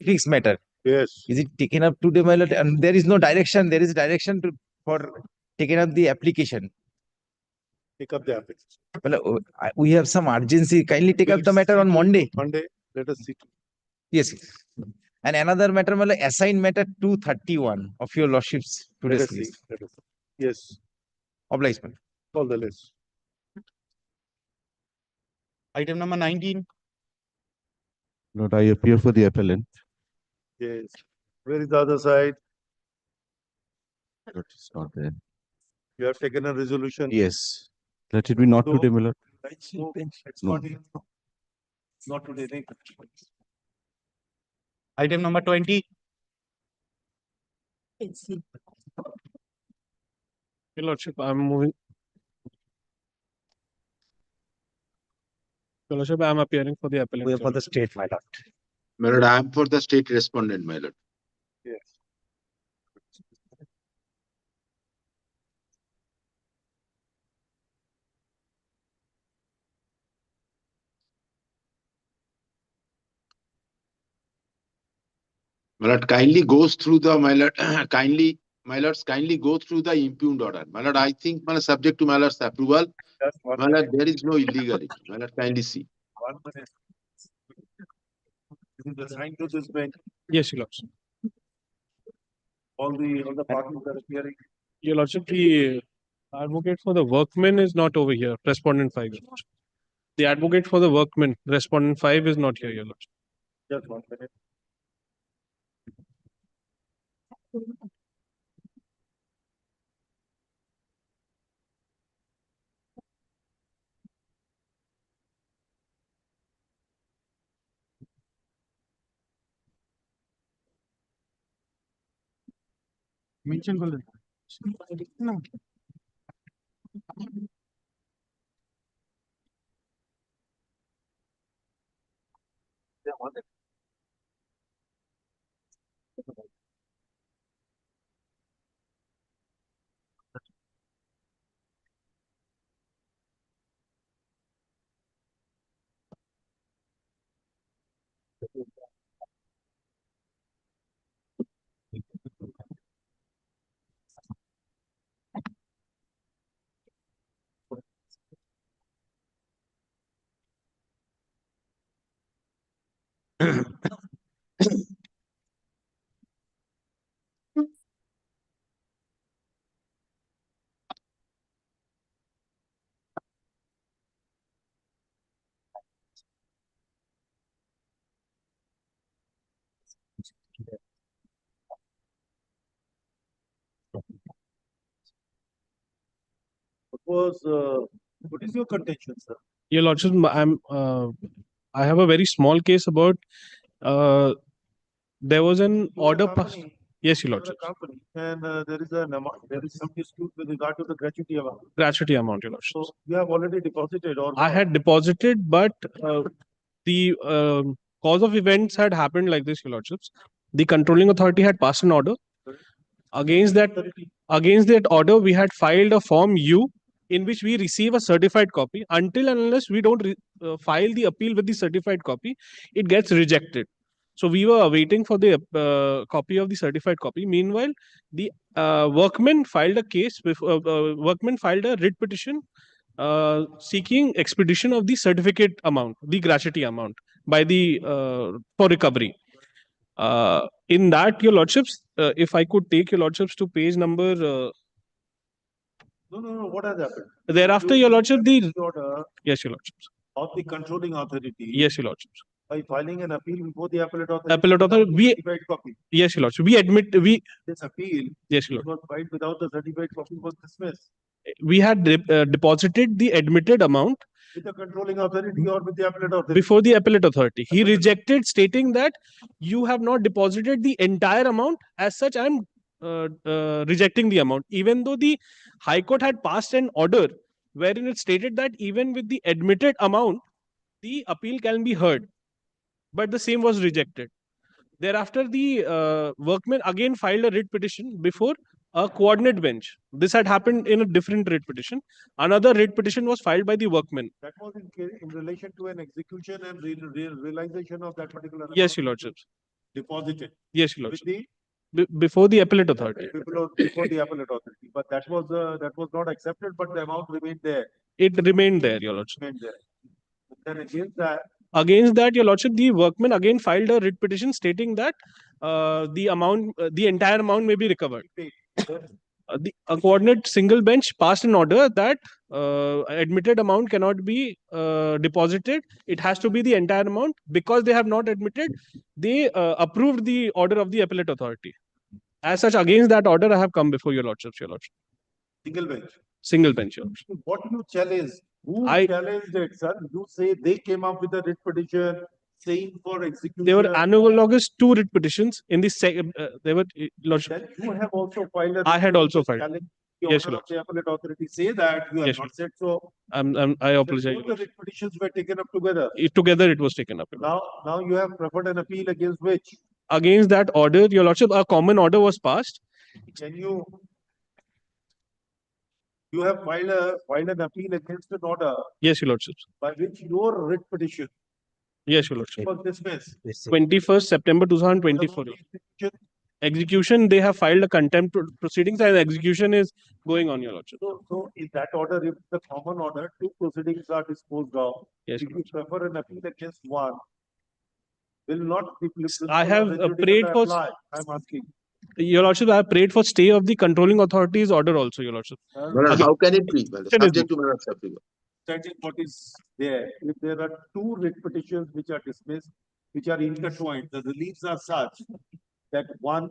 fixed matter. Yes. Is it taken up today, my lord? And there is no direction. There is direction for taking up the application. Take up the application. Well, we have some urgency. Kindly take up the matter on Monday. Monday, let us see. Yes. And another matter, well, assign matter 231 of your lordship's today's list. Let us see. Yes. Obligement. Call the list. Item number 19. Lord, I appear for the appellant. Yes. Where is the other side? Lord, it's not there. You have taken a resolution. Yes. Let it be not No. today, my lord. No, it's No. not in. Not today. Item number 20. Your Lordship, I'm moving. Your Lordship, I'm appearing for the appellant. We are for the state, my lord. My lord, I am for the state respondent, my lord. Yes. My lord, kindly goes through the, my lord, kindly go through the impugned order. My lord, I think, my lord, subject to my lord's approval, Just one my lord, there is no illegality. My lord, kindly see. 1 minute. This is assigned to this bench. Yes, Your Lordship. All the parties that are appearing. Your Lordship, the advocate for the workmen is not over here. Respondent 5. Your Lordship. The advocate for the workmen, respondent 5, is not here, Your Lordship. Just 1 minute. Mention golden. No. What is your contention, sir? Your Lordship, I have a very small case about there was an order passed. Yes, Your Lordship. Company, and there is some dispute with regard to the gratuity amount. Gratuity amount, Your Lordship. So you have already deposited, or I had deposited, but the cause of events had happened like this, Your Lordships. The controlling authority had passed an order. Against that order, we had filed a Form U in which we receive a certified copy. Until and unless we don't file the appeal with the certified copy, it gets rejected. So we were awaiting for the copy of the certified copy. Meanwhile, the workmen filed a case. Workmen filed a writ petition seeking expedition of the certificate amount, the gratuity amount, by the for recovery. In that, Your Lordships, if I could take Your Lordships to page number. No. What has happened? Thereafter, Your Lordship, the Order yes, Your Lordships. of the controlling authority. Yes, Your Lordships. By filing an appeal before the appellate authority. Appellate authority, we certified copy. yes, Your Lordship. We admit This appeal yes, Your which Lord. was filed without the certified copy was dismissed. We had deposited the admitted amount With the controlling authority or with the appellate authority? before the appellate authority. He rejected, stating that you have not deposited the entire amount. As such, I am rejecting the amount, even though the High Court had passed an order wherein it stated that even with the admitted amount, the appeal can be heard. But the same was rejected. Thereafter, the workmen again filed a writ petition before a coordinate bench. This had happened in a different writ petition. Another writ petition was filed by the workmen. That was in relation to an execution and realization of that particular. Yes, Your Lordships. deposited Yes, your with lordship. the Before the appellate authority. before the appellate authority, but that was not accepted, but the amount remained there, It remained there, your lordship. remained there. Then against that, Against that, your lordship, the workman again filed a writ petition stating that the entire amount may be recovered. paid. A coordinate single bench passed an order that admitted amount cannot be deposited. It has to be the entire amount. Because they have not admitted, they approved the order of the appellate authority. As such, against that order, I have come before your lordship, your lordship. Single bench. Single bench, your lordship. What you challenge? Who I- challenged it, sir? You say they came up with a writ petition saying for execution. There were analogous 2 writ petitions in the there were lordship. Then you have also filed a. I had also filed. challenge the Yes, order your of the appellate authority say that you have Yes, not said so. I Then apologize. both the writ petitions were taken up together. Together, it was taken up. Now you have preferred an appeal against which? Against that order, your lordship, a common order was passed. Can you have filed an appeal against an order Yes, your lordship. by which your writ petition Yes, your lordship. was dismissed. 21st September 2024. Execution, they have filed a contempt proceedings and execution is going on, your lordship. So in that order, if the common order, 2 proceedings are disposed of, Yes, if you prefer an appeal against one, will not the I have principle of prayed adjudicator for- apply? I'm asking. Your lordship, I have prayed for stay of the controlling authority's order also, your lordship. Well, how can it be? Well, It is subject to my lord's approval. Understanding what is there, if there are 2 writ petitions which are dismissed, which are intertwined, the reliefs are such that one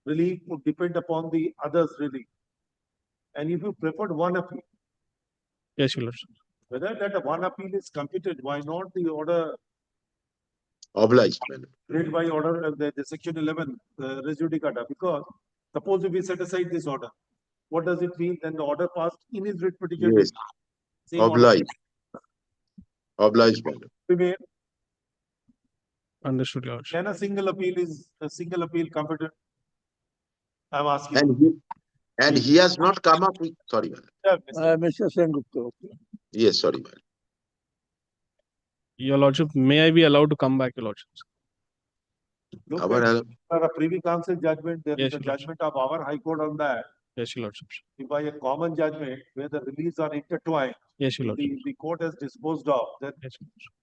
relief would depend upon the other's relief. And if you preferred one appeal, Yes, your lordship. whether that one appeal is computed, why not the order Obliged, my lord. read by order of the section 11, res judicata? Because suppose if we set aside this order, what does it mean? Then the order passed in his writ petition. Yes, same order obliged. Obliged, my lord. remain. Understood, your lordship. Can a single appeal computed? I'm asking. And he has not come up with, sorry, my lord. Mr. Sengupta. Yes, sorry, my lord. Your lordship, may I be allowed to come back, your lordship? Look Our, at a privy council judgment, there Yes, is a Your Lordship. judgment of our high court on that. Yes, your lordship. If by a common judgment where the reliefs are intertwined, Yes, your lordship. the court has disposed of, then Yes, your lordship.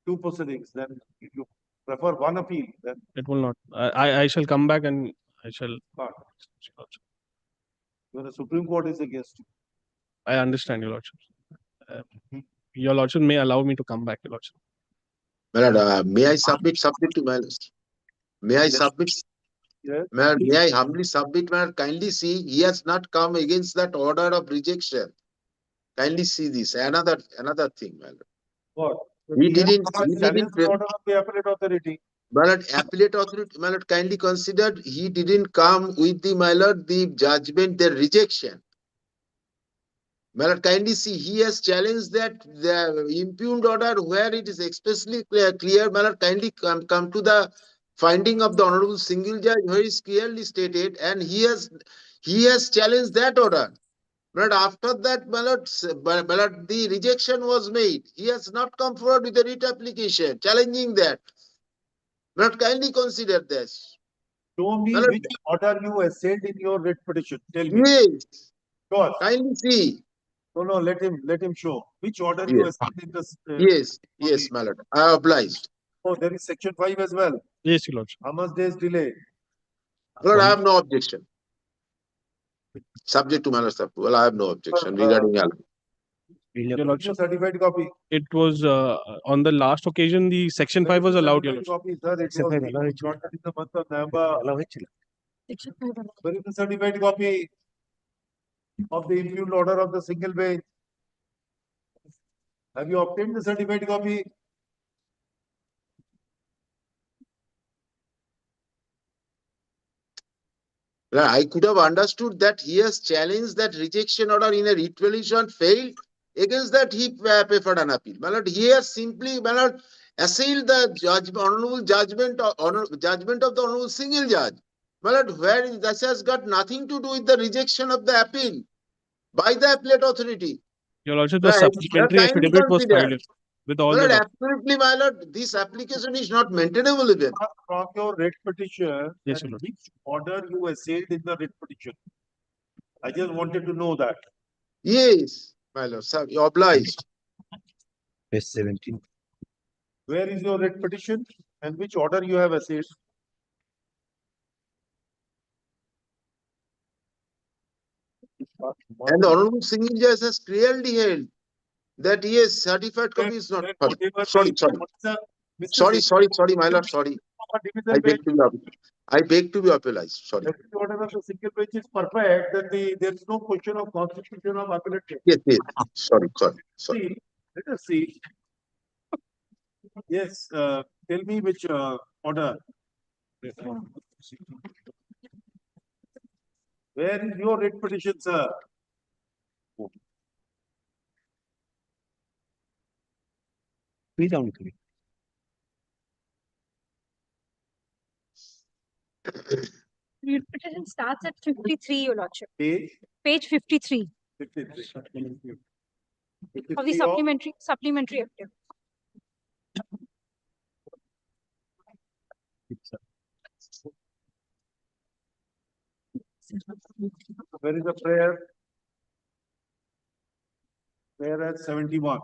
2 proceedings, then if you prefer one appeal, then It will not. I shall come back and I shall. not. When the Supreme Court is against you. I understand, your lordship. Your lordship may allow me to come back, your lordship. My lord, may I submit to my lord? May I submit? Yes. My lord, may I humbly submit, my lord? Kindly see, he has not come against that order of rejection. Kindly see this, another thing, my lord. What? He didn't Challenge the order of the appellate authority. My lord, appellate authority, my lord, kindly considered he didn't come with the, my lord, the judgment, the rejection. My lord, kindly see, he has challenged that the impugned order where it is expressly clear, my lord, kindly come to the finding of the honorable single judge where is clearly stated, and he has challenged that order. But after that, my lord, the rejection was made. He has not come forward with a writ application challenging that. Not kindly consider this. Show me My lord, which order you assailed in your writ petition. Tell me. yes, Sure. kindly see. No, let him show. Which order you Yes. assailed in this? Yes, my lord. I obliged. Oh, there is section 5 as well. Yes, your lordship. How much days delay? Lord, I have no objection. Subject to my lord's approval, I have no objection regarding Alan. Your Your lordship. certified copy. It was on the last occasion, the section 5 was allowed, your Certified lordship. copy, sir. It was shorted in the month of November. Where is the certified copy of the impugned order of the single bench? Have you obtained the certified copy? I could have understood that he has challenged that rejection order in a retaliation failed. Against that, he preferred an appeal. My lord, he has simply, my lord, assailed the honorable judgment of the honorable single judge. My lord, where this has got nothing to do with the rejection of the appeal by the appellate authority. Your lordship, the Right. supplementary Kindly affidavit was consider. filed. with all My the lord, documents. absolutely, my lord, this application is not maintainable even. From your writ petition, Yes, and Lord. which order you assailed in the writ petition? I just wanted to know that. Yes, my lord, sir, you obliged. Page 17. Where is your writ petition and which order you have assailed? And the Honorable Singh Judge has clearly held that yes, certified copy is not. Then Sorry, whatever sorry, Mr. sorry, my lord, sorry. I Division beg to be, I beg to be apologized, sorry. Every order of the single bench is perfect, then there is no question of constitution of appellate. Yes, yes, sorry. See, let us see. Yes, tell me which order. Where is your writ petition, sir? Read down to me. Read petition starts at 53, Your Lordship. Page Page 53 53. of the supplementary appeal. Where is the prayer? Prayer at 71.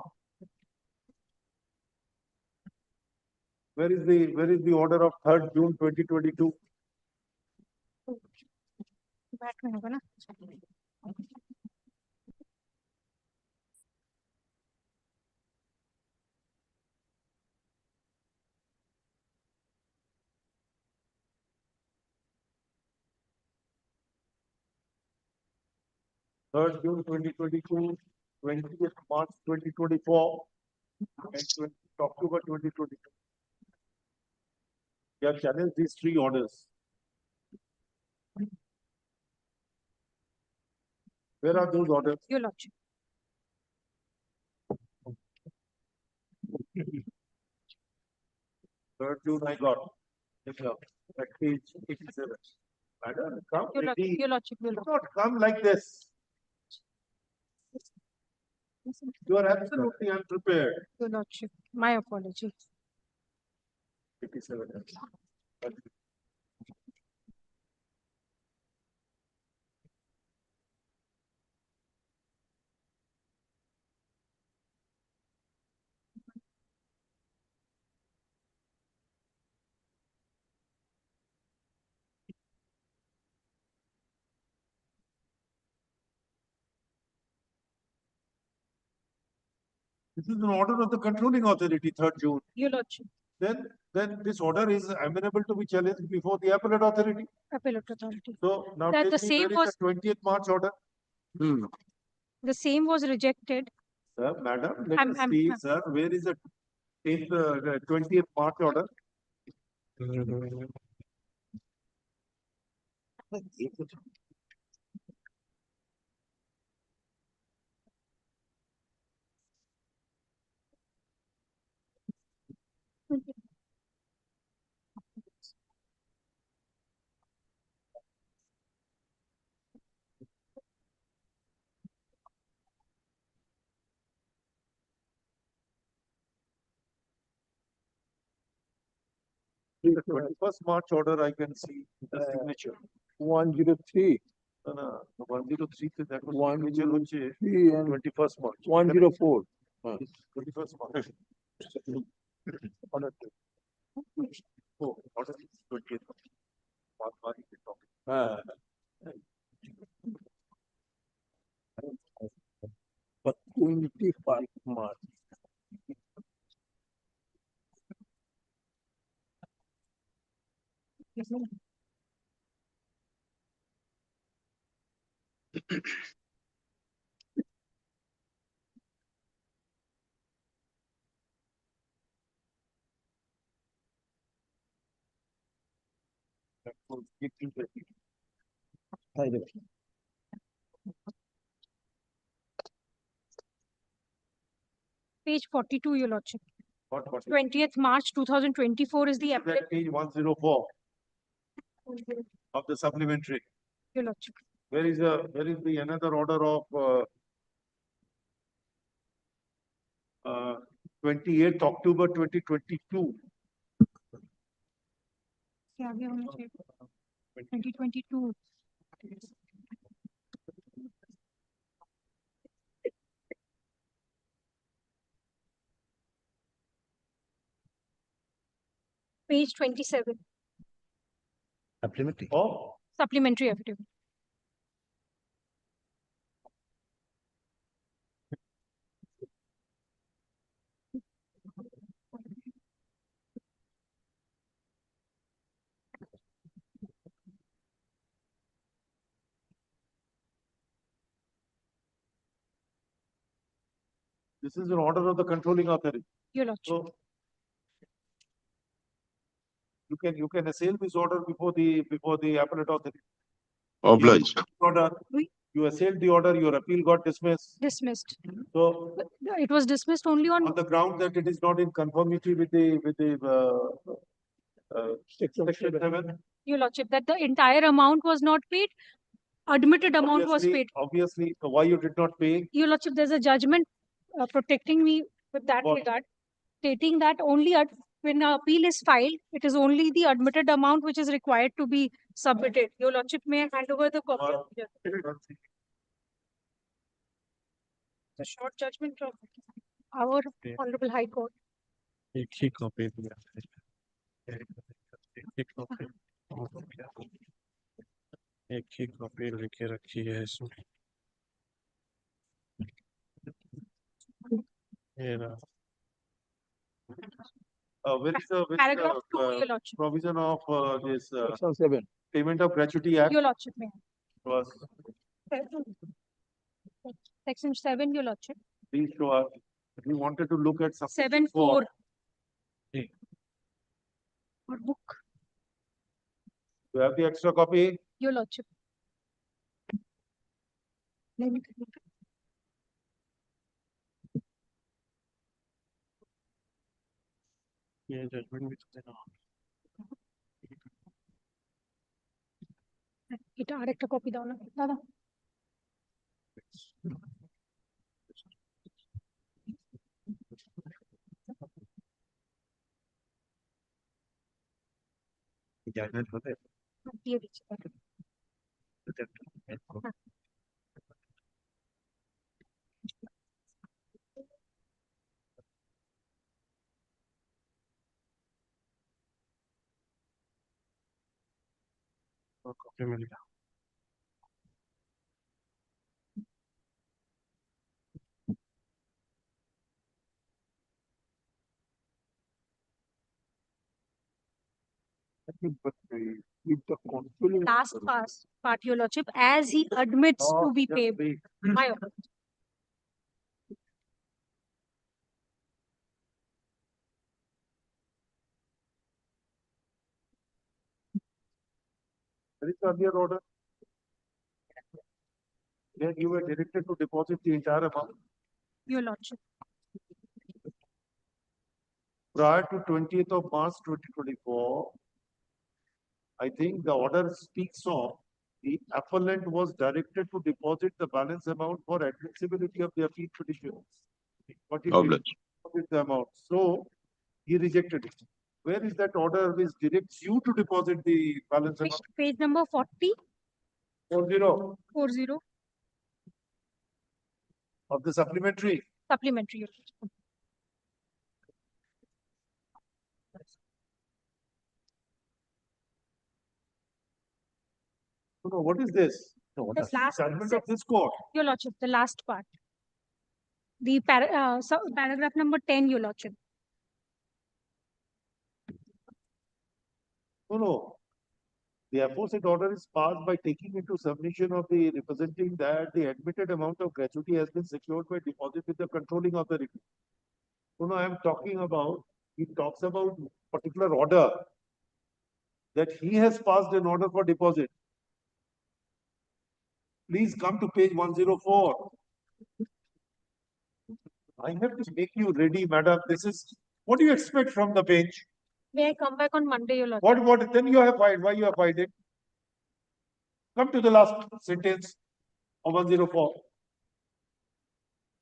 Where is the order of 3rd June 2022? बैठ में होगा ना? Third June 2022, 20th March 2024, and 20th October 2022. You have challenged these three orders. Where are those orders? Your Lordship. Third June I got. Yes, sir. At page 87. Madam, come Your Lordship. ready. Your Lordship. Your Do Lordship. not come like this. You are absolutely unprepared. Your Lordship. My apology. 87. This is an order of the controlling authority, 3rd June. Your Lordship. Then this order is amenable to be challenged before the appellate authority. Appellate authority. So now That tell the me same where is was- the 20th March order? The same was rejected. Sir, madam, let I'm- us I'm- see, I'm- sir, where is the 20th March order? The 21st March order, I can see the signature. 103, No, no, 103, that was One signature, which is 3 and 21st March. 104. 21st March. Order. Oh, order is 20th. March is talking. But 25 March. That was 1820. Page 42, Your Lordship. What is 20th March 2024 is the appellate. that page 104 of the supplementary? Your Lordship. Where is the another order of 28th October 2022. Yeah, we only check 2022. Page 27, Supplementary. Oh, supplementary affidavit. this is an order of the controlling authority. Your Lordship. So you can assail this order before the appellate authority. Obliged. Order, Oui. you assailed the order, your appeal got dismissed. Dismissed. So But it was dismissed only on on the ground that it is not in conformity with Section section 7. 7. Your Lordship that the entire amount was not paid. Admitted amount was paid. Obviously, why you did not pay? Your Lordship, there's a judgment protecting me with that What? regard, stating that only when an appeal is filed, it is only the admitted amount which is required to be submitted. Your Lordship, may I hand over the copy of the the short judgment of our Honorable High Court. एक ही copy दिया है एक ही copy एक ही copy लेके रखी है इसमें ये रहा Where is the Paragraph 2, Your Lordship. provision of this Section 7. payment of gratuity act Your Lordship, may was I? Section 7, Your Lordship. please show us. We wanted to look at 7(4). Okay. Or book, You have the extra copy? Your Lordship. ये judgement भी तो देना এটা আরেকটা copy দাও না দাদা Judgment होते हैं। দিয়ে দিচ্ছি कॉपी मिल गया But if the controlling last part, Your Lordship, as he admits to be just paid. wait. My order. There is earlier order. Then you were directed to deposit the entire amount. Your Lordship. Prior to 20th of March 2024, I think the order speaks of the appellant was directed to deposit the balance amount for admissibility of the appeal petition. But he did not Obliged. deposit the amount, so he rejected it. Where is that order which directs you to deposit the balance amount? Page number 40, 40 of the supplementary. supplementary, Your Lordship. No, what is this? This last, Judgment of this court. Your Lordship, the last part. The paragraph number 10, Your Lordship. No. The aforesaid order is passed by taking into submission of the representing that the admitted amount of gratuity has been secured by deposit with the controlling authority. No, I am talking about, he talks about particular order that he has passed an order for deposit. Please come to page 104. I have to make you ready, madam. This is, what do you expect from the bench? May I come back on Monday, Your Lordship? What, then you have filed, why you have filed it? Come to the last sentence of 104.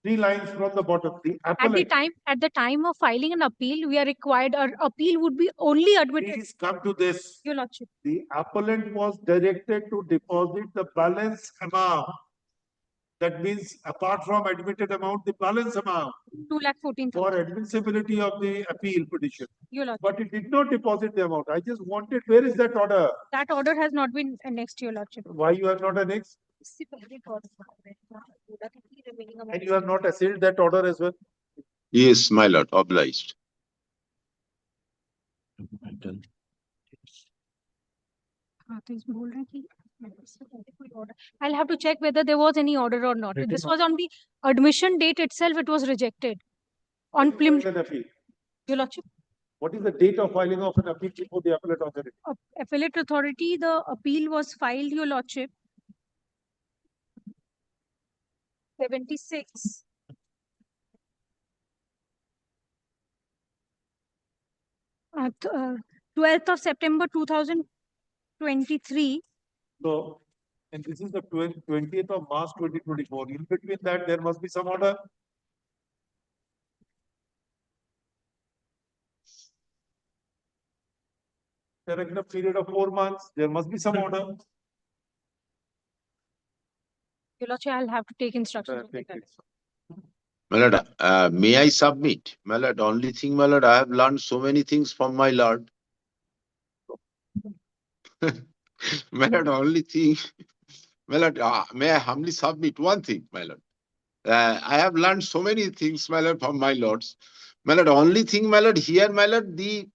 3 lines from the bottom, the At the appellate. time of filing an appeal, we are required, our appeal would be only admitted, Please come to this. Your Lordship. The appellant was directed to deposit the balance amount. That means apart from admitted amount, the balance amount 2,14,000. for admissibility of the appeal petition. Your Lordship. But it did not deposit the amount. I just wanted, where is that order? That order has not been annexed, Your Lordship. Why you have not annexed? And you have not assailed that order as well? Yes, my lord, obliged. I'll have to check whether there was any order or not. This was on the admission date itself, it was rejected. On When an appeal. Your Lordship, What is the date of filing of an appeal before the appellate authority? appellate authority, the appeal was filed, Your Lordship. 76. At 12th of September 2023. So, and this is the 20th of March 2024. In between that, there must be some order. There is a period of 4 months. There must be some order. Your Lordship, I'll have to take instructions. Take it. My lord, may I submit? My lord, only thing, my lord, I have learned so many things from my lord. My lord, only thing, my lord, may I humbly submit one thing, my lord. I have learned so many things, my lord, from my lords. My lord, only thing, my lord, here, my lord, the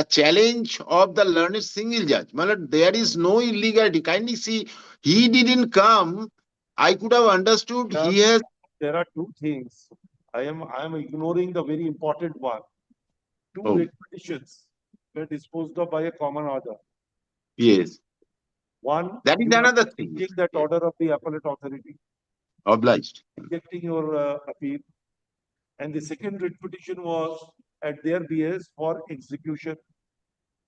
challenge of the learned single judge. My lord, there is no illegality. Kindly see, he didn't come. I could have understood he has. There are two things. I am ignoring the very important one. Two Oh. writ petitions were disposed of by a common order. Yes, One. that is you are another thing. rejecting that order of the appellate authority, Obliged. rejecting your appeal. And the second writ petition was at their behest for execution.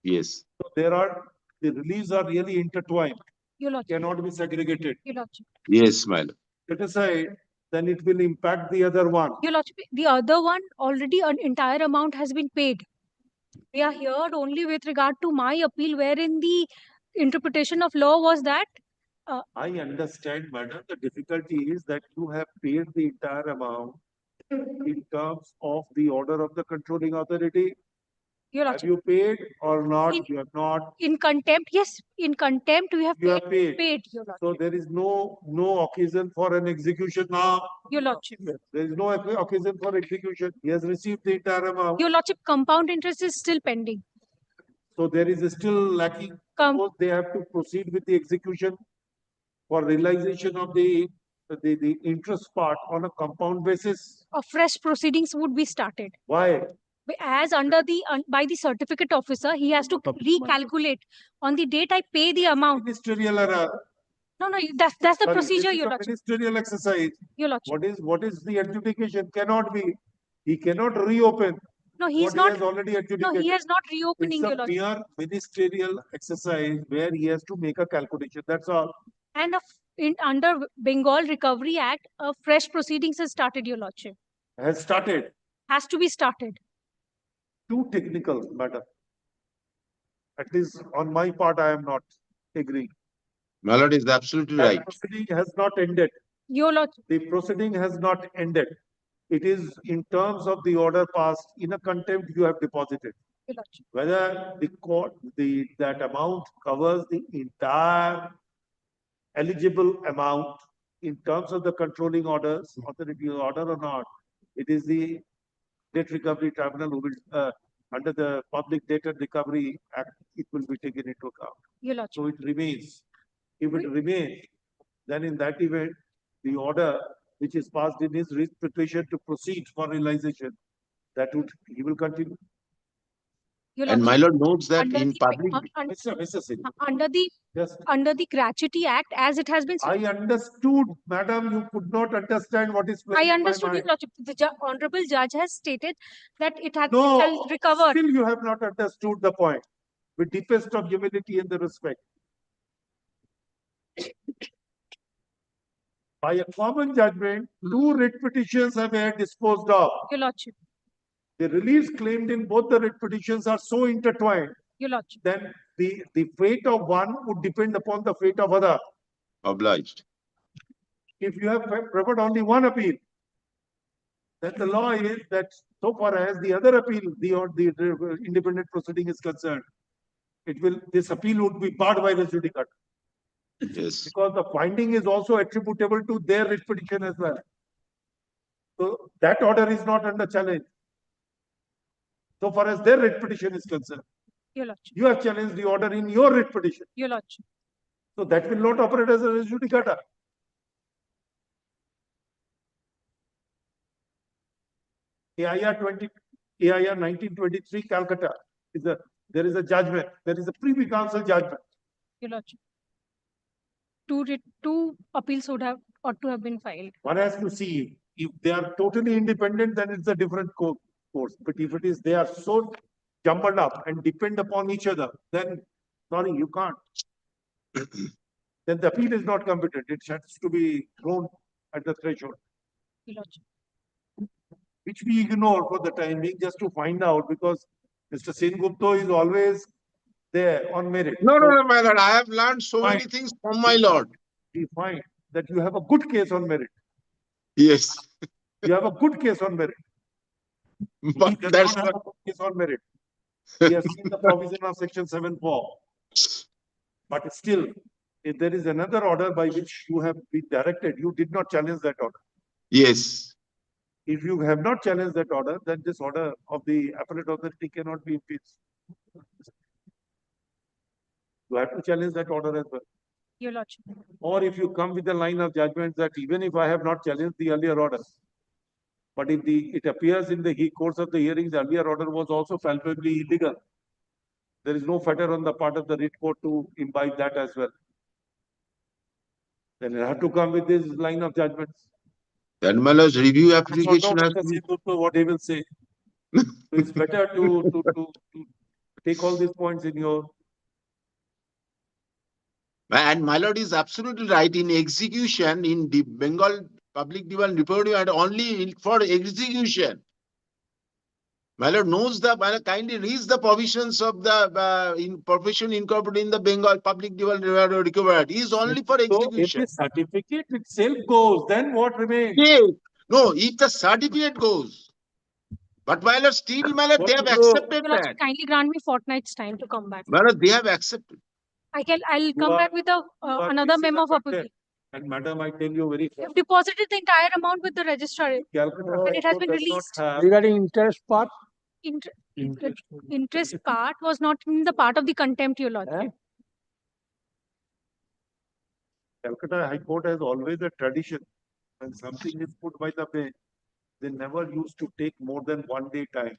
Yes. So the reliefs are really intertwined, Your Lordship. cannot be segregated. Your Lordship. Yes, my lord. Set aside, then it will impact the other one. Your Lordship, the other one, already an entire amount has been paid. We are here only with regard to my appeal, wherein the interpretation of law was that. I understand, madam. The difficulty is that you have paid the entire amount in terms of the order of the controlling authority. Your Have Lordship, you paid or not? In- You have not. in contempt, yes, in contempt we have You have paid. Your Lordship. So there is no occasion for an execution now. Your Lordship. There is no occasion for execution. He has received the entire amount. Your Lordship, compound interest is still pending. So there is still lacking. Suppose they have to proceed with the execution for realization of the interest part on a compound basis. Fresh proceedings would be started. Why? As under the by the certificate officer, he has to recalculate on the date I pay the amount. Ministerial error. No, that's the Sorry, procedure, this is Your a Lordship. ministerial exercise. Your Lordship. What is the adjudication? Cannot be. He cannot reopen. No, he is what he not. has already No, adjudicated. he has not reopening, It's Your a Lordship. mere ministerial exercise where he has to make a calculation. That's all. And under Bengal Recovery Act, fresh proceedings has started, Your Lordship. Has started. Has to be started. Too technical, madam. At least on my part, I am not agreeing. My lord is absolutely That right. proceeding has not ended. Your Lordship. The proceeding has not ended. It is in terms of the order passed in a contempt you have deposited. Your Lordship. Whether the court, that amount covers the entire eligible amount in terms of the controlling orders, authority order or not, it is the Debt Recovery Tribunal who will, under the Public Debt and Recovery Act, it will be taken into account. Your Lordship. So it remains. If it remains, then in that event, the order which is passed in his writ petition to proceed for realization, he will continue. Your And my Lordship. lord notes that Under in the- public. Mr. Singh, Under the Gratuity Act, as it has been. I understood, madam, you could not understand what is playing I in my understood, Your mind. Lordship. The honorable judge has stated that it No, shall recover. still you have not understood the point. With deepest of humility and the respect. By a common judgment, two writ petitions have been disposed of. Your Lordship, The reliefs claimed in both the writ petitions are so intertwined, Your Lordship, then the fate of one would depend upon the fate of other. Obliged. If you have preferred only one appeal, then the law is that so far as the other appeal, the independent proceeding is concerned, this appeal would be barred by res judicata, Yes. because the finding is also attributable to their writ petition as well. So that order is not under challenge. So far as their writ petition is concerned, Your Lordship, you have challenged the order in your writ petition. Your Lordship, So that will not operate as a res judicata. AIR 1923 Calcutta there is a judgment. There is a Privy Council judgment. Your Lordship. Two appeals ought to have been filed. One has to see if they are totally independent, then it's a different course. But if it is, they are so jumbled up and depend upon each other, then sorry, you can't. Then the appeal is not competent. It has to be thrown at the threshold, Your Lordship. which we ignore for the time being just to find out, because Mr. Sengupta is always there on merit. No, So my lord. I have learned so many Fine. things from my lord. we find that you have a good case on merit. Yes. You have a good case on merit. But He does that's not have what, a good case on merit. He has seen the provision of section 7(4). But still, if there is another order by which you have been directed, you did not challenge that order. yes. If you have not challenged that order, then this order of the appellate authority cannot be impeached. You have to challenge that order as well. Your Lordship. Or if you come with a line of judgment that even if I have not challenged the earlier order, but if it appears in the course of the hearings, the earlier order was also palpably illegal, there is no fetter on the part of the writ court to imbibe that as well. Then you have to come with this line of judgments. Then my lord's review So application no, has Mr. to be. Sengupta, what he will say. So it's better to take all these points in your. And my lord is absolutely right. In execution, in the Bengal Public Divan Report, and only for execution. My lord knows my lord kindly reads the provisions of the in profession incorporated in the Bengal Public Divan Report. Is only for So if execution. the certificate itself goes, then what remains? Yes. No, if the certificate goes. But my lord, still, my lord, they have accepted Your Lordship, that. kindly grant me fortnight's time to come back. My lord, they have accepted. I'll come back with another memo of appeal. And madam, I tell you very You've deposited the entire amount with the registrar Calcutta and it has been does not released. have- Regarding interest part, Interest part was not in the part of the contempt, Your Lordship. Calcutta High Court has always a tradition. When something is put by the bench, they never used to take more than 1 day time.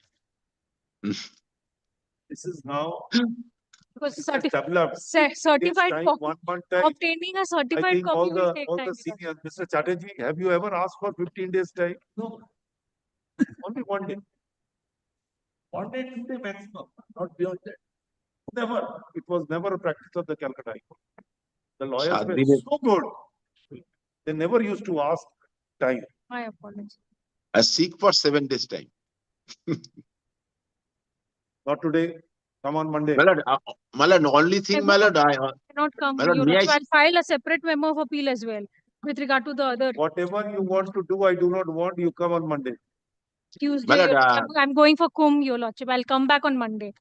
This is now Because it has developed. certified Time, copy, 1 month time. obtaining a I certified think copy all will the take all time. the seniors, Mr. Chatterjee, have you ever asked for 15 days time? No. Only 1 day. 1 day, 2 day maximum, not beyond that. Never. It was never a practice of the Calcutta High Court. The lawyers were so good. They never used to ask time. My apologies. I seek for 7 days time. Not today. Come on Monday. My lord, only thing, my lord, Cannot come. my lord, Your may I Lordship, I'll file a separate memo of appeal as well with regard to the other Whatever you want to do, I do not want. You come on Monday. Tuesday. Well, Your Lordship. I'm going for Kumbh, Your Lordship. I'll come back on Monday.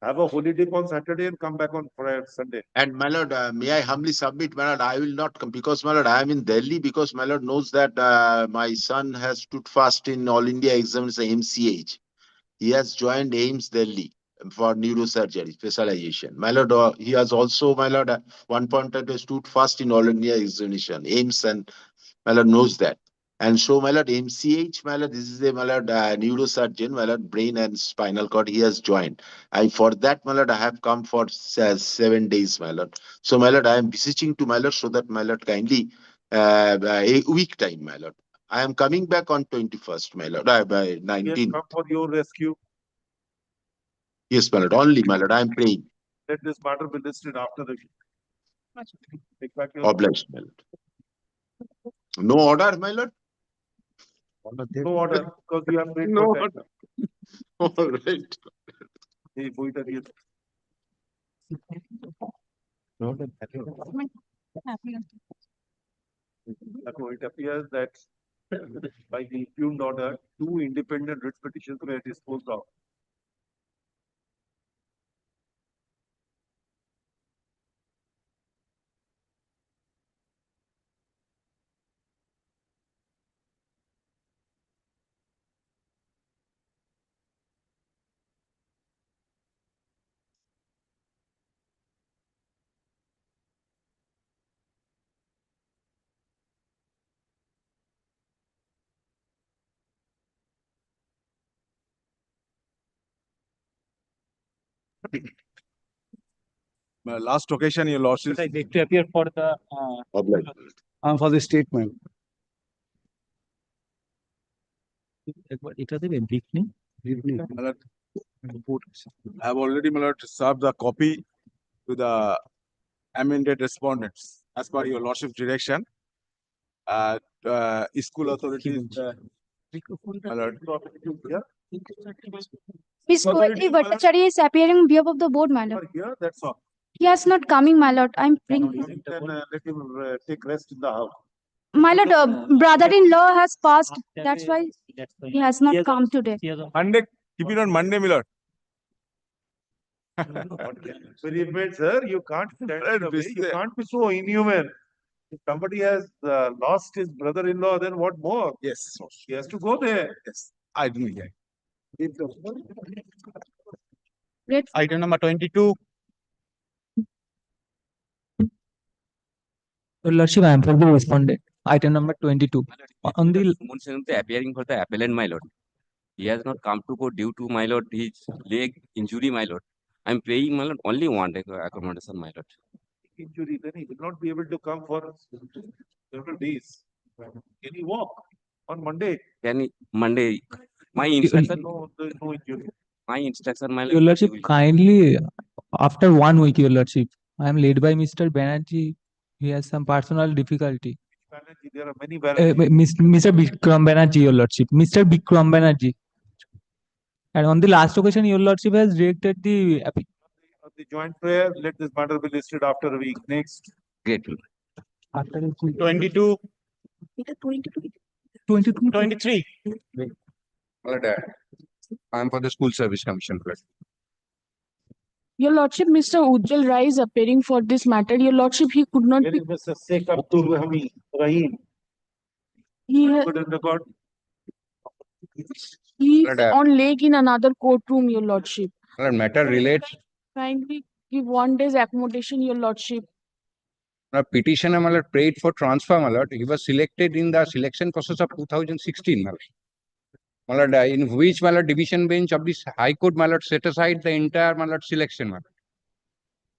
Have a holiday on Saturday and come back on Friday, Sunday. And my lord, may I humbly submit, my lord, I will not come because my lord, I am in Delhi because my lord knows that my son has stood fast in All India examination MCH. He has joined AIMS Delhi for neurosurgery specialization. My lord, he has also, my lord, one point at stood fast in All India examination, AIMS, and my lord knows that. And so, my lord, MCH, my lord, this is a my lord, neurosurgeon, my lord, brain and spinal cord, he has joined. For that, my lord, I have come for 7 days, my lord. So, my lord, I am beseeching to my lord so that, my lord, kindly, a week time, my lord. I am coming back on 21st, my lord, by Yes, 19th. come for your rescue. Yes, my lord, only, my lord, I am praying. Let this matter be listed after the. Take back your. Obliged, my lord. No order, my lord? No order, because you have paid No for that. All right. এই বইটা দিয়ে দেখো, it appears that by the impugned order, two independent writ petitions were disposed of. Last occasion, your lordship. I beg to appear for the, Obliged. for the statement. I have already, my lord, served the copy to the amended respondents as per your lordship's direction. School authorities, my lord, Miss Koetri Bhattacharya is appearing on behalf of the board, my lord. Are here, that's all. He is not coming, my lord. I'm bringing. Then let him take rest in the house. My lord, brother-in-law has passed. That's why he has not come today. Monday, keep it on Monday, my lord. Experiment, sir, you can't stand in the way. You Mr. can't be so inhuman. If somebody has lost his brother-in-law, then what more? Yes, He has to go there. yes, I do, yeah. Great. Item number 22. Your Lordship, I am for the respondent. Item number 22. On the Suman Senate appearing for the appellant, my lord. He has not come to court due to, my lord, his leg injury, my lord. I am praying, my lord, only one day accommodation, my lord. Injury, then he will not be able to come for several days. Can he walk on Monday? Can he, Monday, my instruction, No, there is no injury. my Your lord. Lordship, kindly, after 1 week, Your Lordship, I am led by Mr. Banerjee. He has some personal difficulty. Banerjee, there are many Banerjee. Mr. Bikram Banerjee, Your Lordship. Mr. Bikram Banerjee. And on the last occasion, Your Lordship has directed the Of the joint prayer, let this matter be listed after a week. Next. Grateful. 22. 22. 23. I am for the school service commission, please. Your Lordship, Mr. Ujjwal Rai is appearing for this matter. Your Lordship, he could not Where be. is Mr. Sheikh Abdul Rahim? He, Put in the court. he is on leg in another courtroom, Your Lordship. Matter relates, Kindly give 1 day's accommodation, Your Lordship. petitioner, my lord, prayed for transfer, my lord. He was selected in the selection process of 2016, my lord. My lord, in which, my lord, division bench of this High Court, my lord, set aside the entire, my lord, selection, my lord.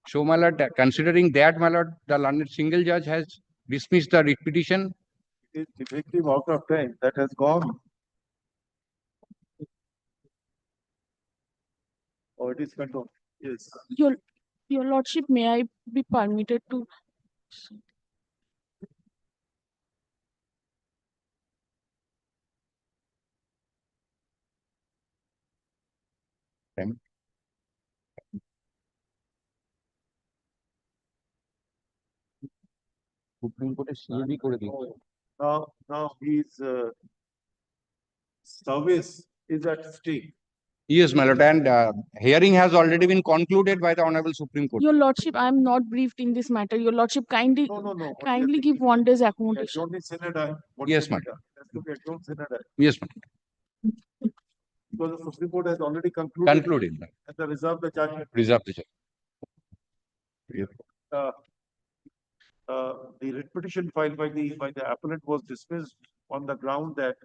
So, my lord, considering that, my lord, the learned single judge has dismissed the writ petition. It is defective out of time. That has gone. Oh, it is controlled. Yes. Your Lordship, may I be permitted to? Supreme Court CAB করে দিন। Now his service is at stake. Yes, my lord, and hearing has already been concluded by the Honorable Supreme Court. Your Lordship, I am not briefed in this matter. Your Lordship, kindly, No. kindly give 1 day's accommodation. Adjourn the Senate. Yes, ma'am. Has to be adjourned Senate. Yes, ma'am. Because the Supreme Court has already concluded. Concluded, ma'am. And the reserve the judgment. Reserve the judge. The writ petition filed by the appellant was dismissed on the ground that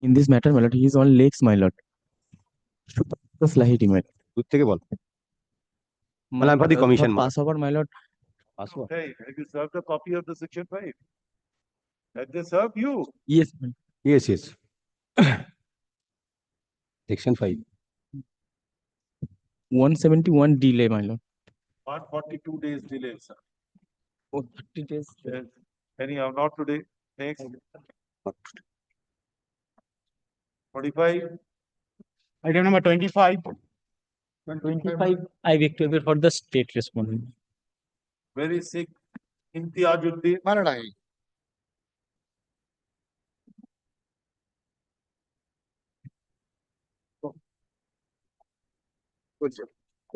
In this matter, my lord, he is on legs, my lord. Slightly, my lord. দূর থেকে বল Madam, for the commission, my Pass over, my lord. Pass over. Hey, have you served a copy of the section 5? Have they served you? Yes, my lord. yes yes section 5 171 delay, my lord. 142 days delay, sir. 40 days. Yes. Anyhow, not today. Next. 45. Item number 25. 25. I victory for the state respondent. Very sick. Imtiazuddin. Maladai.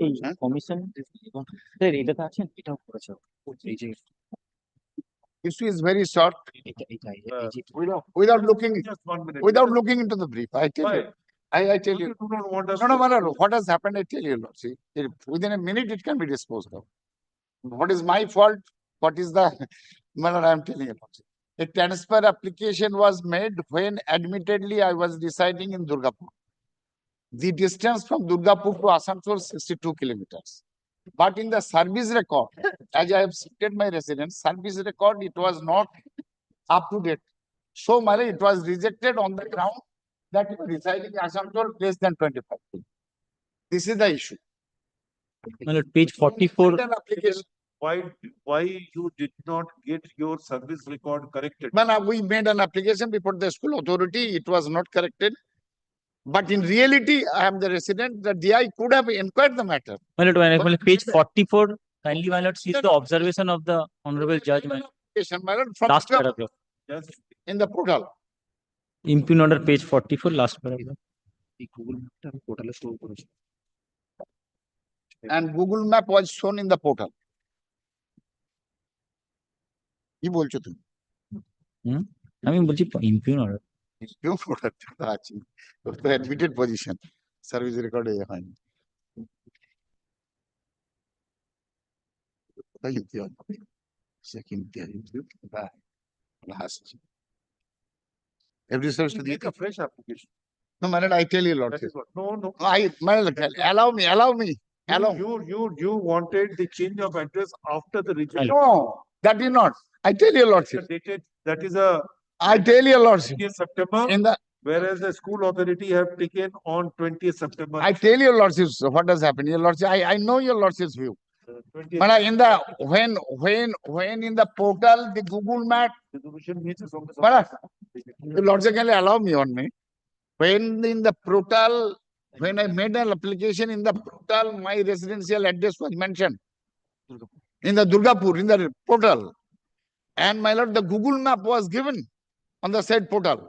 এই commission sir এটা তো আছেন এটাও করেছে এই যে Issue is very short. Without looking, Just 1 minute. without looking into the brief, I tell Why? you. I tell you. You do not want us No, no, to- Maladai, what has happened, I tell you, Lord. See, within a minute, it can be disposed of. What is my fault? What is the, Maladai, I am telling you. Lord. A transfer application was made when admittedly I was residing in Durgapur. The distance from Durgapur to Asansol 62 kilometers. But in the service record, as I have stated my residence, service record, it was not up to date. So, Malay, it was rejected on the ground that you are residing in Asansol less than 25. This is the issue. my lord, page 44. An application. Why you did not get your service record corrected? Man, we made an application before the school authority. It was not corrected. But in reality, I am the resident. The DI could have inquired the matter. My lord, my lord, page 44. Kindly, my lord, sees the observation of the honorable judge, my lord. Application, my lord, from Last paragraph. Just in the portal. Impugn order, page 44, last paragraph. And Google Map was shown in the portal. কি বলছো তুমি? আমি বলছি impugn order. কেউ product আছে তো admitted position service রেকর্ডে হয়নি কোথায় ইমতিয়াজ শেখ ইমতিয়াজ হাসছি every service to make a fresh application. No মানে I tell you lord That is what. No. I মানে allow me allow You wanted the change of address after the rejection. no that is not I tell you lordship Dated, that is a I tell you lordship 20th September, in the whereas the school authority have taken on 20th September. I tell your lordship what has happened your lordship I know your lordship's view 20th but in the when in the portal the Google Map resolution means it's on the. But your lordship can allow me on me. When in the portal, when I made an application in the portal, my residential address was mentioned. In the Durgapur, in the portal. And my lord, the Google Map was given on the said portal.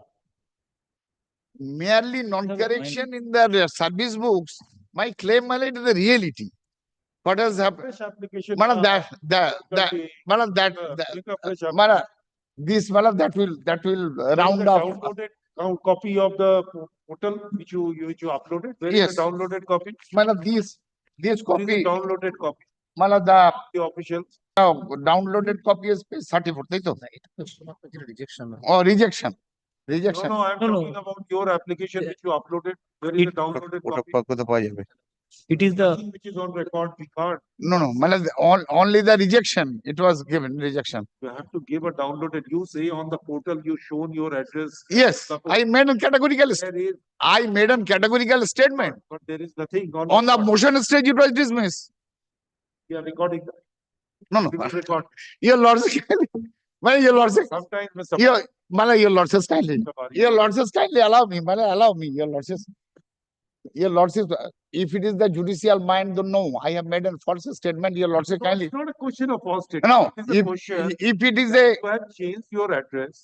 Merely non-correction in the service books, my claim, my lord, is the reality. What has happened? Fresh application. Madam, madam, Make a fresh madam, this, madam, that will round the off. downloaded copy of the portal which you uploaded. Where is Yes. the downloaded copy? Madam, this Where is copy, the downloaded copy? madam, The official. the downloaded copy is page 34, তাই তো? Oh, rejection. Rejection. No, I'm talking about your application which you uploaded. Where is the downloaded copy? কোথায় পাওয়া যাবে It is the Which is on record, we can't. No, madam, only the rejection. It was given, rejection. You have to give a downloaded. You say on the portal, you shown your address. Yes, I made a categorical, There is, I made a categorical statement. but there is nothing on. On the record. motion stage, it was dismissed. We are recording. No, We will record. your lordship, madam, your lordship, Sometimes, Mr. madam, your lordship kindly. Bari. Your lordship kindly allow me, madam, allow me, your lordship. Your lordship, if it is the judicial mind, then no, I have made a false statement, your lordship No, kindly. it's not a question of false statement. No, It is a question. if it is a, You have changed your address.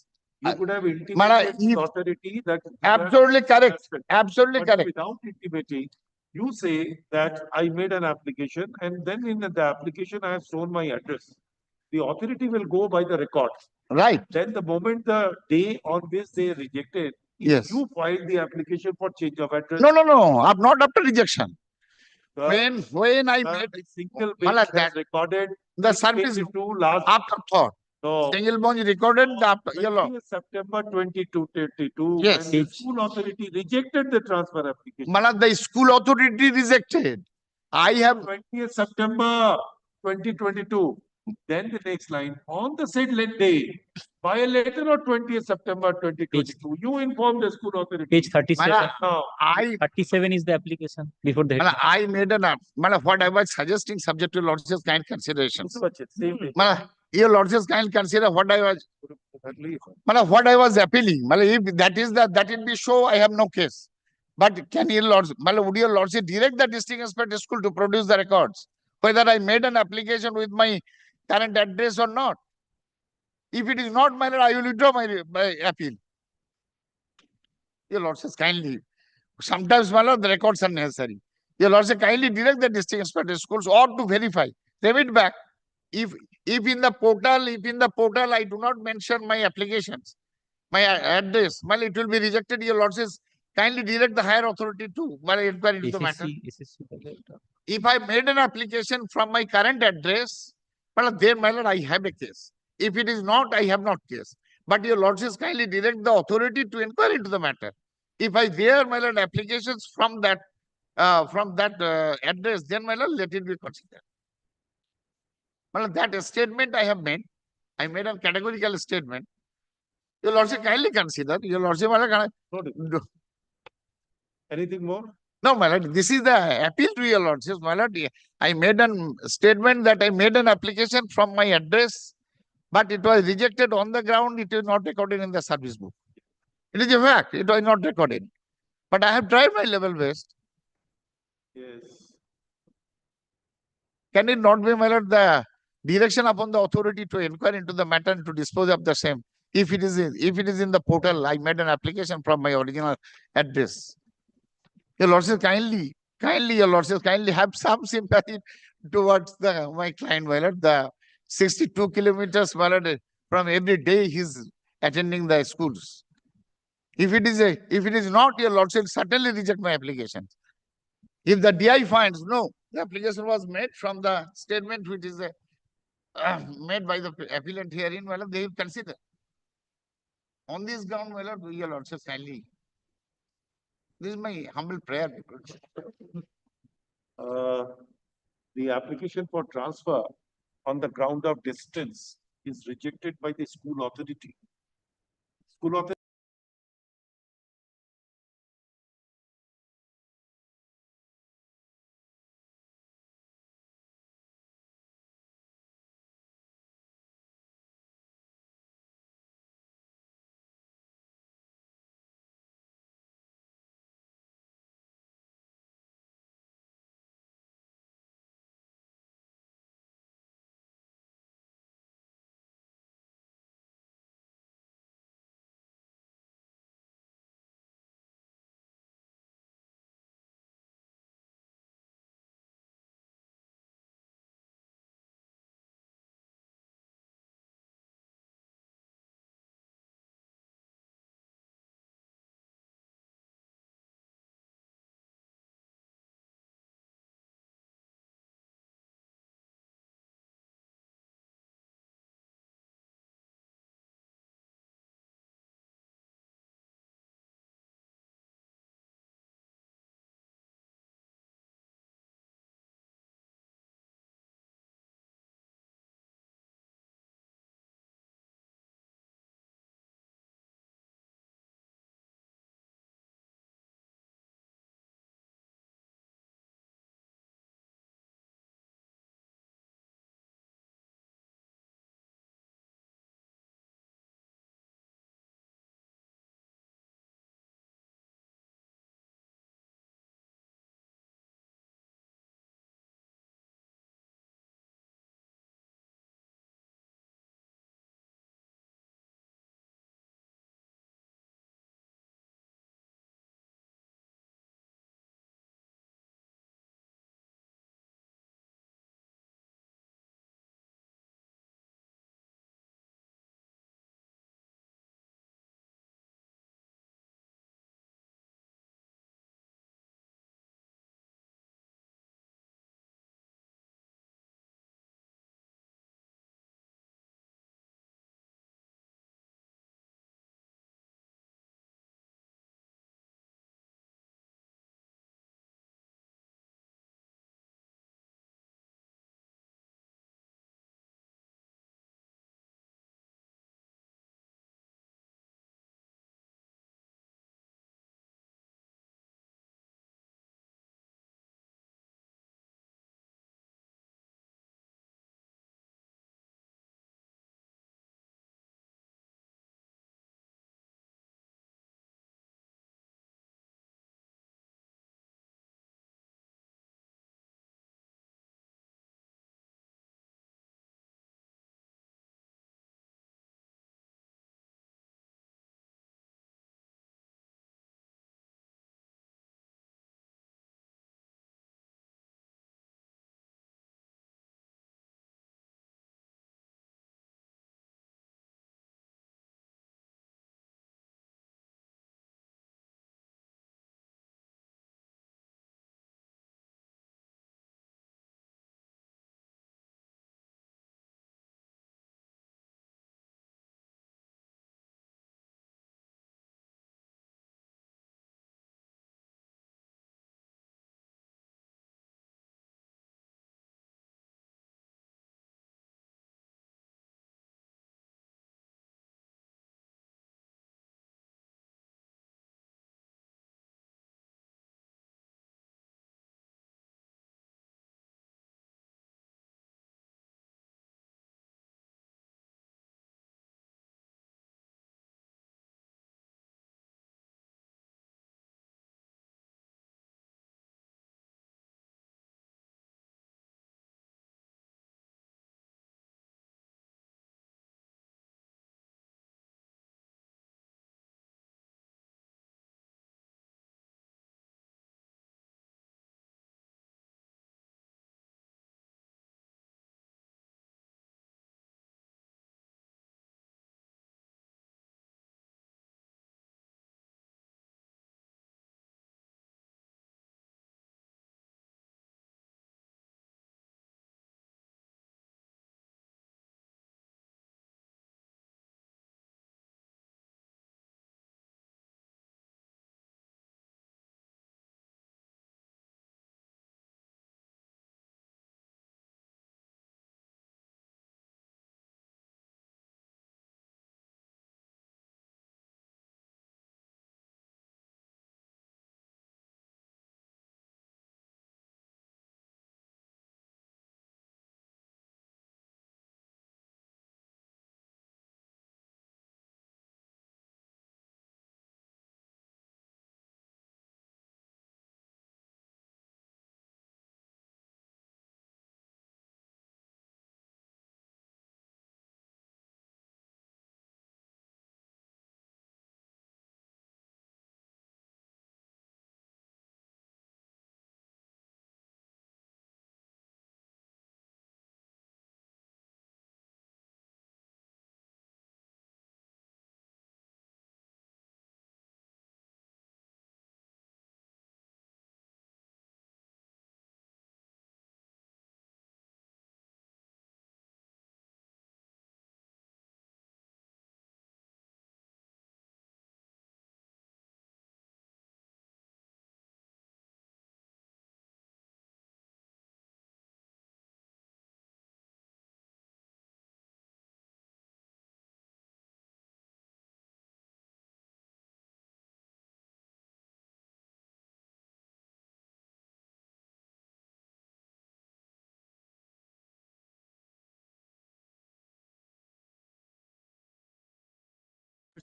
You Uh, could have Madam, intimated the if- authority that. you have absolutely correct, respect. absolutely But correct. without intimating, you say that I made an application and then in the application I have shown my address. The authority will go by the record. Right, Then the moment the day on which they rejected, if Yes. you filed the application for change of address. no, I'm not after rejection. the- When I the made single Madam, bench has recorded. the it service came into last. after thought, No. Single bench recorded after, your lord. 20th September 22, Yes. when the school authority rejected the transfer application. Malad, the school authority rejected. I have 20th September 2022. Then the next line, on the said day, by a letter of 20th September 2022, you informed the school authority. Page 37. Malad, Now, 37 is the application before the Malad, I made an Malad, what I was suggesting subject to your lordship's kind considerations. same day. Malad, your lordship's kind consider what I was Malad, what I was appealing. Malad, if that is that it be show, I have no case. But can your lordship, Malad, would your lordship direct the district inspector school to produce the records? Whether I made an application with my current address or not. If it is not, my lord, I will withdraw my appeal. Your lordship kindly. Sometimes, my lord, the records are necessary. Your lordship kindly direct the district inspector schools or to verify. Remit back. If in the portal I do not mention my applications, my address, well, it will be rejected. Your lordship kindly direct the higher authority to inquire into the matter. If I made an application from my current address, well, there, my lord, I have a case. If it is not, I have not case. But your lordship kindly direct the authority to inquire into the matter. If I there, my lord, applications from that address, then, my lord, let it be considered. Well, that statement I have made. I made a categorical statement. Your lordship kindly consider. Your lordship, my lord, Anything more? no, my lord, this is the appeal to your lordship, my lord. I made a statement that I made an application from my address, but it was rejected on the ground. It is not recorded in the service book. It is a fact. It was not recorded. But I have tried my level best. Yes. Can it not be, my lord, the direction upon the authority to inquire into the matter and to dispose of the same? If it is in the portal, I made an application from my original address. Your lordship kindly, your lordship kindly have some sympathy towards my client, my lord. The 62 kilometers, my lord, from every day he's attending the schools. If it is not, your lordship certainly reject my application. If the DI finds no, the application was made from the statement which is made by the appellant herein, my lord, they will consider. On this ground, my lord, your lordship kindly. This is my humble prayer. The application for transfer on the ground of distance is rejected by the school authority. School authority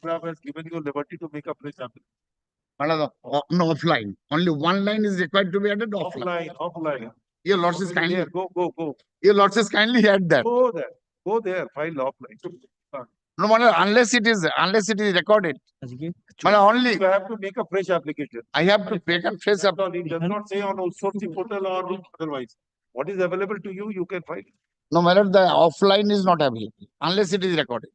Graph has given you liberty to make a fresh application. No, offline. Only one line is required to be added offline. Offline. Your lords is Okay, kindly, there, go. your lords is kindly add that. Go there, file offline. No, Malad, unless it is recorded. Malad, only You have to make a fresh application. I have to make a fresh That's all. It does not say on outsourcing portal or otherwise. What is available to you, you can file. No, Malad, the offline is not available unless it is recorded.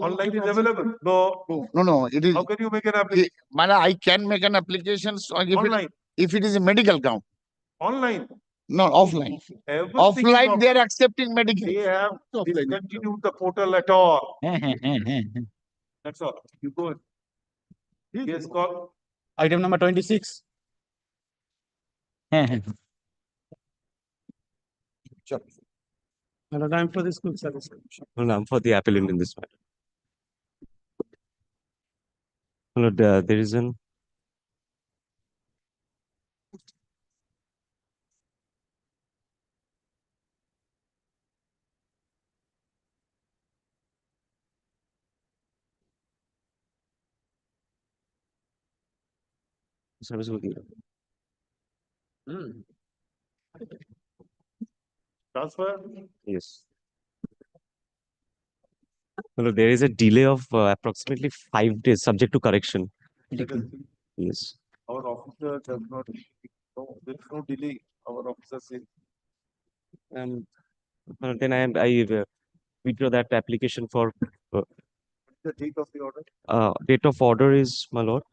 Online is available. No. It is. How can you make an application? Malad, I can make an application Online. if it is a medical count. Online. No, offline. Everything is Offline, they are accepting medical. They have discontinued the portal at all. That's all. You go. Yes, call. Item number 26. I'm for the school service. No, I'm for the appellant in this matter. No, there is an service will be. Transfer. Yes. No, there is a delay of approximately 5 days, subject to correction. Yes. Our officer does not. No, there is no delay. Our officer says. Then I withdraw that application for The date of the order. date of order is, my lord,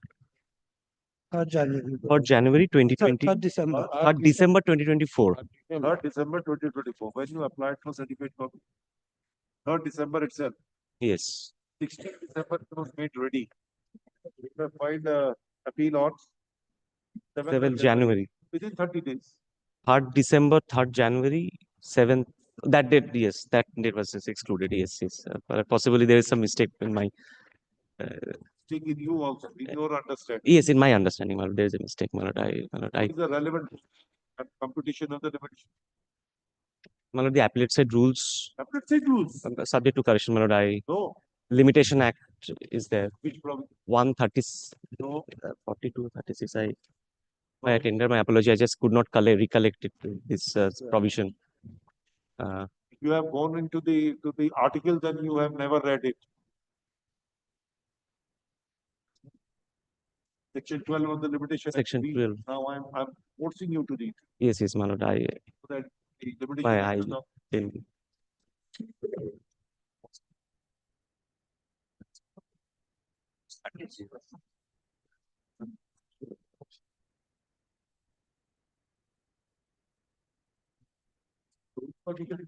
January. for January 2020. 3rd December. 3rd December 2024. 3rd December 2024. When you applied for certificate copy. 3rd December itself. Yes. 16th December it was made ready. We have filed appeal on 7th January. within 30 days. 3rd December, 3rd January, 7th. That date, yes, that date was excluded. Yes. Possibly there is some mistake in my. Mistake in you also, in your understanding. Yes, in my understanding, my lord, there is a mistake, my lord. What is the relevant computation of the limitation? My lord, the appellate side rules. Appellate side rules. Subject to correction, my lord. No. Limitation Act is there. Which provision? 130. No. 42, 36. I attended my apology. I just could not recollect it. This provision. If you have gone into the article, then you have never read it. Section 12 of the limitation. Section 12. Now I'm forcing you to read. Yes, my lord. So that the limitation I is not- tell.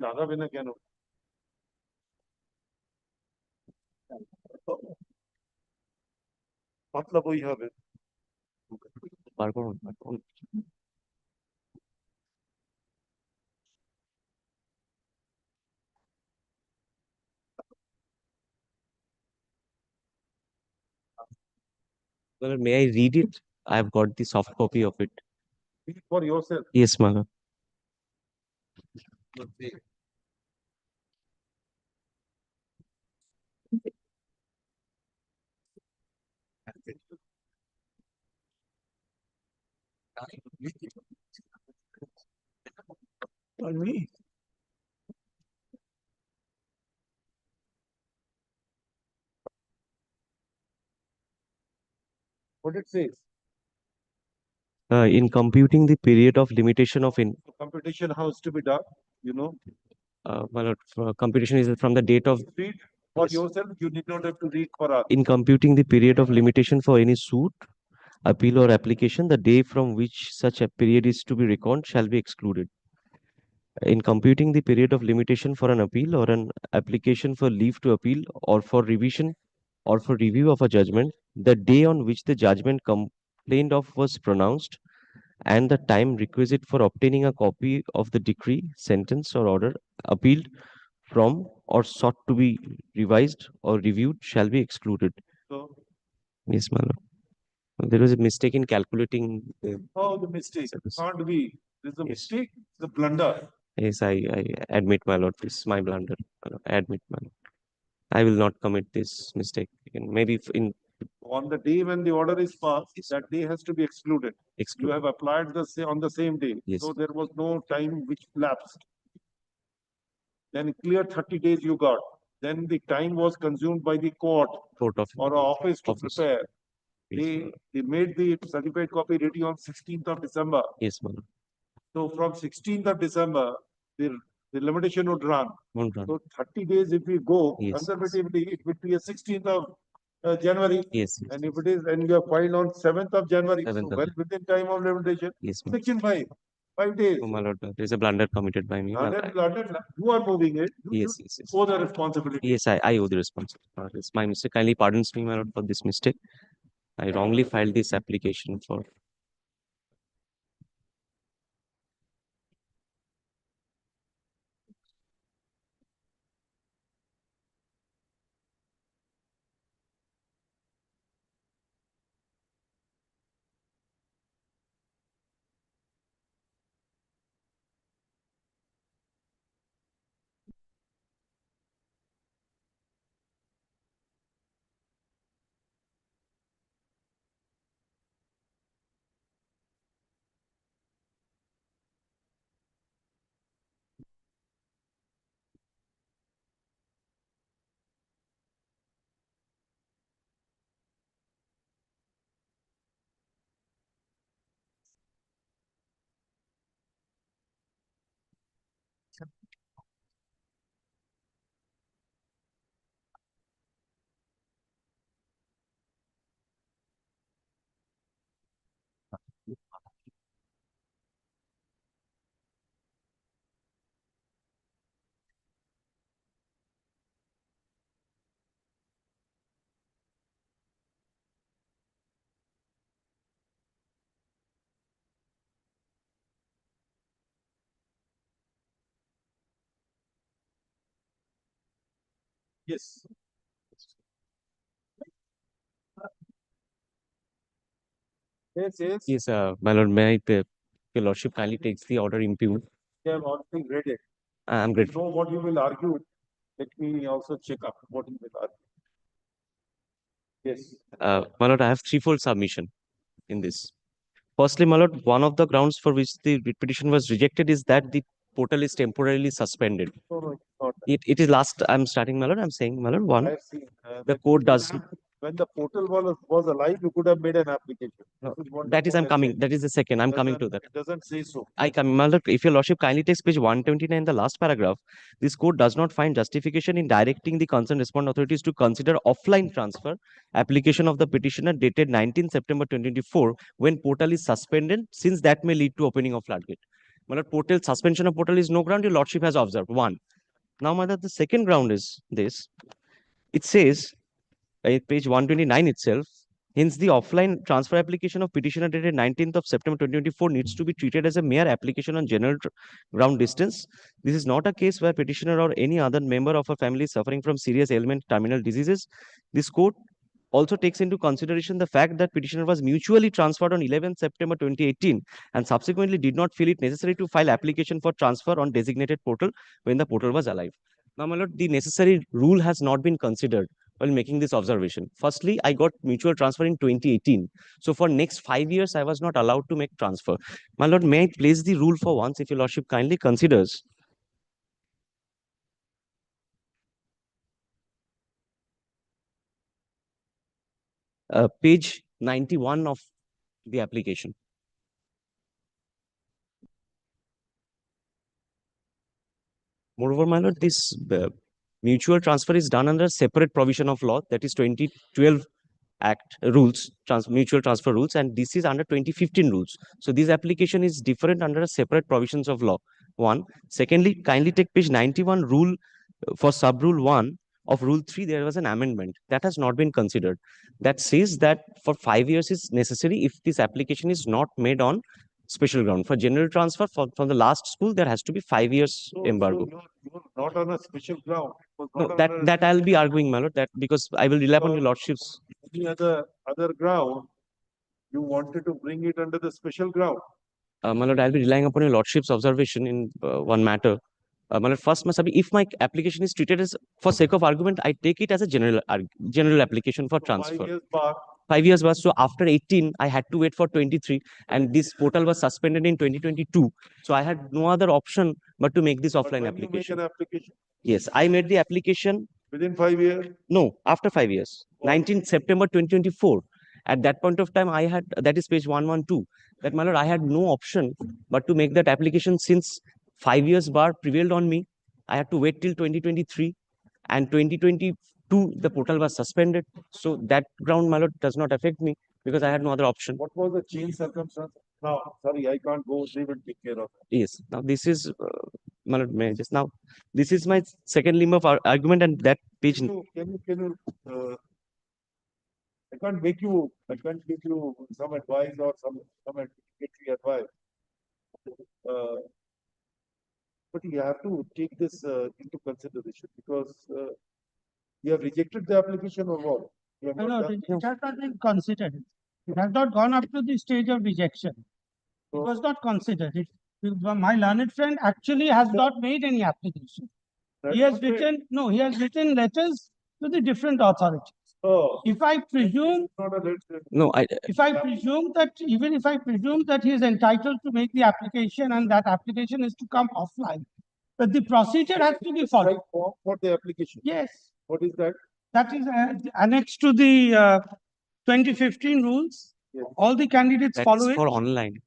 লাগাবে না কেন? পাতলা বই হবে। Well, may I read it? I have got the soft copy of it. Read for yourself. Yes, my lord. On me. What it says? In computing the period of limitation of Computation has to be done, you know. My lord, computation is from the date of. Read for yourself. You need not have to read for us. In computing the period of limitation for any suit, appeal or application, the day from which such a period is to be reckoned shall be excluded. In computing the period of limitation for an appeal or an application for leave to appeal or for revision or for review of a judgment, the day on which the judgment complained of was pronounced and the time requisite for obtaining a copy of the decree, sentence or order appealed from or sought to be revised or reviewed shall be excluded. So, Yes, my lord. There was a mistake in calculating. the mistake can't be. There's a Yes. mistake. It's a blunder. Yes, I admit, my lord. This is my blunder. My lord. I admit, my lord. I will not commit this mistake again. Maybe in On the day when the order is passed, that day has to be excluded. You exclude. have applied on the same day. Yes. So there was no time which lapsed. Then clear 30 days you got. Then the time was consumed by the court Court of or office to office. prepare. Yes, They made the certified copy ready on 16th of December. yes, my lord. So from 16th of December, the limitation would run. Won't run. So 30 days if we go Yes. conservatively, it would be a 16th of January. Yes, yes, And if it is, and you are filed on 7th of January, so 7th of well within time of limitation. yes, ma'am. Section 5 days. Oh, my lord, there is a blunder committed by me. Well, You are moving it. You yes, should yes, yes. owe the responsibility. Yes, I owe the responsibility. It's my mistake. Kindly pardons me, my lord, for this mistake. I wrongly filed this application for. Yes. Yes. Yes, my lord, may I, your lordship kindly takes the order impugned. They have already read it. I'm You grateful. know what you will argue. Let me also check up what you will argue. Yes. My lord, I have threefold submission in this. Firstly, my lord, one of the grounds for which the writ petition was rejected is that the portal is temporarily suspended. No, it's not. It is last. I'm starting, my lord. I'm saying, my lord, I one. have seen. The court does. When the portal was alive, you could have made an application. No, This is what the that is, court I'm has coming. said. That is the second. I'm coming to that. It doesn't say so. I come, my lord, if your lordship kindly takes page 129, the last paragraph, this court does not find justification in directing the concerned respondent authorities to consider offline transfer application of the petitioner dated 19 September 2024 when portal is suspended, since that may lead to opening of floodgate. My lord, portal suspension of portal is no ground. Your lordship has observed. One. Now, my lord, the second ground is this. It says, page 129 itself, hence the offline transfer application of petitioner dated 19th of September 2024 needs to be treated as a mere application on general ground distance. This is not a case where petitioner or any other member of a family is suffering from serious ailment, terminal diseases. This court also takes into consideration the fact that petitioner was mutually transferred on 11th September 2018 and subsequently did not feel it necessary to file application for transfer on designated portal when the portal was alive. Now, my lord, the necessary rule has not been considered while making this observation. Firstly, I got mutual transfer in 2018. So for next 5 years, I was not allowed to make transfer. My lord, may I place the rule for once if your lordship kindly considers? Page 91 of the application. Moreover, my lord, this mutual transfer is done under separate provision of law, that is 2012 Act rules, mutual transfer rules, and this is under 2015 rules. So this application is different under separate provisions of law. One. Secondly, kindly take page 91 rule for sub rule 1 of rule 3, there was an amendment that has not been considered. That says that for 5 years is necessary if this application is not made on special ground. For general transfer from the last school, there has to be 5 years embargo. So you're not on a special ground. It was No, not on that I'll be arguing, my lord, that because I will rely upon your lordship's. any other ground, you wanted to bring it under the special ground. My lord, I'll be relying upon your lordship's observation in one matter. my lord, first must be if my application is treated as, for sake of argument, I take it as a general application for transfer. 5 years back, 5 years was, so after 18, I had to wait for 23, and this portal was suspended in 2022. So I had no other option but to make this but offline when you make application. an application Yes, I made the application. within 5 years, No, after 5 years, 19th September 2024. At that point of time, I had, that is page 112, that my lord, I had no option but to make that application since 5 years bar prevailed on me. I had to wait till 2023, and 2022, the portal was suspended. So that ground, my lord, does not affect me because I had no other option. what was the change circumstance? Now, sorry, I can't go, they will take care of it. Yes, now this is, my lord, may I just now, this is my second limb of argument, and that page. Can you, I can't give you some advice or some advocatory advice. But you have to take this into consideration because you have rejected the application or what? You have No, not no, done- it has not been considered. It has not gone up to the stage of rejection. It So- was not considered. My learned friend actually has not made any application. That's He has not fair. written, no, he has written letters to the different authorities. Oh, If I presume, not a letter. No, if I presume that, even if I presume that he is entitled to make the application and that application is to come offline, but the procedure has to be followed. Right form for the application. Yes, What is that? that is annexed to the 2015 rules. Yes. All the candidates that follow is it. for online.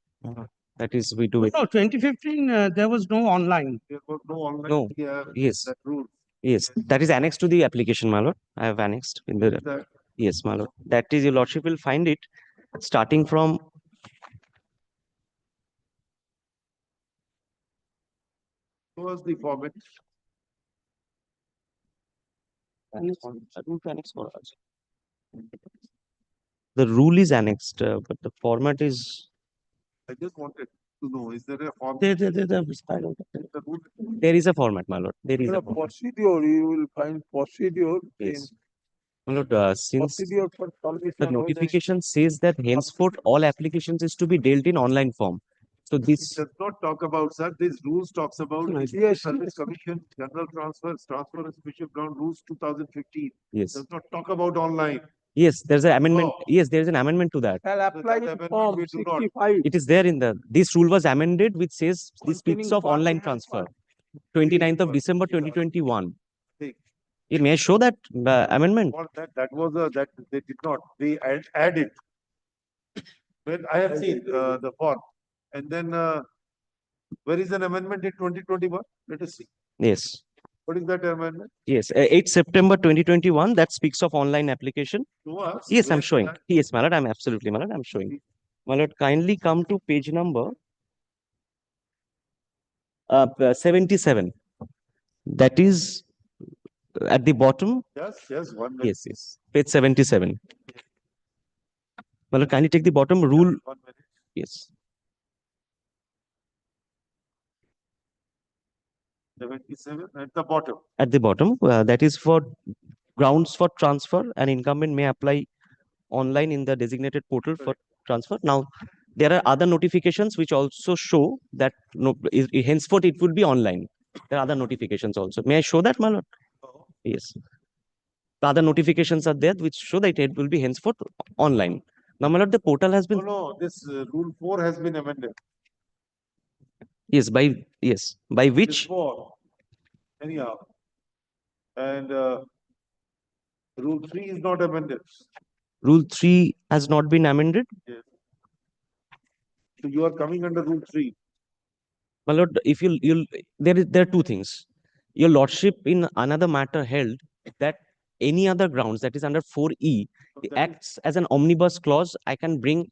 That is, we do it. No, 2015, there was no online. There was no online. No. Yeah, Yes, that rule. yes, that is annexed to the application, my lord. I have annexed in the, That yes, my lord. That is, your lordship will find it starting from, was the format. the rule is annexed, but the format is, I just wanted to know, is there a format? The rule? there is a format, my lord. There is In a a format. procedure, you will find procedure in Yes. My lord, since procedure for the submission. notification says that henceforth all applications is to be dealt in online form. So It this, does not talk about, sir, these rules talks about Yes. Service Commission, General Transfers, Transfer and Special Ground Rules 2015. yes, Does not talk about online. yes, there's an amendment. Oh. Yes, there is an amendment to that. That amendment we do not. It is there in the, this rule was amended, which says this speaks of online transfer. 29th of December 2021. Take. May I show that amendment? Or that was that they did not, they added. When I have seen the form, and then where is an amendment in 2021? Let us see. Yes, What is that amendment? yes, 8 September 2021, that speaks of online application. To us? Yes, Where I'm is showing. that? Yes, my lord, I'm absolutely, my lord, I'm showing. My lord, kindly come to page number 77. That is at the bottom. Yes, 1 minute. Yes, yes, page 77. My lord, kindly take the bottom rule. 1 minute. Yes, 77 at the bottom. at the bottom, that is for grounds for transfer. An incumbent may apply online in the designated portal for transfer. Now, there are other notifications which also show that no, henceforth it would be online. There are other notifications also. May I show that, my lord? Yes. The other notifications are there which show that it will be henceforth online. Now, my lord, the portal has No, been, no, this rule 4 has been amended. yes, by This which, 4. Anyhow. And rule 3 is not amended. rule 3 has not been amended. Yes. So you are coming under rule 3. My lord, if there are two things. Your lordship in another matter held that any other grounds that is under 4E that acts as an omnibus clause. I can bring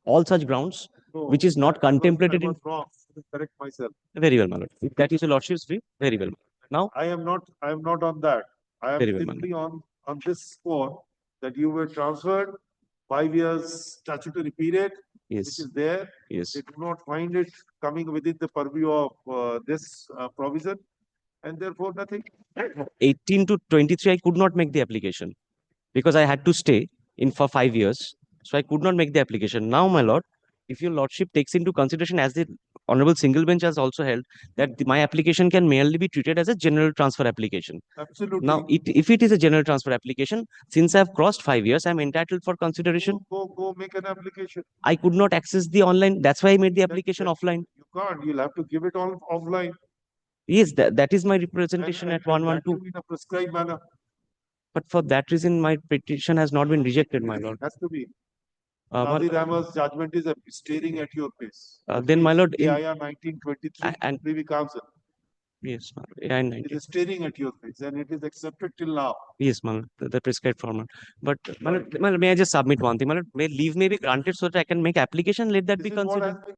all such grounds No, which is not contemplated I in. was wrong. To correct myself. Very well, my lord. If that is your lordship's view, very well. Now, I am not on that. I am Very well, simply on this score that you were transferred 5 years statutory period, which yes, is there. yes, They do not find it coming within the purview of this provision, and therefore nothing. 18 to 23, I could not make the application because I had to stay in for 5 years. So I could not make the application. Now, my lord, if your lordship takes into consideration as the Honorable Single Bench has also held that my application can merely be treated as a general transfer application. Absolutely. Now, if it is a general transfer application, since I've crossed 5 years, I'm entitled for consideration. Go make an application. I could not access the online. That's why I made the application offline. You can't, you'll have to give it all offline. Yes, that is my representation at And that 112. too in a prescribed manner. But for that reason, my petition has not been rejected, my lord. Has to be. But- Nadir Ahmed's judgment is staring at your face. Then, my lord, in- AIR 1923, and- Privy Council. Yes, my lord. Yeah, It is staring at your face and it is accepted till now. yes, my lord, the prescribed format. But my lord, may I just submit one thing? My lord, may leave may be granted so that I can make application. Let that This be is what considered. has been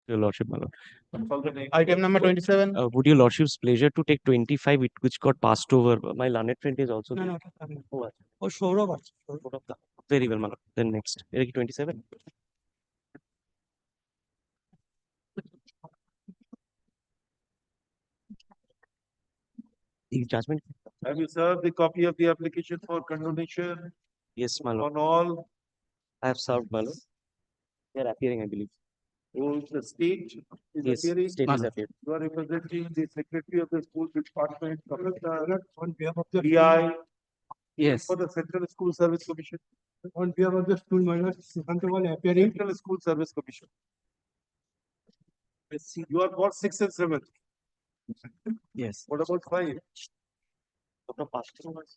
Your lordship, my lord. Call the name. Item number 27. Would your lordship's pleasure to take 25, which got passed over? My learned friend is also. No, there. no. Oh, Oh, Saurabh. very well, my lord. Then next, 27. The judgment. Have you served the copy of the application for condonation Yes, my lord. on all I have served, my lord. They are appearing, I believe. who the state is Yes, appearing? state is appeared. You are representing the secretary of the school department, Calcutta, On behalf of the DI, Yes. for the Central School Service Commission, On behalf of the school, my lord, Sukantawal appearing. Central School Service Commission. You are for 6 and 7. Yes. What about 5? Dr. Pastor was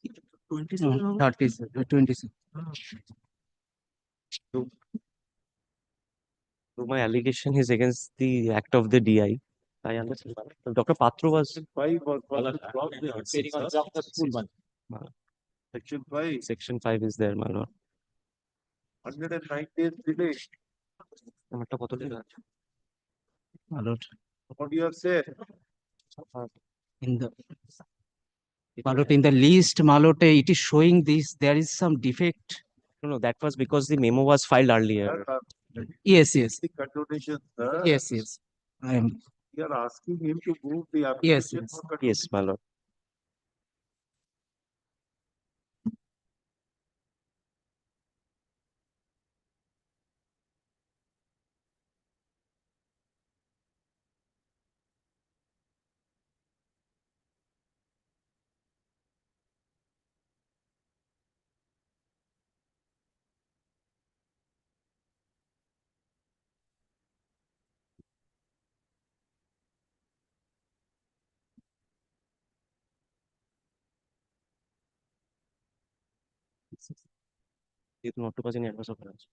26. So my allegation is against the act of the DI. I understand. So Dr. Patru was 5 or Section 5, section 5 is there, my lord. 109 days delay. আমারটা কত লেখা আছে? My lord, What do you have said? in the Malot, in the list, Malot, it is showing this, there is some defect. No, that was because the memo was filed earlier. Yes, yes, The condonation, sir. yes, yes. I am, You are asking him to move the Yes, application yes. for condonation. Yes, my lord. যেহেতু not to cause any adverse occurrence.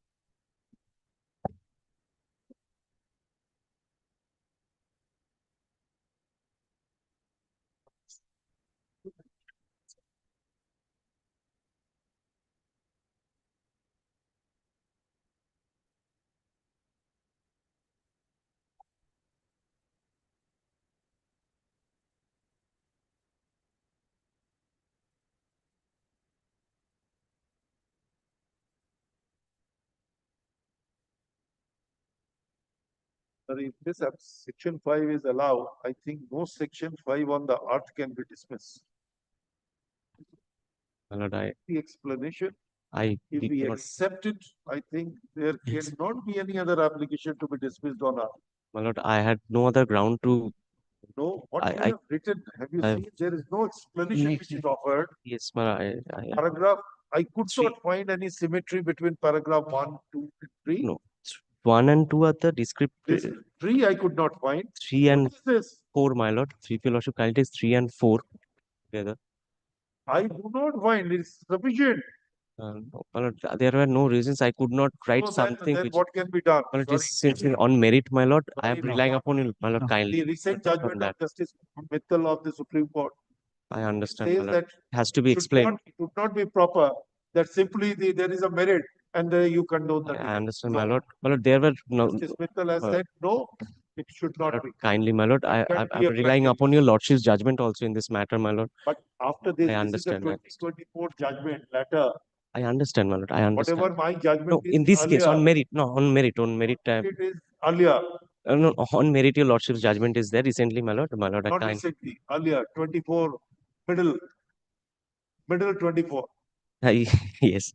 Sir, if this section 5 is allowed, I think no section 5 on the earth can be dismissed. My lord, The explanation, I if did we not, accept it, I think there Yes. cannot be any other application to be dismissed on earth. my lord, I had no other ground to, No, what I- you I- have written, have you I- seen? There is no explanation which is offered. yes, my lord, Paragraph, I could Three. not find any symmetry between paragraph 1, 2, and 3. No. 1 and 2 are the descriptive, This 3 I could not find. 3 and What is this? 4, my lord. 3 your lordship kindly is 3 and 4 together. I do not find it is sufficient. No, my lord, there were no reasons I could not write So something then which, what can be done? well, it Sorry. is since on merit, my lord. I am Sorry, no. relying upon you, my lord, No. kindly. The recent Apart from judgment that, of Justice Mittal of the Supreme Court I understand, my says lord. that Has to be should explained. not, it should not be proper that simply there is a merit and you condone the I delay. understand, No. my lord. My lord, there were no, Justice Mittal has uh, said, no, it should my not lord, be. kindly, my lord. Can I'm be relying amended. upon your lordship's judgment also in this matter, my lord. But after this, I this is the understand that. 2024 judgment letter. I understand, my lord. I understand. Whatever my judgment No, is in this case, on earlier, merit, no, on merit, it is earlier, no, on merit, your lordship's judgment is there recently, my lord. My lord, I not kind. recently, earlier, 24, middle 24. Yes,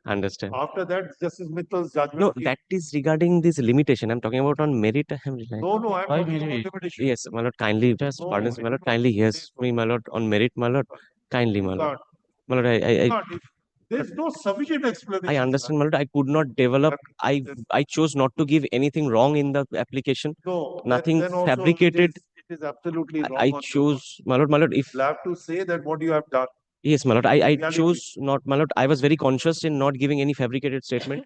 understand. After that, Justice Mittal's judgment. No, that is regarding this limitation. I'm talking about on merit. I am relying. No, I'm Why talking about merit? limitation. Yes, my lord, kindly, just No, pardon, I my lord, do not kindly say hears so. me, my lord, on merit, my lord, kindly, my You lord. can't. My lord, You can't. There's no sufficient explanation. I understand, my lord. I could not develop. Then- I chose not to give anything wrong in the application. No, Nothing then also fabricated. It is absolutely wrong. I on your part. chose, my lord, if You'll have to say that what you have done. yes, my lord, I Reality. chose not, my lord. I was very conscious in not giving any fabricated statement.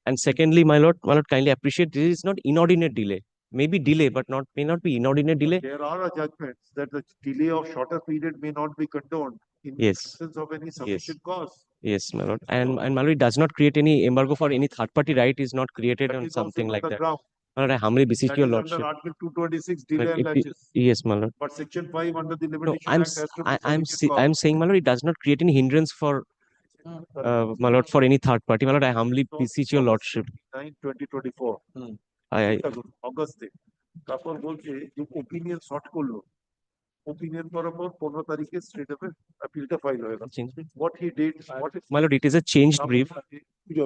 And secondly, my lord, kindly appreciate this is not inordinate delay. Maybe delay, but may not be inordinate delay. There are judgments that the delay of shorter period may not be condoned in Yes. absence of any sufficient cause. Yes, my lord. And my lord, it does not create any embargo for any third party right is not created That on is also something not like the that. ground. My lord, I humbly beseech That your is lordship. under Article 226 My delay lord, and if you- laches. Yes, my lord. But Section 5 under the No, Limitation I'm Act s- has to be I'm sufficient cause. I'm saying, my lord, it does not create any hindrance for my lord for any third party. My lord, I humbly beseech your lordship. 9/2024 I অগস্টে তারপর বলছে যে opinion short করলো opinion করার পর 15 তারিখে strait of অ্যাপিলটা file হয়ে গেল what he did what my lord, it is a changed brief. Puja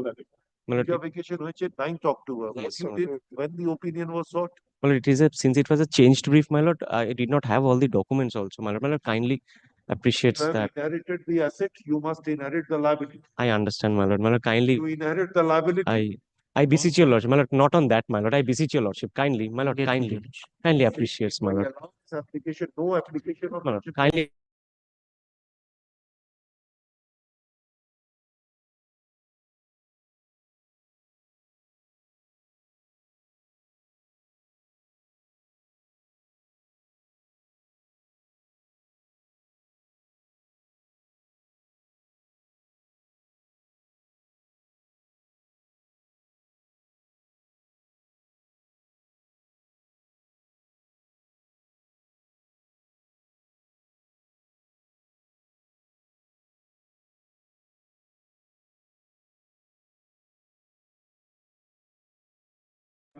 My lord, vacation হয়েছে 9th October Yes, what he did when the opinion was sought my lord, it is a since it was a changed brief, my lord, I did not have all the documents also. My lord, kindly appreciates you have that. inherited the asset you must inherit the liability I understand, my lord. My lord, kindly you inherit the liability I beseech your lordship, my lord, not on that, my lord. I beseech your lordship, kindly, my lord, kindly appreciates, my lord. This application no application of My lord, kindly.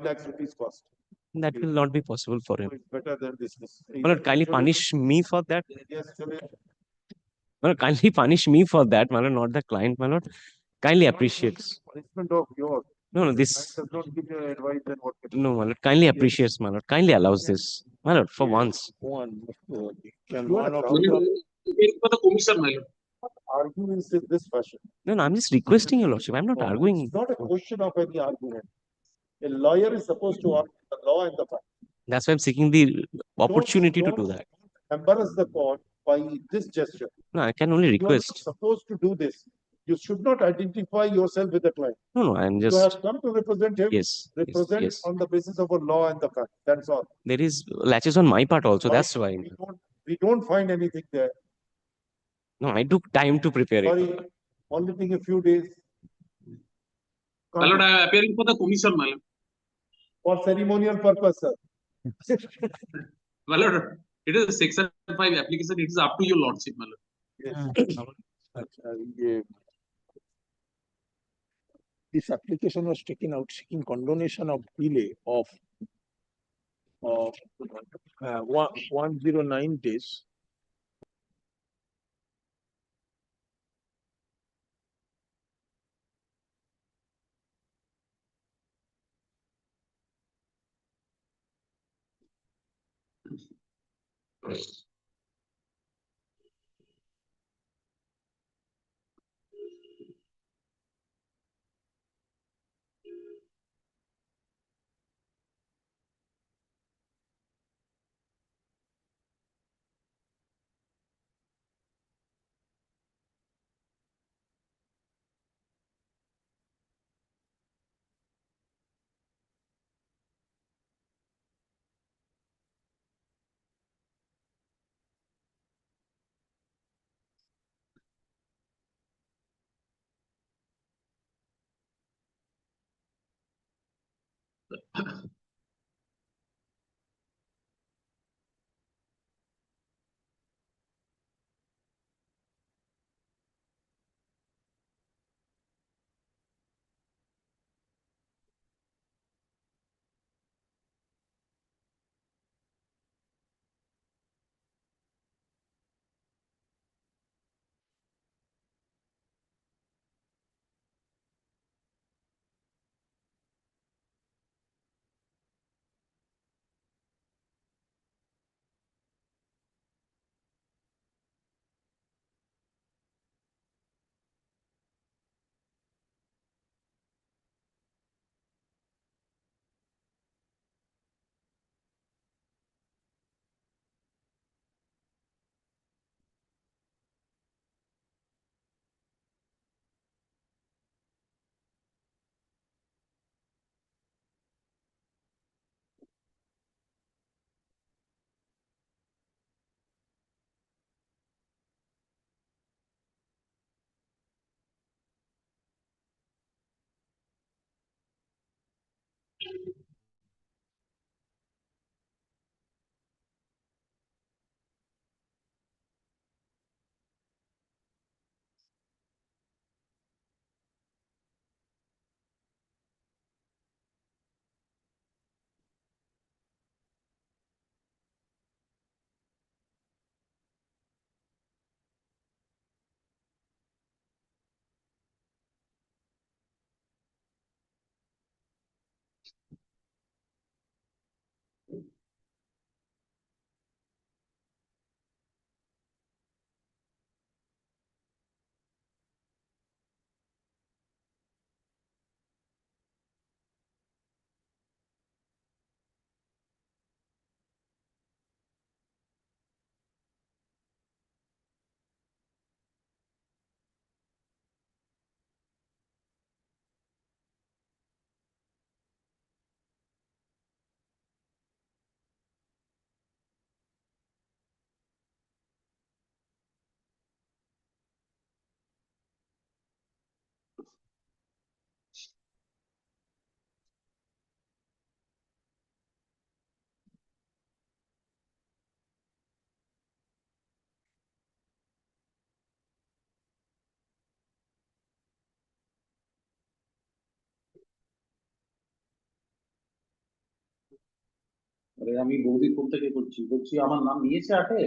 lakhs rupees cost That will not be possible for him. so it's better than dismiss My lord, kindly punish me for that. yes chale My lord, kindly punish me for that, my lord, not the client, my lord. Kindly appreciates. punishment of yours No, client this. does not give you advice then what can No, my lord, kindly appreciates, my lord. Kindly allows this. My lord, for once. can one of For the commission, my lord. argue in this fashion No, I'm just requesting your lordship. I'm not No, arguing. it's not a question of any argument a lawyer is supposed to argue the law and the fact That's why I'm seeking the opportunity to do that. embarrass the court by this gesture No, I can only you are not request. supposed to do this you should not identify yourself with the client No, I'm you just. have come to represent him Yes, represent yes. on the basis of a law and the fact that's all There is latches on my part also. That's why. we don't find anything there No, I took time to prepare it. sorry only thing a few days My lord, I am appearing for the commission, my lord. for ceremonial purpose sir My lord, it is a section 5 application. It is up to your lordship, my lord. This application was taken out seeking condonation of delay of 109 days. আরে আমি বৌদিপুর থেকে বলছি, আমার নাম নিয়েছে আটে?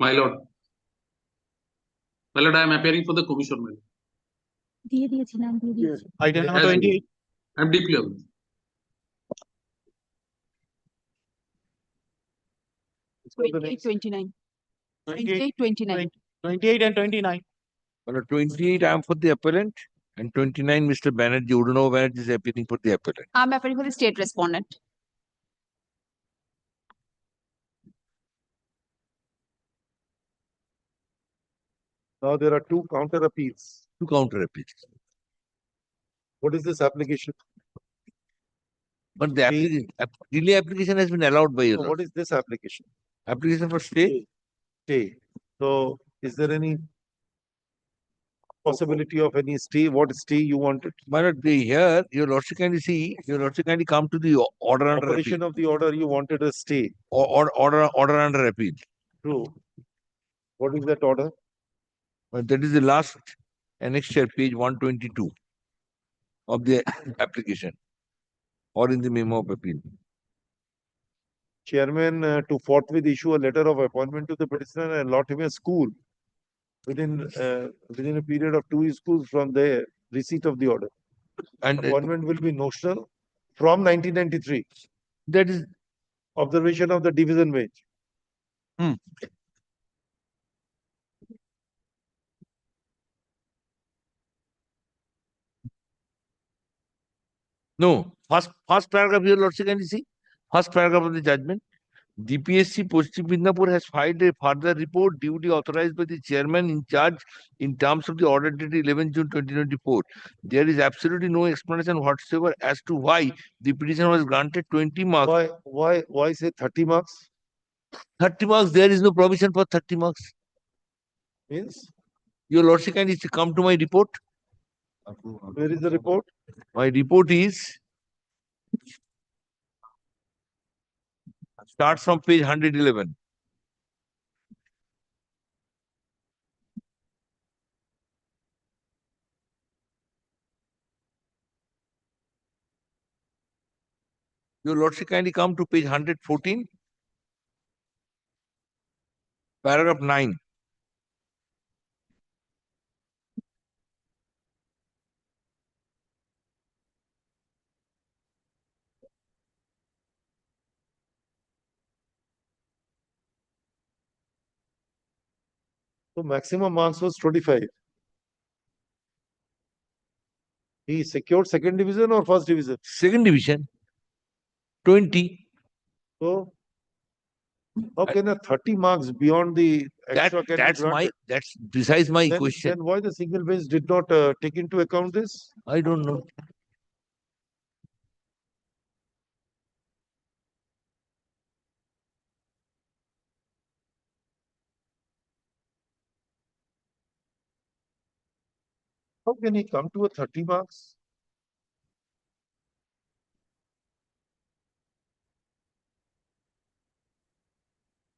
My lord, I am appearing for the commission, my lord. দিয়ে দিয়েছি নাম দিয়ে দিয়েছি Item number 28. I am deeply aware. 28, 29. 28, 29. 28 and 29. Well, 28, I am for the appellant, and 29, Mr. Banerjee, Udano Banerjee is appealing for the appellant. I'm appealing for the state respondent. Now there are two counter appeals. Two counter appeals. What is this application? But the delay application has been allowed by you. So what is this application? Application for stay? Stay. So is there any possibility of any stay? What stay you wanted? My lord, here, your lordship kindly see, your lordship kindly come to the order under appeal. Operation of the order, you wanted a stay. Order under appeal. True. What is that order? But that is the last annexure, page 122 of the application or in the memo of appeal. Chairman to forthwith issue a letter of appointment to the petitioner and allot him a school within a period of 2 schools from the receipt of the order. And Appointment will be notional from 1993. that is Observation of the division bench. no. First paragraph, your lordship kindly see. First paragraph of the judgment. DPSC Posti Midnapur has filed a further report duly authorized by the chairman in charge in terms of the order dated 11 June 2024. There is absolutely no explanation whatsoever as to why the petition was granted 20 marks. Why say 30 marks? 30 marks, there is no provision for 30 marks. Means Your lordship kindly come to my report. where is the report? My report is starts from page 111. Your lordship kindly come to page 114, paragraph 9. So maximum marks was 25. He secured second division or first division? Second division, 20. So how can a 30 marks beyond the extra can be granted? That's besides my Then question. why the single bench did not take into account this? I don't know. How can he come to a 30 marks?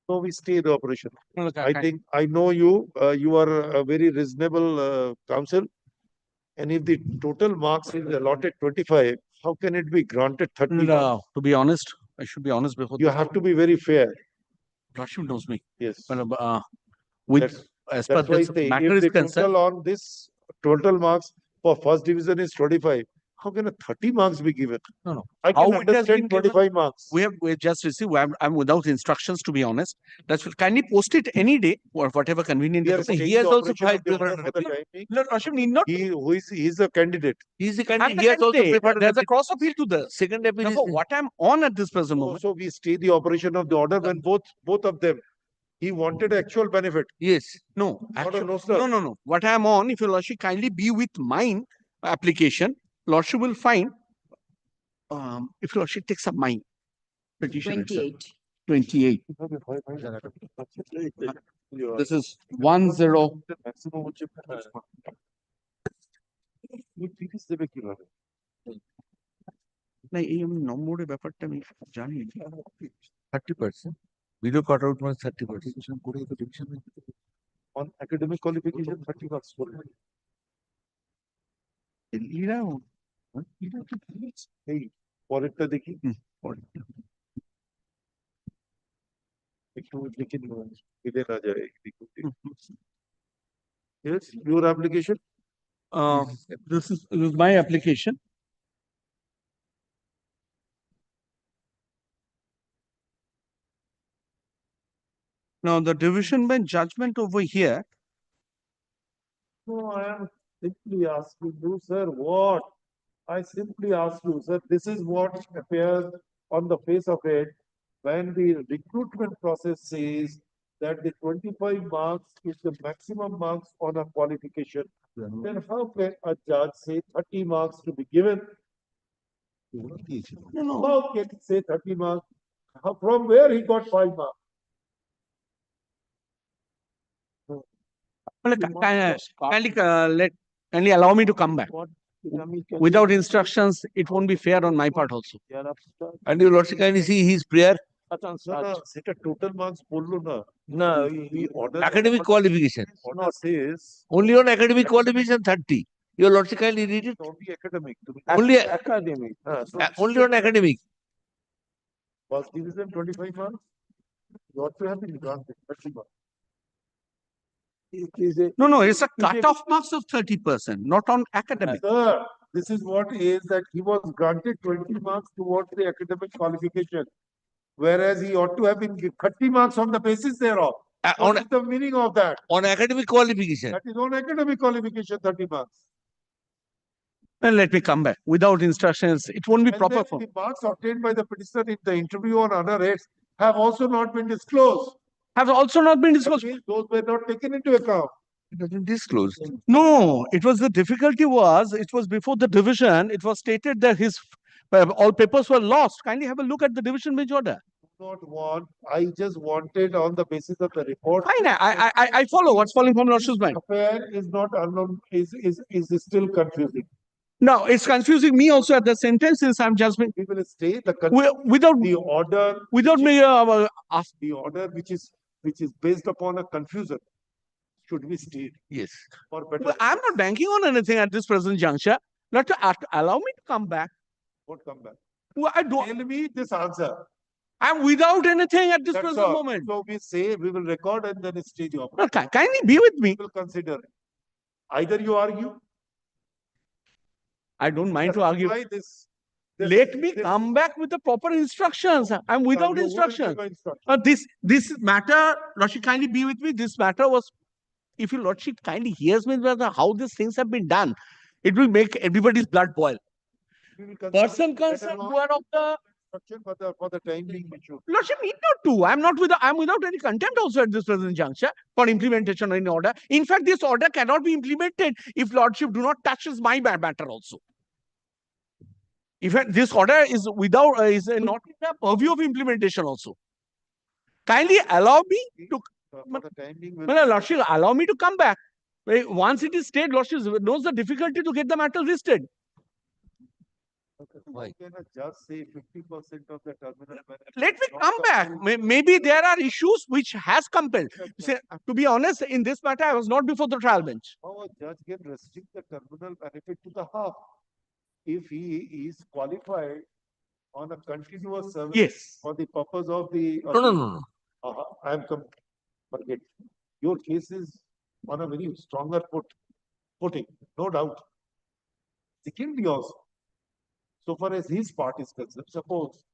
So we stay the operation. I think I know you. You are a very reasonable counsel. And if the total marks is allotted 25, how can it be granted 30 marks? To be honest, I should be honest before You have to be very fair. Lordship knows me. Yes. With as per That's why this say matter if is the concerned, total on this total marks for first division is 25, how can a 30 marks be given? no. I can How it has been understand given- 25 marks. we just received. I'm without instructions, to be honest. That's kindly post it any day or whatever convenient. We are is. staying He has the also operation of filed the order preferred for the appeal. time being. No, Lordship need not. He's a candidate. He's the At candidate. the He has also end day, preferred there's a cross appeal to the second appeal. Therefore, what I'm on at this present moment. So we stay the operation of the order when both of them. He wanted actual benefit. Yes. No, Not a actually, notional. no. What I am on, if your lordship kindly be with mine application, lordship will find. If your lordship takes up mine petition. itself. 28. This is 10. না এই আমি নম্বরের ব্যাপারটা আমি জানি 30%. Below cut out means 30%. On academic qualification, 30 marks. এই পরেরটা দেখি একটু লিখে নিব এদের না যায় Yes, your application. This is my application. Now, the division bench judgment over here, No, I am simply asking you, sir, what? I simply ask you, sir, this is what appears on the face of it when the recruitment process says that the 25 marks is the maximum marks on a qualification. Then how can a judge say 30 marks to be given? How can he say 30 marks? From where he got 5 marks? well, kindly allow me to come back. Without instructions, it won't be fair on my part also. And your lordship, kindly see his prayer. সেটা total marks বললো না। না, the order. Academic qualification. Order says. Only on academic qualification 30. Your lordship, kindly read it. Only academic. Only academic. only on academic. First division 25 marks. You ought to have been granted 30 marks. No, it's a cut-off marks of 30%, not on academic. Sir, this is what is that he was granted 20 marks towards the academic qualification. Whereas he ought to have been given 30 marks on the basis thereof. What is the meaning of that? On academic qualification. That is on academic qualification, 30 marks. Well, let me come back. Without instructions, it won't be And proper then for. the marks obtained by the petitioner in the interview on other rates have also not been disclosed. Have also not been disclosed. That means those were not taken into account. It doesn't disclose. No, it was the difficulty was, it was before the division, it was stated that his all papers were lost. Kindly have a look at the division bench order. Not want, I just wanted on the basis of the report. Fine, I follow what's falling from Lordship's mind. Affair is not unknown, is still confusing. No, it's confusing me also at the sentences I'm just been. We will stay the Without the order. Without me ask. The order which is based upon a confusion should be stayed. Yes. For better. Well, I'm not banking on anything at this present juncture. Not to allow me to come back. What come back? Well, I don't. Tell me this answer. I'm without anything at this That's present all. moment. So we say we will record and then stage the No, kindly be with me. We will consider it. Either you argue. I don't mind to argue. Why this? Let me come back with the proper instructions. I'm without instructions. This matter, Lordship, kindly be with me. This matter was, if your Lordship kindly hears me whether how these things have been done, it will make everybody's blood boil. Person concerned, word of the for the time being, we should. Lordship need not to. I'm without any contempt also at this present juncture for implementation of any order. In fact, this order cannot be implemented if Lordship do not touches my matter also. In fact, this order is without is not in the purview of implementation also. Kindly allow me to. For the time being, Lordship, allow me to come back. Once it is stayed, Lordship knows the difficulty to get the matter listed. Why can a judge say 50% of the terminal benefit? Let me come back. Maybe there are issues which has compelled. Say, to be honest, in this matter, I was not before the trial bench. How a judge can restrict the terminal benefit to the half if he is qualified on a continuous service? Yes. For the purpose of the. No. I am forget. Your case is on a very stronger footing, no doubt. Secondly, also, so far as his part is concerned, suppose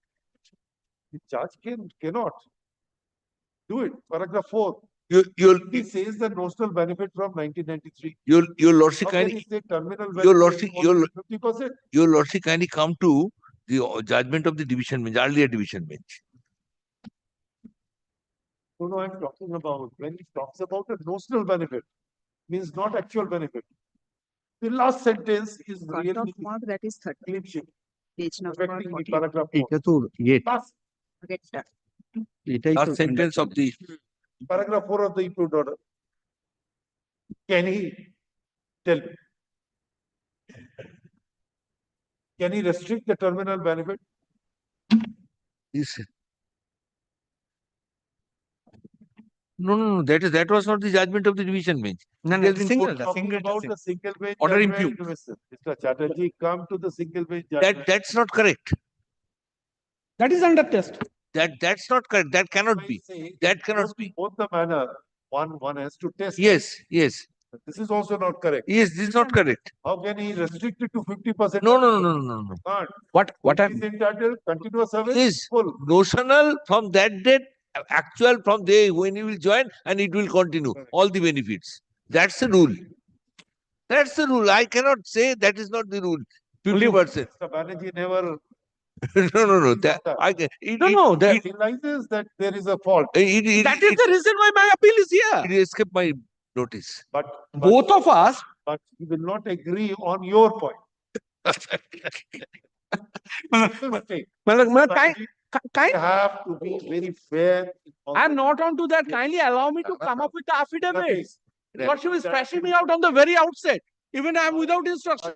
the judge cannot do it. Paragraph 4. He says the notional benefit from 1993. Your Lordship, kindly. Your Lordship, 50%. Your Lordship, kindly come to the judgment of the division bench, earlier division bench. No, I'm talking about when he talks about a notional benefit, means not actual benefit. The last sentence is really that is 30. cleanship. Page number Affecting the 40. paragraph 4. Last Last sentence of the paragraph 4 of the improved order. Can he tell me? Can he restrict the terminal benefit? Yes. No. That was not the judgment of the division bench. No, It has been single, put- About the single bench. Order judgment, impute. Mr. Chatterjee, come to the single bench judgment. That's not correct. That is under test. That's not correct. That cannot be. That cannot be. Both the manner, one has to test. Yes. This is also not correct. Yes, this is not correct. How can he restrict it to 50%? No. Can't. What If he's entitled continuous service? Is Full. notional from that date actual from day when you will join, and it will continue all the benefits. That's the rule. That's the rule. I cannot say that is not the rule. 50%. Mr. Banerjee never No. That, I can, No, that, realizes that there is a fault. that is the reason why my appeal is here. It escaped my notice. But Both of us. But he will not agree on your point. Mistake. Kind, have to be very fair. I'm not onto that. Kindly allow me to come up with the affidavit. Lordship is pressing me out on the very outset. Even I am without instruction.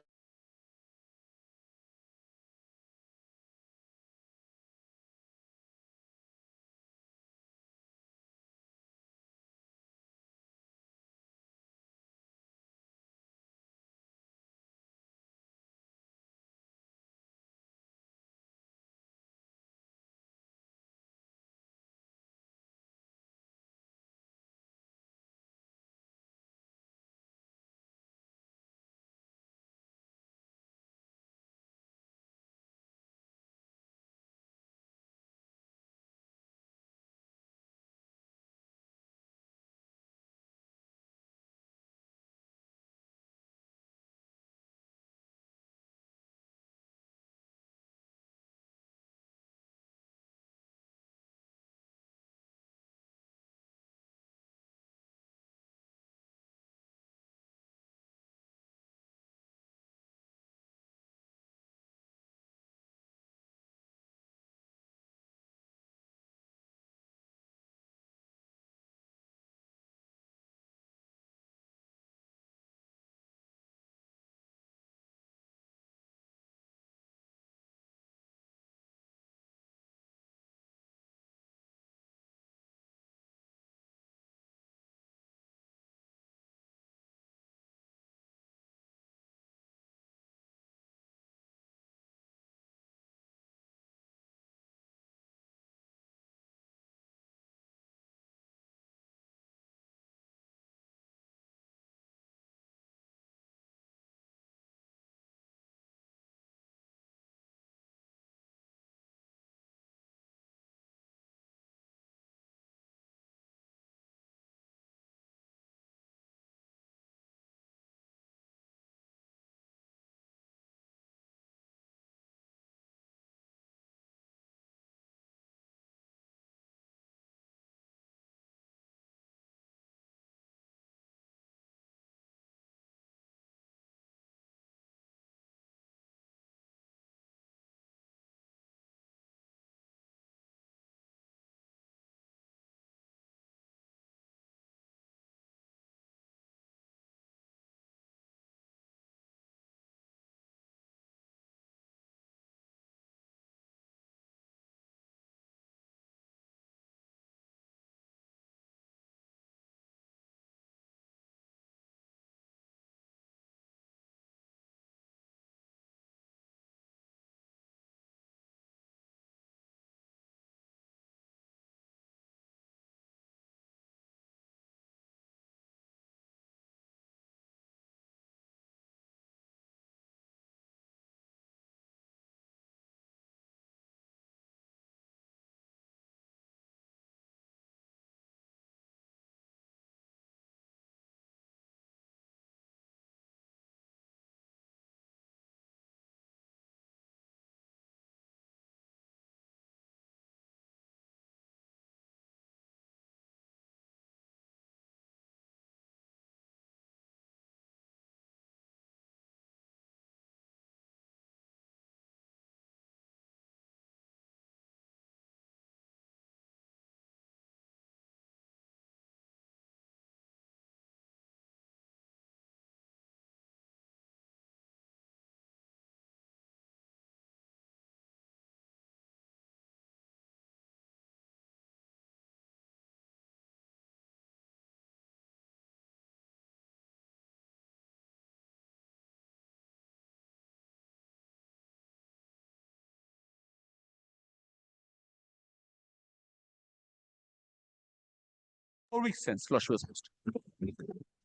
Makes sense, Lordship was supposed to.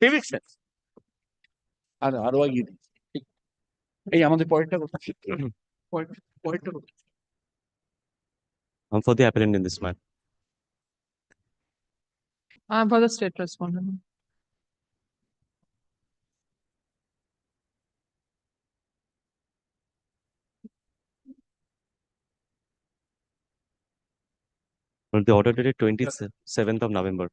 Makes sense. আরো এগিয়ে দিই এই আমাদের পয়েন্টটা কোথায় পয়েন্টটা I'm for the appellant in this matter. I'm for the state respondent. The order dated 27th of November.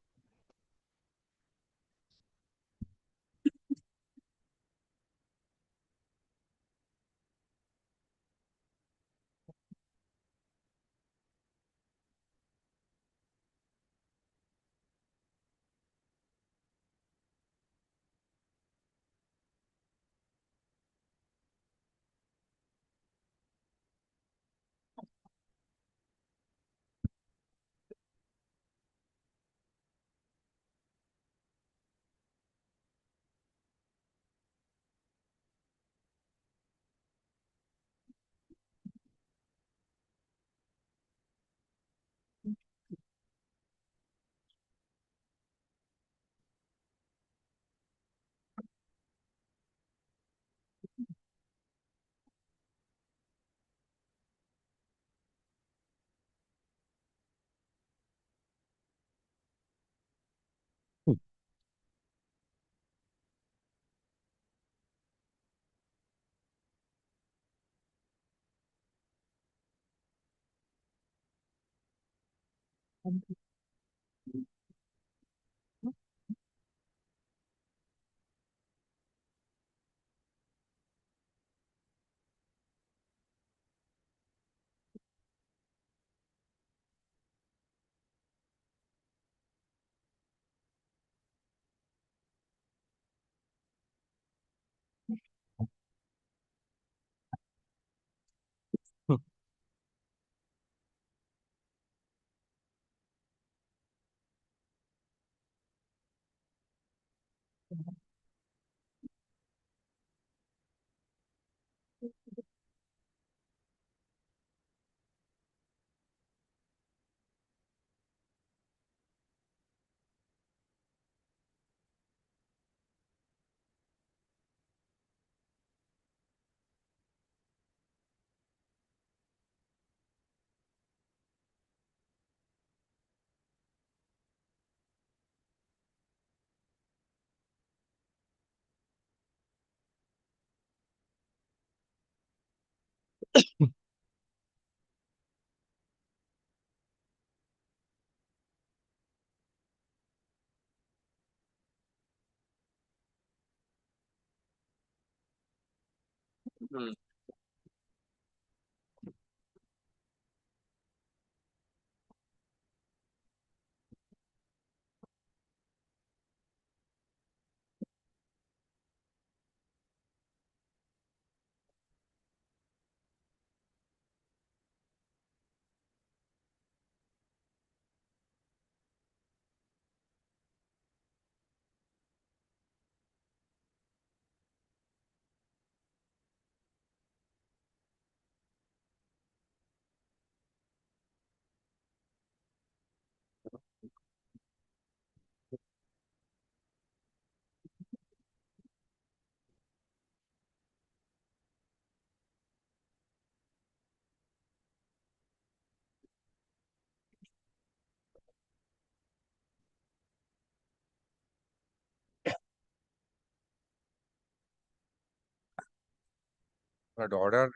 But order,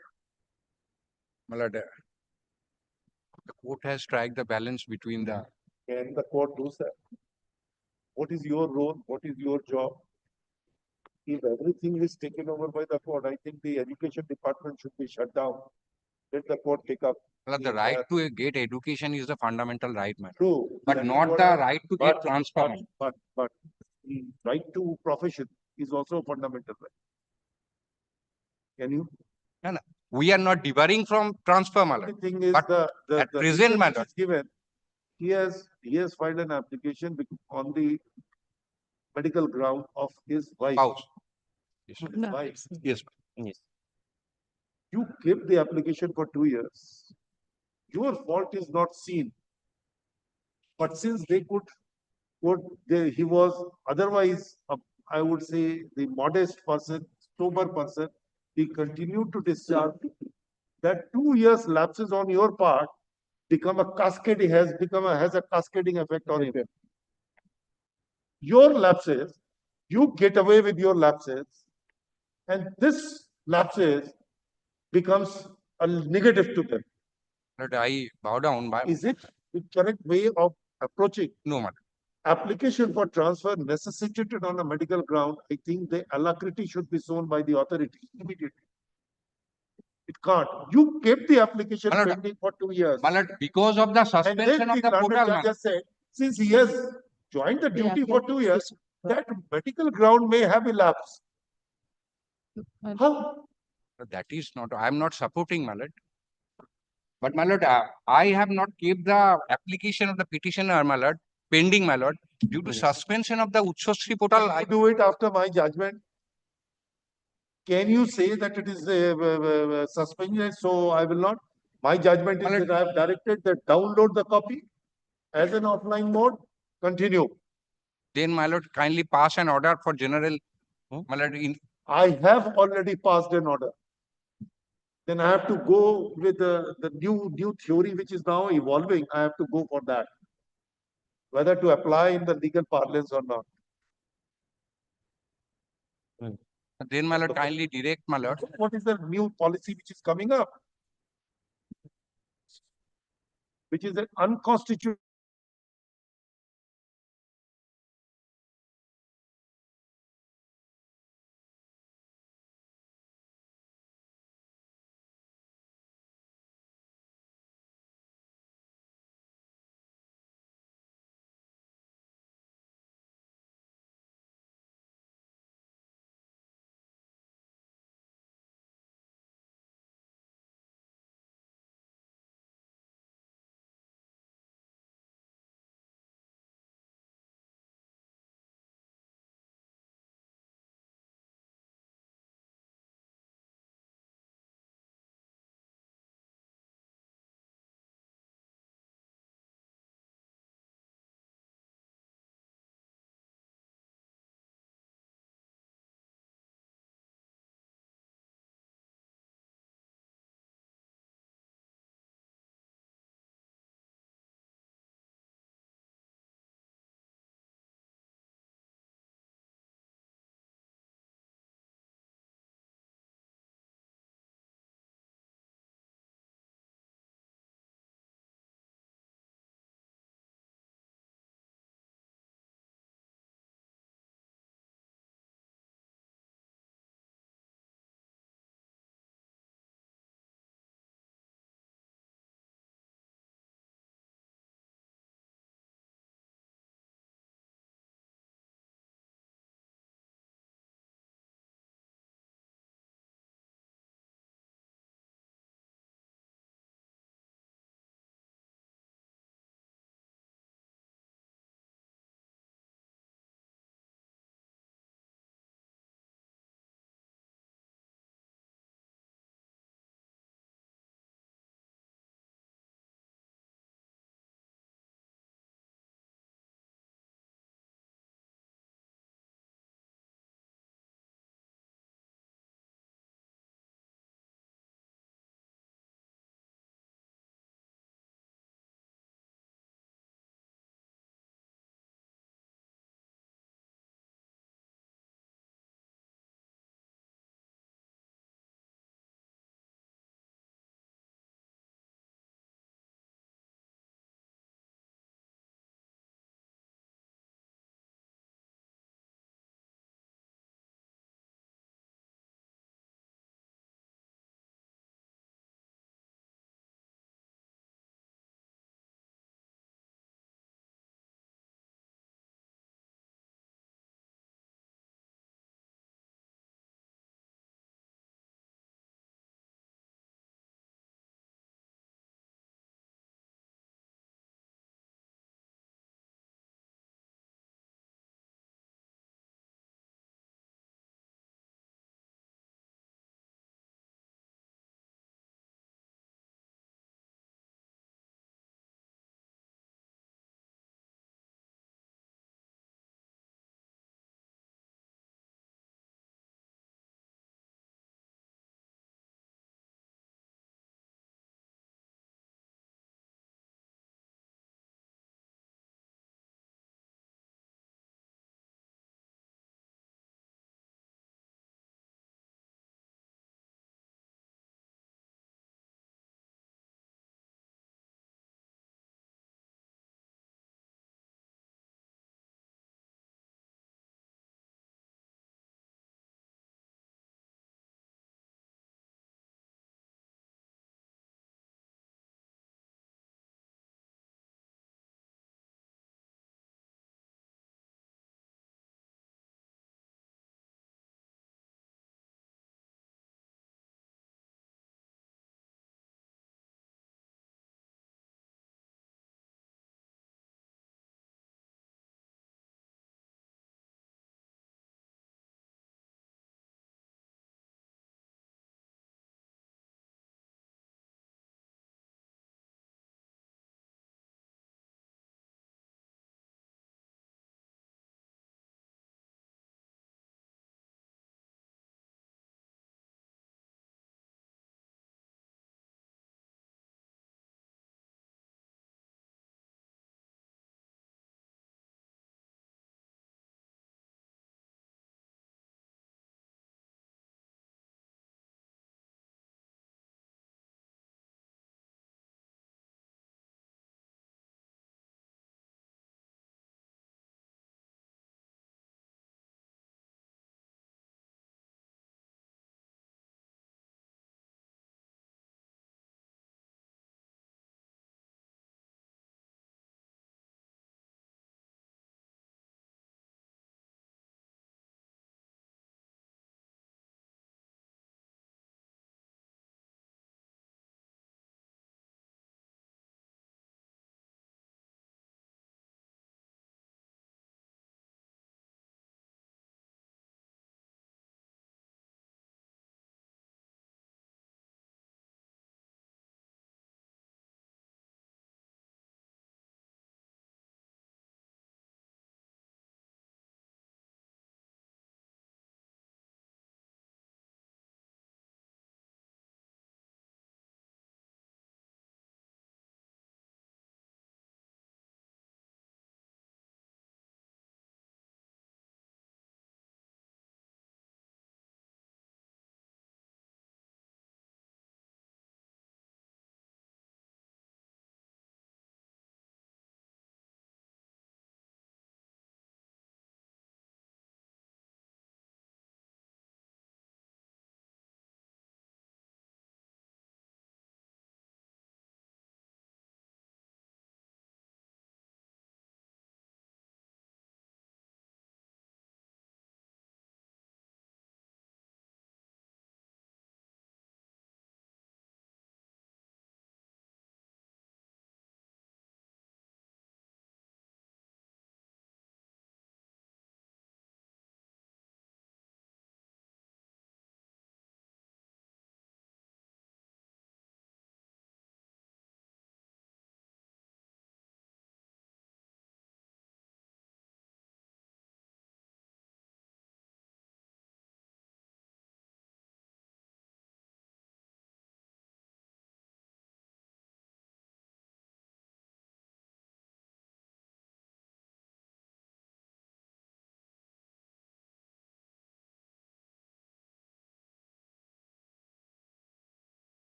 the court has strike the balance between the. Can the court do that? What is your role? What is your job? If everything is taken over by the court, I think the education department should be shut down. Let the court take up. The right to get education is the fundamental right, man. True. But That is not what the I- right to but- get transfer. But the right to profession is also a fundamental right. Can you? No. We are not debarring from transfer, my lord. The thing is But the at the present, reason my which lord. is given, he has filed an application on the medical ground of his wife. House. His No. wife. Yes. Yes. You kept the application for 2 years. Your fault is not seen. But since he was otherwise, I would say, the modest person, sober person, he continued to discharge. That 2 years lapses on your part has a cascading effect on him. your lapses, you get away with your lapses, and this lapses becomes a negative to them. But I bow down by. Is it the correct way of approaching? No, madam. Application for transfer necessitated on a medical ground, I think the alacrity should be shown by the authority immediately. It can't. You kept the application My lord, pending for 2 years. My lord, because of the And suspension then of the London portal, judge has said, since he has joined the duty for 2 years, that medical ground may have elapsed. How? that is not, I am not supporting, my lord. But my lord, I have not kept the application of the petitioner, my lord, pending, my lord, due to suspension of the Utshosri portal. I do it after my judgment. Can you say that it is suspended? So I will not. My judgment is that I have directed that download the copy as an offline mode. Continue. Then, my lord, kindly pass an order for general, my lord, in I have already passed an order. Then I have to go with the new theory which is now evolving. I have to go for that. Whether to apply in the legal parlance or not. Then, my lord, kindly direct, my lord. What is the new policy which is coming up? Which is an unconstitutional.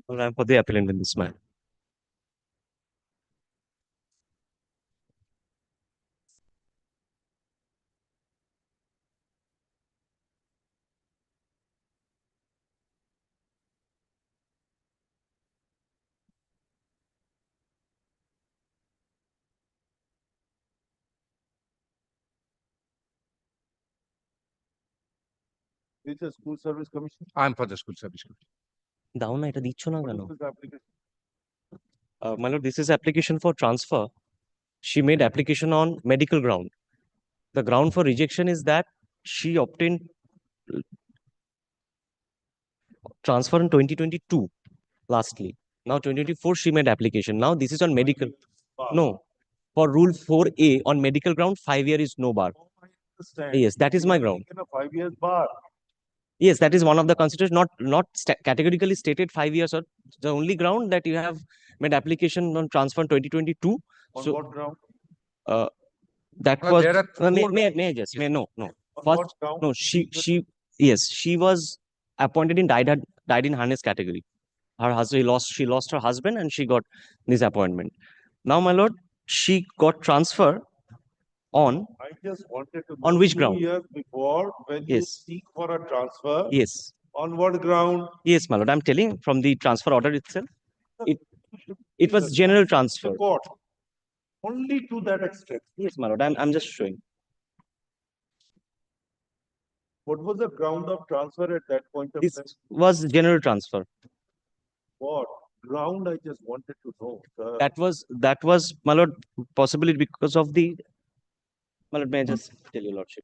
Well, I'm for the appellant in this matter. This is school service commission. I'm for the school service commission. দাও না, এটা দিচ্ছ না What কেন? is this application? My lord, this is application for transfer. She made application on medical ground. The ground for rejection is that she obtained transfer in 2022 lastly. Now 2024 she made application. Now this is on medical. No, for rule 4A on medical ground 5 year is no bar. Understand. Yes, that is You my have ground. taken a 5 years bar. Yes, that is one of the consideration, not categorically stated 5 years, or the only ground that you have made application on transfer in 2022. On So what ground? that Well, was there are may I just may no On first what ground? no she was appointed in died in harness category. Her husband she lost her husband and she got this appointment. Now my lord, she got transfer on I just wanted to On know which 2 ground? years before, when you Yes. seek for a transfer, yes on what ground? yes my lord, I'm telling from the transfer order itself. It It was general The transfer. court. Only to that extent. Yes my lord, I'm just showing. What was the ground of transfer at that point of This time? was general transfer. What ground? I just wanted to know, sir. That was my lord, possibly because of the my lord, may I just tell your lordship.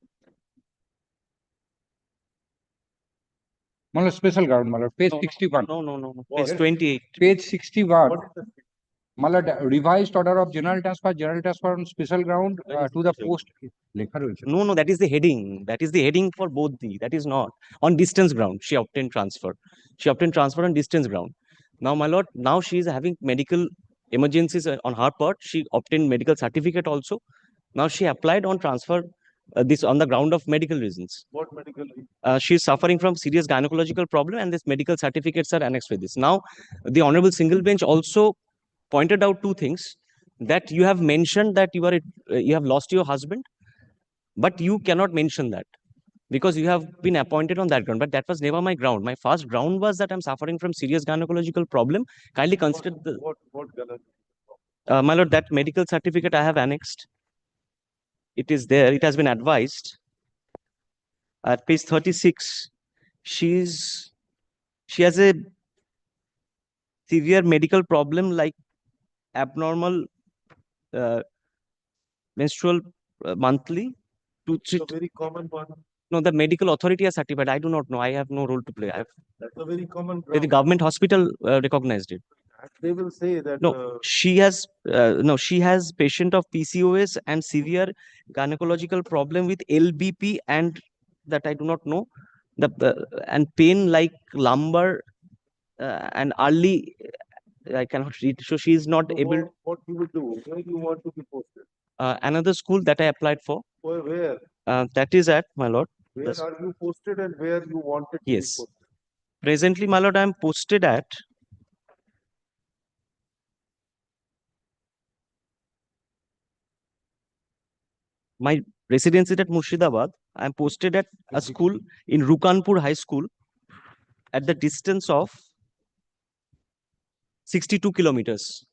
Well, special ground, my lord, page No, 61. no. What? Page 28. Page 61. What is the My lord, revised order of general transfer on special ground to the post. লেখা রয়েছে। No, that is the heading. That is the heading for both the. That is not on distance ground. She obtained transfer. She obtained transfer on distance ground. Now, my lord, now she is having medical emergencies on her part. She obtained medical certificate also. Now she applied on transfer. This on the ground of medical reasons. What medical? She is suffering from serious gynecological problem, and this medical certificates are annexed with this. Now, the honorable single bench also pointed out two things, that you have mentioned that you have lost your husband, but you cannot mention that because you have been appointed on that ground. But that was never my ground. My first ground was that I'm suffering from serious gynecological problem. Kindly consider the What gallery? my lord, that medical certificate I have annexed. It is there. It has been advised at page 36. She has a severe medical problem like abnormal menstrual monthly to It's a very common one. No, the medical authority has certified. I do not know. I have no role to play. That's a very common The ground. government hospital recognized it. They will say that. No, she has patient of PCOS and severe gynecological problem with LBP and that I do not know. And pain like lumbar and early. I cannot read. So she is not able. What you will do? Where you want to be posted? Another school that I applied for. Where? That is at my lord. Where are you posted and where you wanted to Yes. be posted? Presently, my lord, I am posted at my residence is at Murshidabad. I am posted at a school in Rukanpur High School at the distance of 62 kilometers.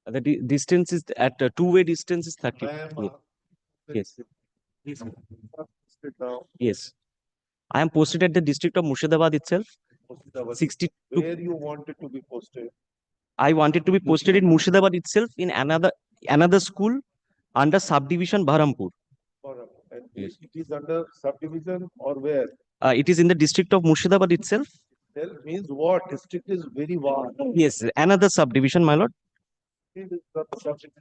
The distance is at two-way distance is 30. I am, Yes. Posted now. Yes. I am posted at the district of Murshidabad itself. Murshidabad. 62. Where you wanted to be posted? I wanted to be posted in Murshidabad itself in another school under subdivision Bahrampur. And Yes. it is under subdivision or where? It is in the district of Murshidabad itself. Tell means what? District is very vast. Yes, another subdivision, my lord. It is the subdivision.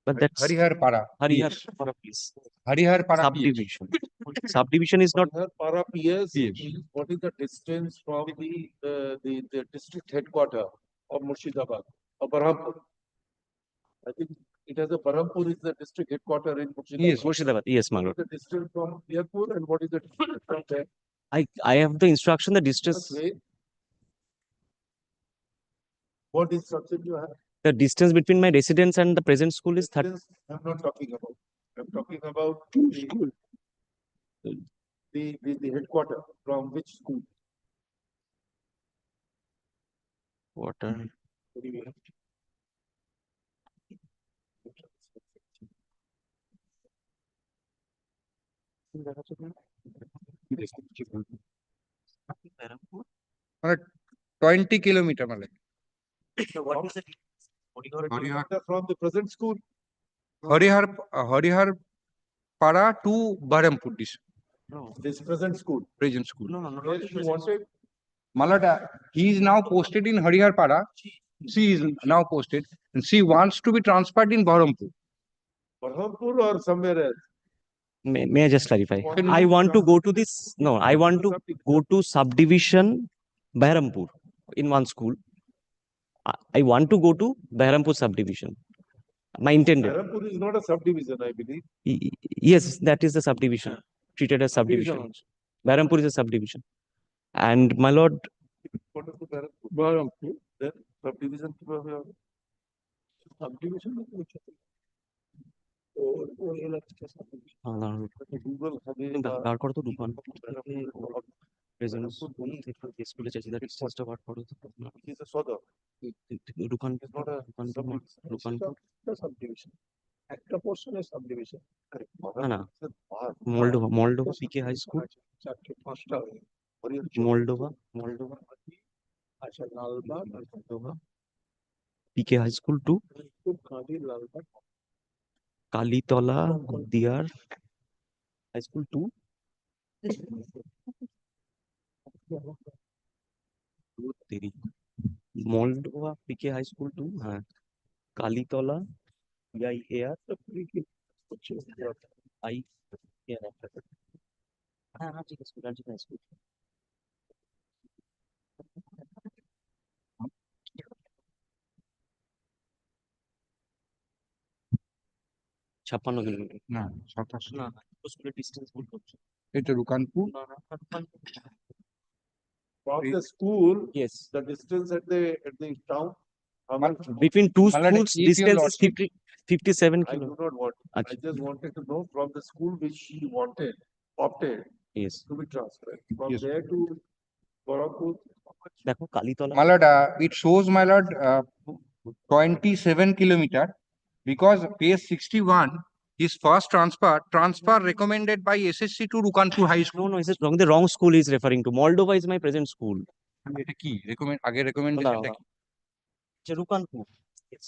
But that's Harihar Para. Harihar Para, please. Harihar Para. Subdivision. Subdivision is not. Para PS, what is the distance from the district headquarter of Murshidabad, or Berhampur? I think it has a Berhampur is the district headquarter in Murshidabad. Yes, Murshidabad. Yes, my lord. What is the distance from Airport and what is the distance from there? I have the instruction, the distance. Okay. What instruction you have? The distance between my residence and the present school is 30. Distance I'm not talking about. I'm talking about the headquarter from which school? Water. Matlab 20 kilometer matlab. So what is it? From the present school? Harihar Para to Berhampur district. This present school. Present school. Where you wanted? Malad, he is now posted in Harihar Para. She is now posted and she wants to be transferred in Berhampur. Berhampur or somewhere else? May I just clarify? I want to go to this. No, I want to go to subdivision Behrampur in one school. I want to go to Behrampur subdivision. My intended. Berhampur is not a subdivision, I believe. Yes, that is the subdivision. Treated as subdivision. Behrampur is a subdivision. And my lord. Berhampur. Then subdivision. Subdivision. বার করো তো দোকান presence স্কুলে চাইছি that ডিসটেন্সটা বার করো তো দোকান subdivision একটা পোরশনের subdivision না মলডোভা পিকে হাই স্কুল চারটে পাঁচটা মলডোভা আচ্ছা লালবাগ পিকে হাই স্কুল টু কাঁদি লালবাগ কালীতলা দিয়ার হাই স্কুল টু মলডোভা পিকে হাই স্কুল টু হ্যাঁ কালীতলা এআর আই এআর হ্যাঁ ঠিক আছে স্কুল 56 কিলোমিটার না 27 না স্কুলের ডিসটেন্স ভুল করছো এটা রুকানপুর From the school, yes, the distance at the town. Between two schools, distance is 57 I do not want. I just wanted to know from the school which she opted. Yes. To be transferred from there to Berhampur. দেখো Kalitala my lord, it shows my lord 27 kilometer because page 61 his first transfer recommended by SSC to Rukanpur High School. No, is it wrong? The wrong school is referring to. Moldova is my present school. এটা কি recommendation টা রুকানপুর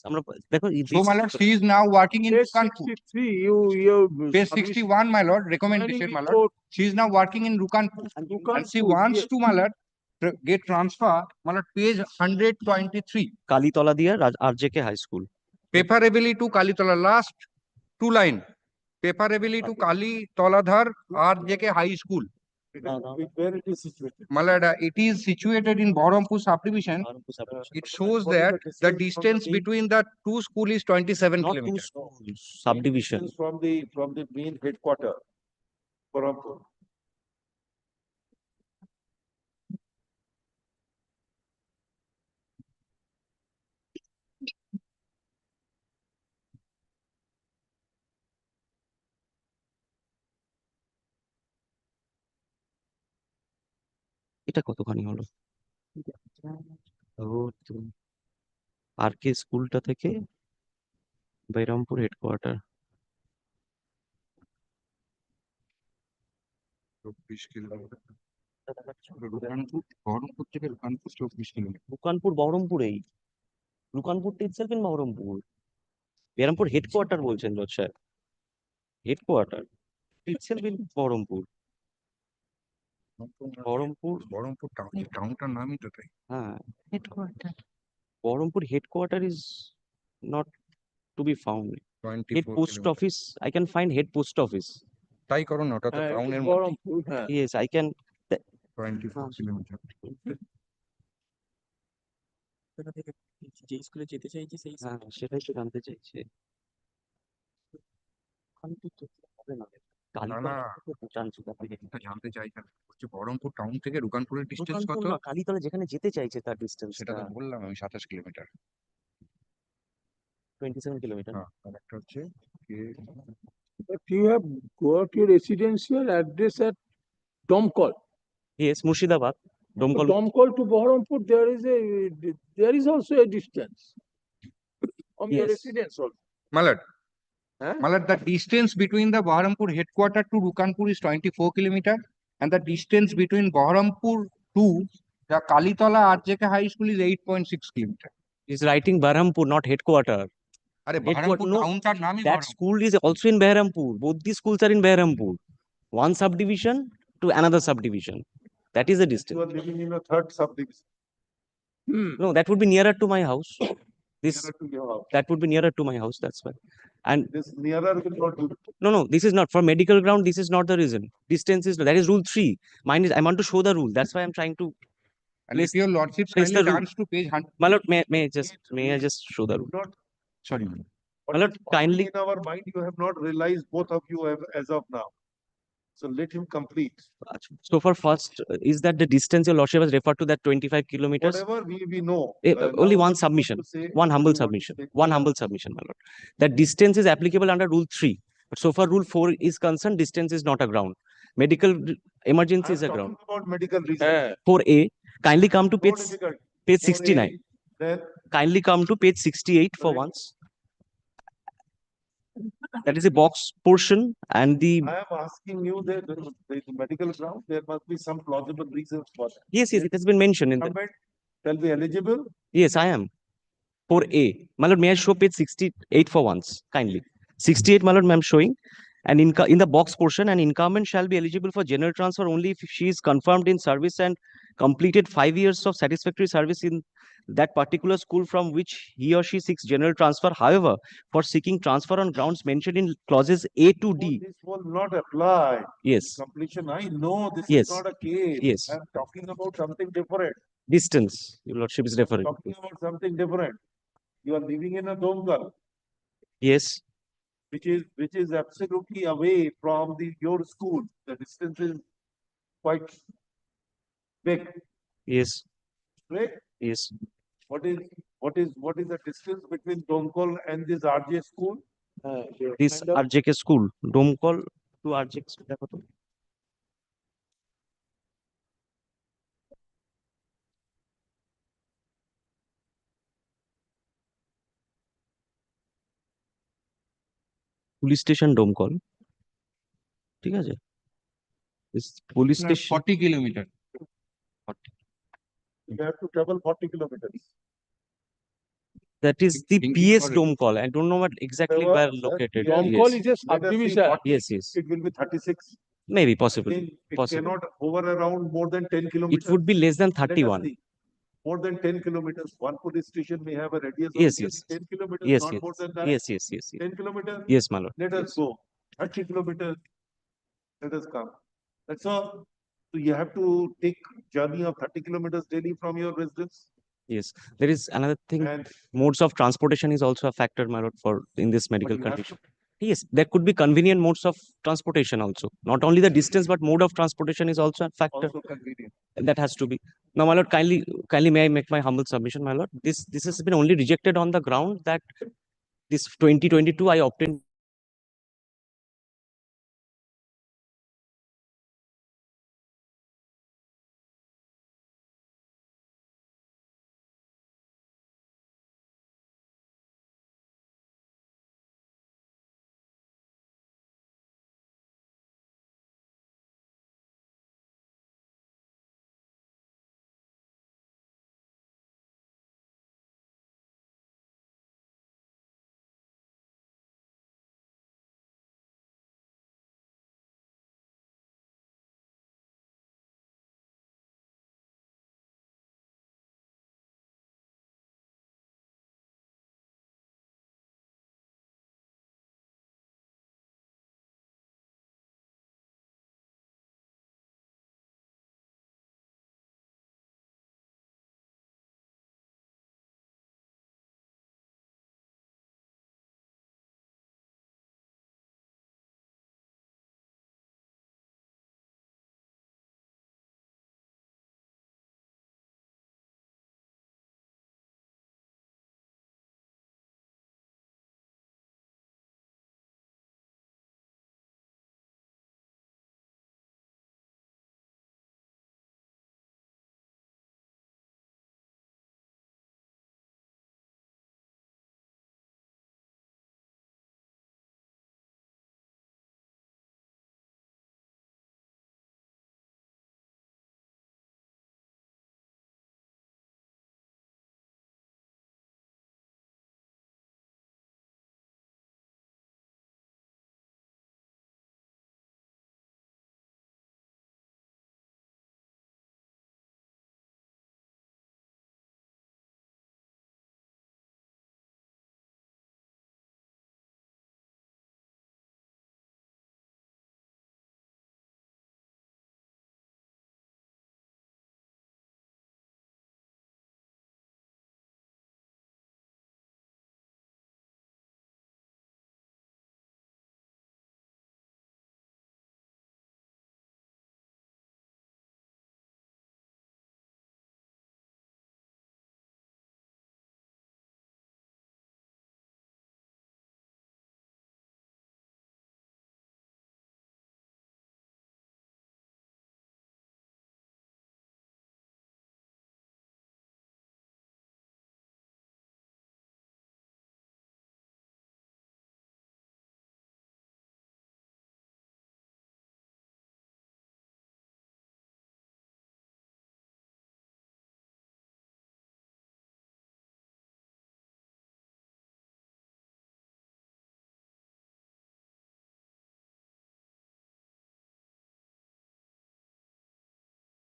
আমরা দেখো so my lord she is now working in Rukanpur. 63 you page 61 my lord recommendation my lord she is now working in Rukanpur and she wants to my lord get transfer my lord page 123 Kalitala দিয়া RJK high school preferably to Kalitala last two line preferably to Kalitoladhar RJK High School. Where it is situated? Malada, it is situated in Berhampur subdivision. It shows that the distance between the two schools is 27 kilometers. Subdivision From the main headquarter, Berhampur. এটা কতখানি হলো আর কে স্কুলটা থেকে Berhampur headquarter 24 kilometre Baharampur থেকে Rukanpur 24 kilometre Rukanpur বহরমপুরেই Rukanpur itself in Baharampur Berampur headquarter বলছেন lord sir headquarter itself in Baharampur Baharampur টাউনটার নামই তো তাই হ্যাঁ headquarter Baharampur headquarter is not to be found 24 head post kilometer। office, I can find head post office. তাই করো না, ওটা তো হ্যাঁ, টাউনের মধ্যে। বহরমপুর, হ্যাঁ। Yes, I can. 24 কিলোমিটার। যে স্কুলে যেতে চাইছি সেই হ্যাঁ, সেটাই তো জানতে চাইছে। না না, এটা জানতে চাইছেন হচ্ছে বহরমপুর টাউন থেকে রুকানপুরের ডিস্টেন্স কত? কালীতলা যেখানে যেতে চাইছে তার ডিস্টেন্স সেটা তো বললাম আমি, 27 কিলোমিটার। 27 কিলোমিটার। হ্যাঁ, আর একটা হচ্ছে But you have got your residential address at Domkol. Yes, Murshidabad. Domkol. Domkol to Bahrampur, there is also a distance from your Yes. residence also. Malad. Huh? Malad, the distance between the Bahrampur headquarter to Rukanpur is 24 kilometer, and the distance between Bahrampur to the Kalitala RJK High School is 8.6 kilometer. He's writing Bahrampur, not headquarter. Are Bahrampur No, town tar naam hi that Bahrampur. school is also in Bahrampur. Both the schools are in Bahrampur. One subdivision to another subdivision. That is the distance. You are living in a third subdivision. No, that would be nearer to my house. This Nearer to your house. that would be nearer to my house. That's why. And This nearer will not do. no, this is not for medical ground. This is not the reason. Distance is that is rule 3. Mine is I want to show the rule. That's why I'm trying to. And if your lordship place kindly the rule. turns to page 100. My lord, may I just show the rule? Not, Sorry. what Lord, is kindly. in our mind, you have not realized, both of you have as of now. So let him complete. So for first, is that the distance your lordship has referred to, that 25 kilometers? Whatever we know. Only now one what you want submission, to say, one what humble you want to submission, say. one humble submission, my lord. That distance is applicable under rule 3. But so far rule 4 is concerned, distance is not a ground. Medical emergency is a ground. Talking about medical reasons. 4A, kindly come to No page difficult. 69. Then Kindly come to page 68 for once. That is the box portion and the. I am asking you that the medical ground, there must be some plausible reasons for that. Yes, it has been mentioned in the. Incumbent shall be eligible. Yes, I am. 4A. My lord, may I show page 68 for once? Kindly. 68, my lord, I am showing. And in the box portion, an incumbent shall be eligible for general transfer only if she is confirmed in service and completed 5 years of satisfactory service in that particular school from which he or she seeks general transfer. However, for seeking transfer on grounds mentioned in clauses A to D. This will not apply. Yes. Completion. I know this Yes. is not a case. Yes. I am talking about something different. Distance, your lordship is referring. Talking about something different. You are living in a Domkal, Yes. which is absolutely away from your school. The distance is quite big. Yes. Right? Yes. What is the distance between Domkal and this RJ school? This RJK school, Domkol to RJK school. দেখো তো। Police station Domkal, ঠিক আছে? Police station 40 kilometer. You have to travel 40 kilometers. that is the PS Domkol. I don't know what exactly where located. Domkol Yes. is a subdivision. Yes, yes. It will be 36. Maybe possible. It Possible. cannot hover around more than 10 It kilometers. would be less than Let us 31. see. More than 10 kilometers. One police station may have a radius of Yes, nearly yes. 10 kilometers, Yes, not yes. more than that. Yes, yes, yes, yes. 10 kilometers. Yes, my lord. Let us go. 30 kilometers. Let us come. That's all. So you have to take journey of 30 kilometers daily from your residence. Yes. There is another thing. And Modes of transportation is also a factor, my lord, for in this medical you have condition. Yes, there could be convenient modes of transportation also. Not only the distance, but mode of transportation is also a factor. also convenient. That has to be. Now, my lord, kindly may I make my humble submission, my lord? This has been only rejected on the ground that this 2022 I obtained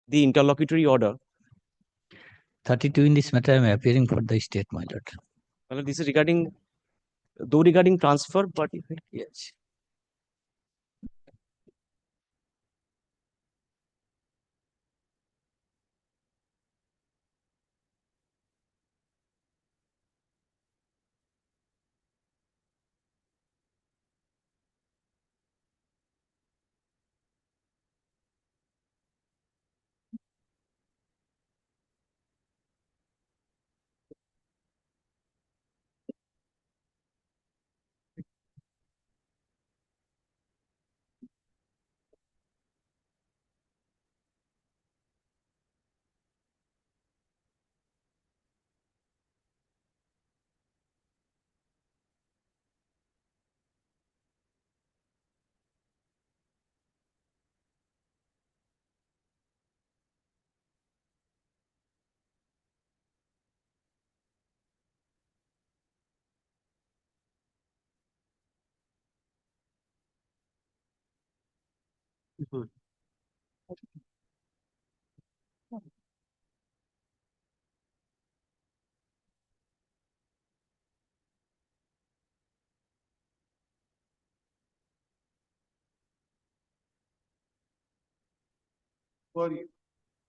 the interlocutory order. 32 in this matter, I am appearing for the state, my lord. Well, this is regarding, though regarding transfer, but Yes. Sorry,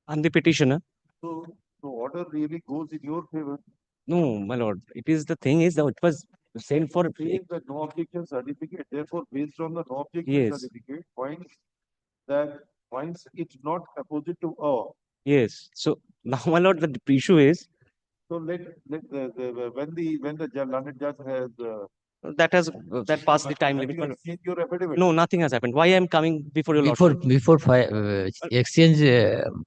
I'm the petitioner. so the order really goes in your favor. No, my lord. It is the thing is that it was sent for. Says the no objection certificate, therefore based on the no objection Yes. certificate, finds it's not opposite to, Yes. So now, my lord, the issue is so let when the learned judge has, that passed the time limit. you my have lord. changed your affidavit. No, nothing has happened. Why I am coming before your Before lordship? exchange,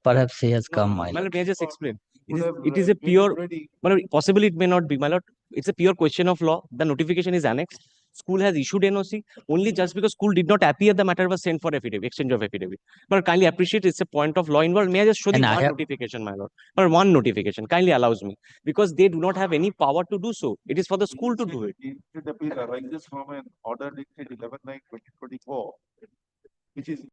perhaps he has come, my My lord. lord, may I just explain? Would have, It is a made it pure, ready. my lord, possibly it may not be, my lord. It's a pure question of law. The notification is annexed. School has issued NOC. Only just because school did not appear, the matter was sent for affidavit, exchange of affidavit. But kindly appreciate it's a point of law involved. May I just show the And I one have- notification, my lord? Or one notification. Kindly allows me. Because they do not have any power to do so. It is for the school to do it. Instant appeal arises from an order dated 11/9/2024, which is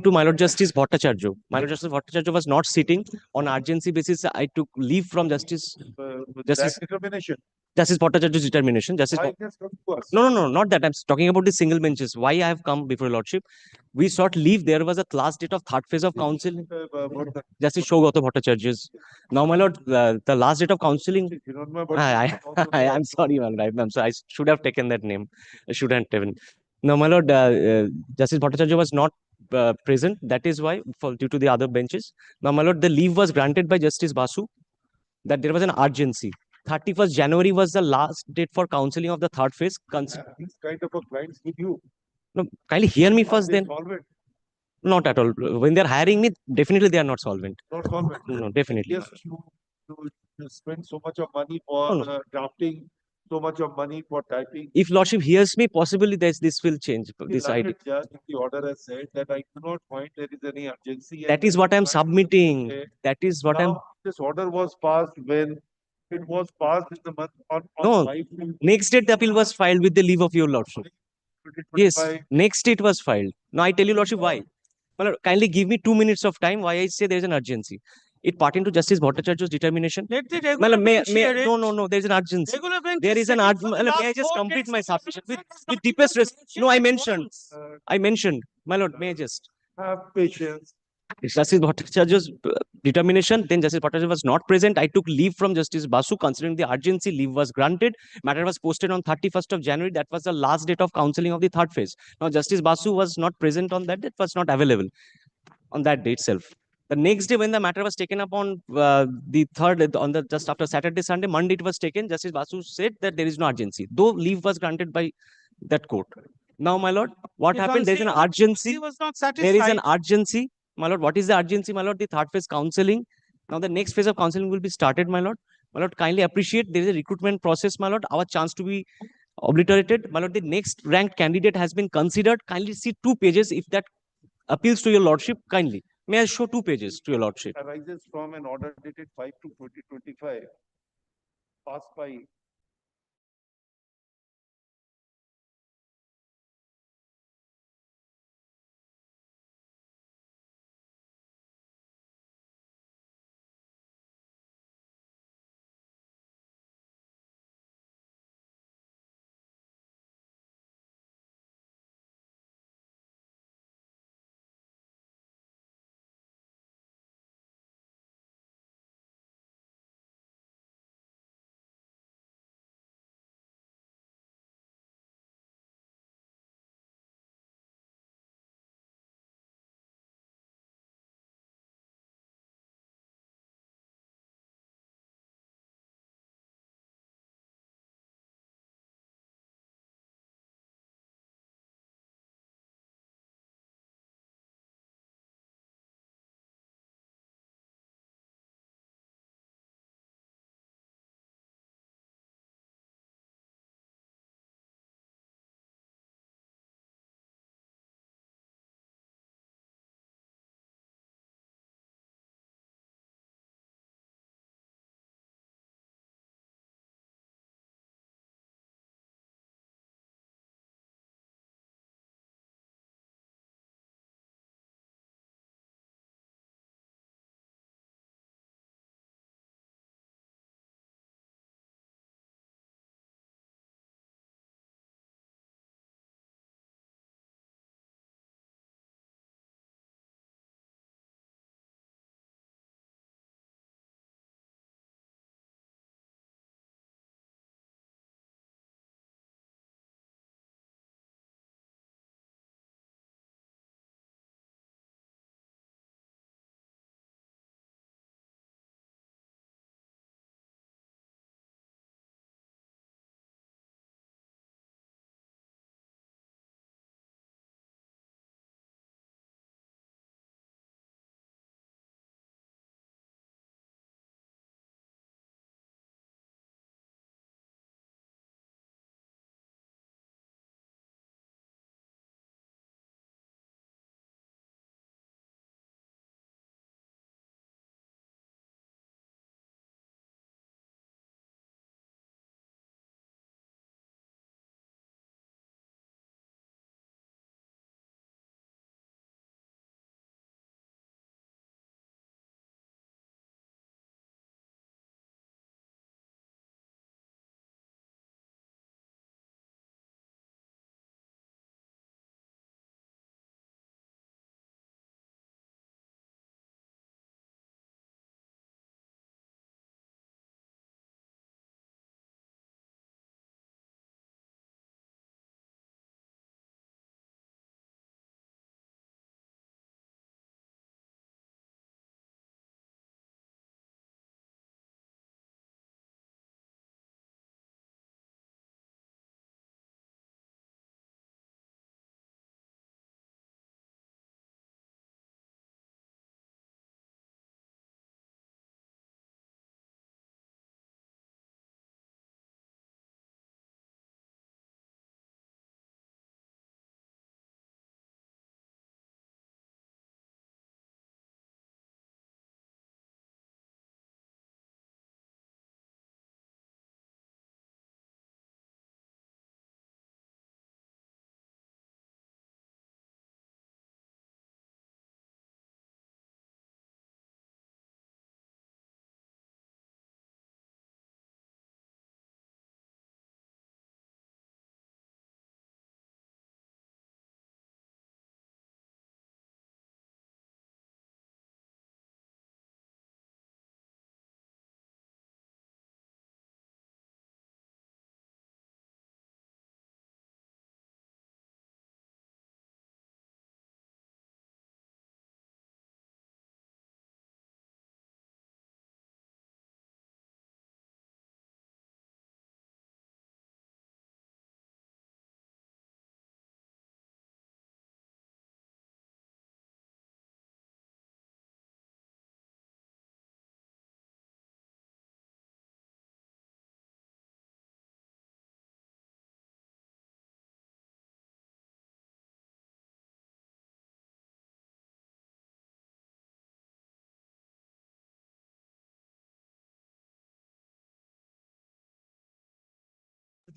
to my Lord Justice Bhattacharya. My Lord Justice Bhattacharya was not sitting on urgency basis. I took leave from Justice Justice determination. Justice Bhattacharya's determination. Justice Why it has come to us? No, not that. I'm talking about the single benches. Why I have come before your Lordship? We sought leave. There was a last date of third phase of counseling. Justice Shogata Bhattacharya's. Now, my Lord, the last date of counseling. I'm sorry, my Lord. I'm sorry. I should have taken that name. I should have taken. Now, my Lord, Justice Bhattacharya was not present. That is why, due to the other benches. Now, my Lord, the leave was granted by Justice Basu. That there was an urgency. 31st January was the last date for counseling of the third phase. These kind of a clients with you. No, kindly hear me Are first they then. solvent? Not at all. When they're hiring me, definitely they are not solvent. Not solvent. No, definitely. Yes, you spend so much of money for No, no. drafting, so much of money for typing. If Lordship hears me, possibly this will change. The This idea. learned judge in the order has said that I do not find there is any urgency. That is what I'm submitting. That is what I'm. Now, this order was passed when it was passed in the month on No, 5 next date the appeal was filed with the leave of your Lordship. Yes, 2025. next date was filed. Now I tell you, Lordship, why? My Lord, kindly give me 2 minutes of time. Why I say there is an urgency. It pertains to Justice Bhattacharya's determination. Let the My regular Lord, bench hear it. no, there is an urgency. Regular bench There is an sitting for urgency. the May I last just 4 complete days. my submission with deepest respect? No, I mentioned. My Lord, may I just? Have patience. Justice Bhattacharya's determination, then Justice Bhattacharya was not present. I took leave from Justice Basu. Considering the urgency, leave was granted. Matter was posted on 31st of January. That was the last date of counseling of the third phase. Now, Justice Basu was not present on that. It was not available on that day itself. The next day, when the matter was taken up on the third, on the just after Saturday, Sunday, Monday, it was taken. Justice Basu said that there is no urgency, though leave was granted by that court. Now, my Lord, what happened? There is an urgency. He was not There is an satisfied. urgency. My Lord, what is the urgency, my Lord? The third phase counseling. Now, the next phase of counseling will be started, my Lord. My Lord, kindly appreciate there is a recruitment process, my Lord. Our chance to be obliterated. My Lord, the next ranked candidate has been considered. Kindly see 2 pages if that appeals to your Lordship. Kindly. May I show 2 pages to your Lordship? Arises from an order dated 5/2/2025 passed by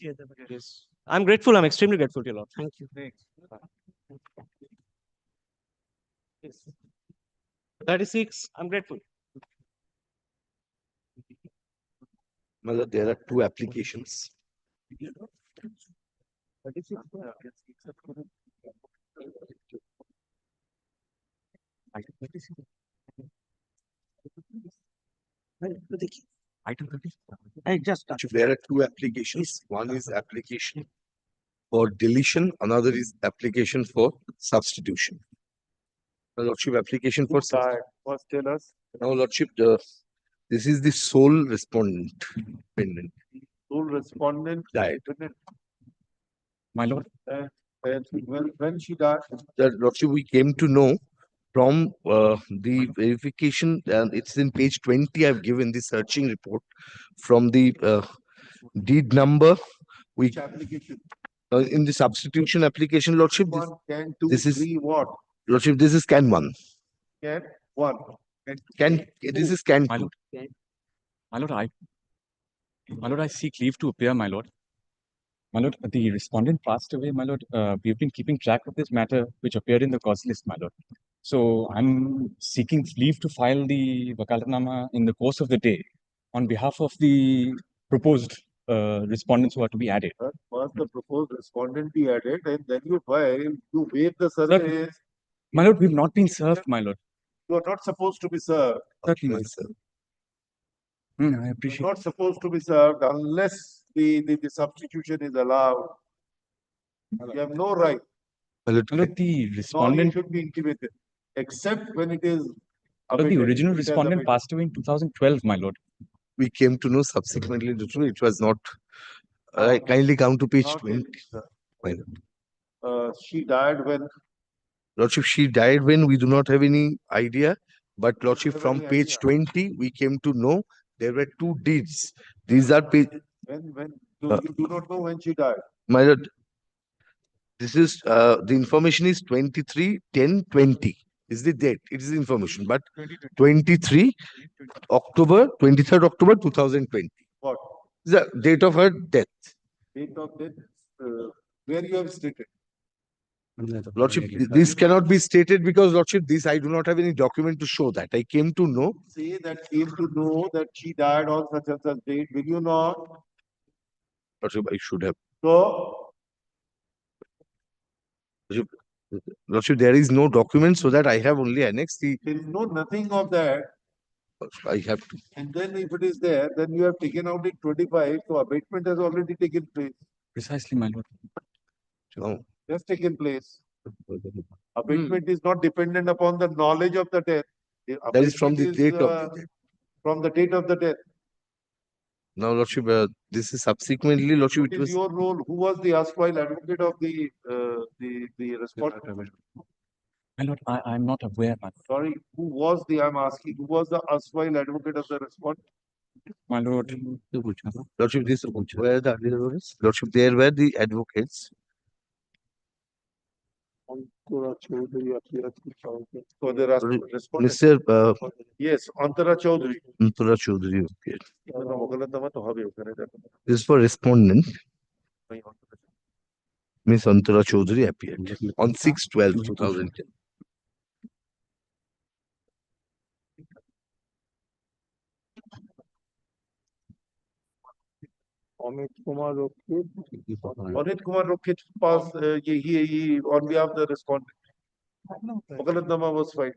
Yes. I'm grateful. I'm extremely grateful to your Lord. Thank you. Next. 36. I'm grateful. Well, there are two applications. There are two applications. One is application for deletion, another is application for substitution. Now, Lordship, application for First tell us. now, Lordship, this is the sole respondent. Dependent. Sole respondent. Died. My lord. When she died. That Lordship, we came to know from the verification, and it's in page 20. I've given the searching report from the deed number. We Application. in the substitution application, Lordship. One, can, two, This is three, what? Lordship. This is can one. Can, one. Can this is can two. My lord, I seek leave to appear, my lord. My lord, the respondent passed away, my lord. We've been keeping track of this matter, which appeared in the cause list, my lord. So I'm seeking leave to file the Wakalatnama in the course of the day on behalf of the proposed respondents who are to be added. First, the proposed respondent be added, and then you file, you waive the service. My lord, we've not been served, my lord. You are not supposed to be served. Certainly, my lord. I appreciate. Not supposed to be served unless the substitution is allowed. You have no right. My lord, the Nor you respondent, should be intimated, except when it is. my lord, the abated. original It has respondent abated. passed away in 2012, my lord. We came to know subsequently. It was not. Kindly come to page Not 20. really, she died when. Lordship, she died when we do not have any idea. But Lordship, have from any page idea. 20, we came to know there were two deeds. These are page. When you do not know when she died. My lord, this is the information is 23/10/20 is the date. It is the information, but 23 October 23rd October 2020. What? The date of her death. Date of death, where you have stated. Lordship, this cannot be stated because Lordship, this I do not have any document to show that. I came to know. Say that came to know that she died on such and such date, will you not? Lordship, I should have. So, Lordship, there is no document, so that I have only annexed the. there is nothing of that. I have to. And then if it is there, then you have taken out in 25, so abatement has already taken place. Precisely, my lord. No. Has taken place. Abatement is not dependent upon the knowledge of the death. That is from the Abatement date is, of the death. From the date of the death. Now, Lordship, this is subsequently, Lordship, What it is was. your role? Who was the erstwhile advocate of the respondent? My lord, I'm not aware, my lord. Sorry, who was I'm asking, who was the erstwhile advocate of the respondent? My lord. Lordship, this where the advocates? Lordship, there were the advocates. For the respondent. Mr. Yes, Antara Chaudhary. Antara Chaudhary appeared. This is for respondent. Miss Antara Chaudhary appeared on 6/12/2010. Amit Kumar Rokit. Amit Kumar Rokit passed, he on behalf of the respondent. Wakalatnama was filed.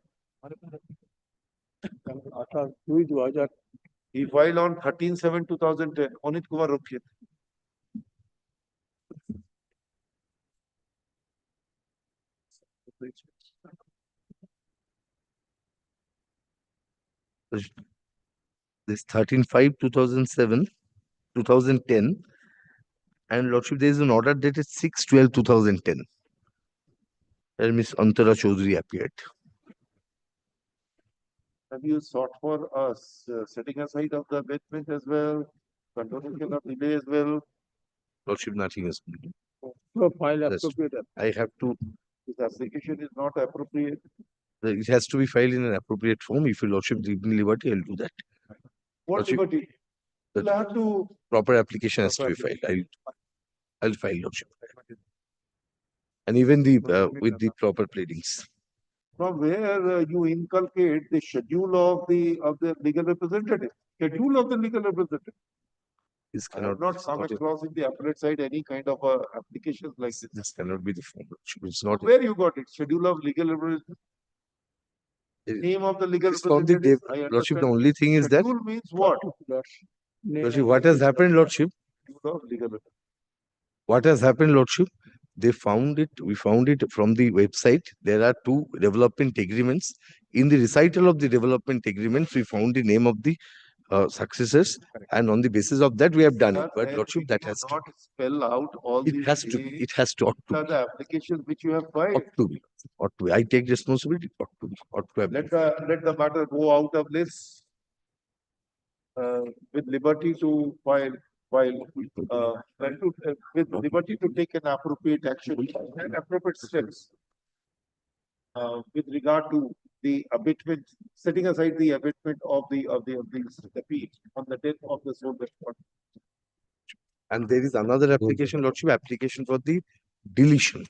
He filed on 13/7/2010. Amit Kumar Rokit. This 13/5/2007, 2010, and Lordship, there is an order dated 6/12/2010. And Miss Antara Chaudhary appeared. Have you sought for us setting aside of the abatement as well, condoation of delay as well? Lordship, nothing is. File That's- appropriate. I have to. This application is not appropriate. It has to be filed in an appropriate form. If your Lordship give me liberty, I'll do that. What Lordship, liberty? the You'll have to. proper application has to be Proper filed. I'll file lordship. And even the with the proper pleadings. From where you inculcate the schedule of the legal representative, schedule of the legal representative. This I have not come across in the appellate side any kind of applications like this. This cannot be the form. It's not. Where you got it? Schedule of legal representative. Name of the legal It's from the representative. lordship. The only thing is that Schedule means what? lordship, what has happened, lordship? Schedule of legal representative. What has happened, lordship? They found it. We found it from the website. There are 2 development agreements. In the recital of the development agreements, we found the name of the successors, and on the basis of that, we have done it. But lordship, that has to. Not spell out all It has to. It has to. Ought to. are the applications which you have filed. Ought to be. Ought to be. I take responsibility. Ought to be. Ought to have. Let the matter go out of this with liberty to file with liberty to take an appropriate action and appropriate steps with regard to the abatement, setting aside the abatement of the appeal on the death of the sole respondent. And there is another application, lordship, application for the deletion,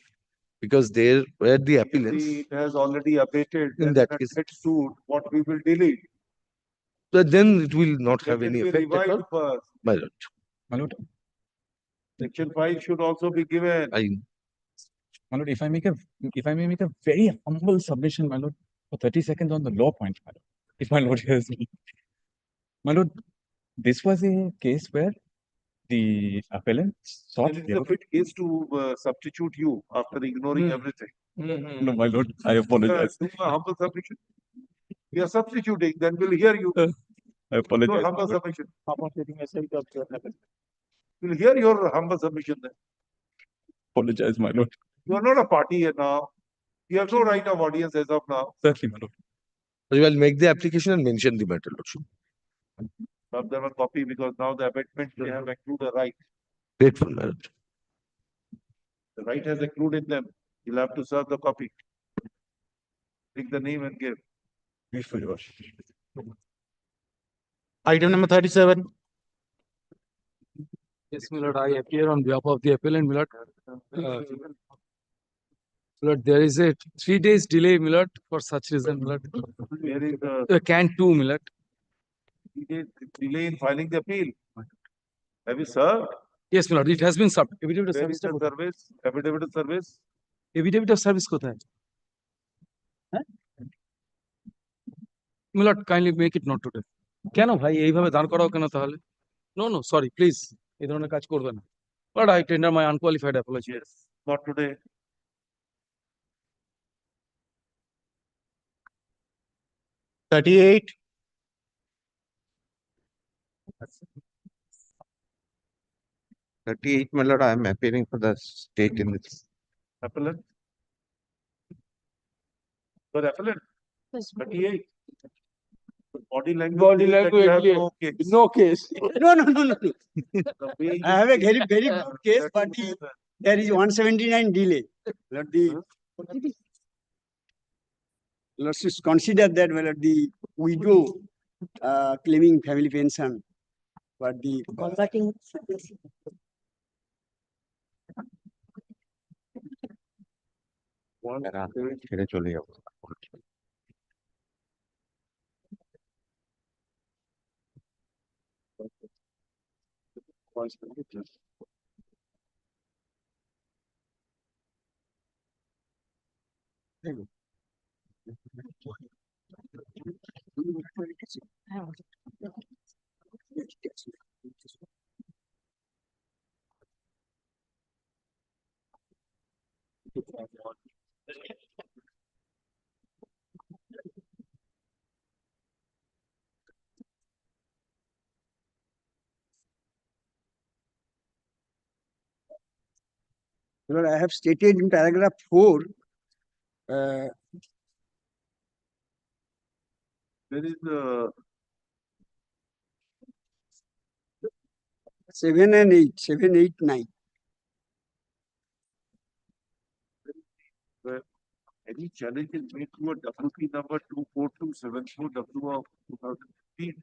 because there were the appellants. It has already abated. In that case, suit, what we will delete. So then it will not have Let any it be effect at all. revived first. My lord. My lord, Section 5 should also be given. my lord, if I may make a very humble submission, my lord, for 30 seconds on the law point, my lord, if my lord hears me. My lord, this was a case where the appellant sought. There is a fit case to substitute you after ignoring everything. No, my lord, I apologize. Do a humble submission. We are substituting, then we'll hear you. I apologize. Your humble submission. We'll hear your humble submission then. Apologize, my lord. You are not a party here now. You have no right of audience as of now. Certainly, my lord. We will make the application and mention the matter, lordship. Serve them a copy because now the abatement they have accrued a right. Grateful, my lord. The right has accrued in them. You'll have to serve the copy. Take the name and give. Grateful, your worship. Item number 37. Yes, my lord, I appear on behalf of the appellant, my lord. My lord, there is a 3 days delay, my lord, for such reason, my lord. Where is the Can 2, my lord. delay in filing the appeal? Have you served? Yes, my lord, it has been served. Affidavit of Where is service. the service? Affidavit of service? Affidavit of service কোথায়? My lord, kindly make it not today. কেন ভাই এইভাবে দাঁড় করাও কেন তাহলে? No, no, sorry, please. এই ধরনের কাজ করবে না. But I tender my unqualified apology. Yes, not today. $38. My lord, I am appearing for the state in this. Appellant? For appellant? 38. Body language. That you have no case. No case. No. The way I have a very good case, that but is, there is 179 delay. Let the let's just consider that whether the widow claiming family pension, but the converting ছেড়ে চলে যাবো। well, I have stated in paragraph 4. there is 7 and 8, 7, 8, 9. any challenges made to a WP number 24274 W of 2015.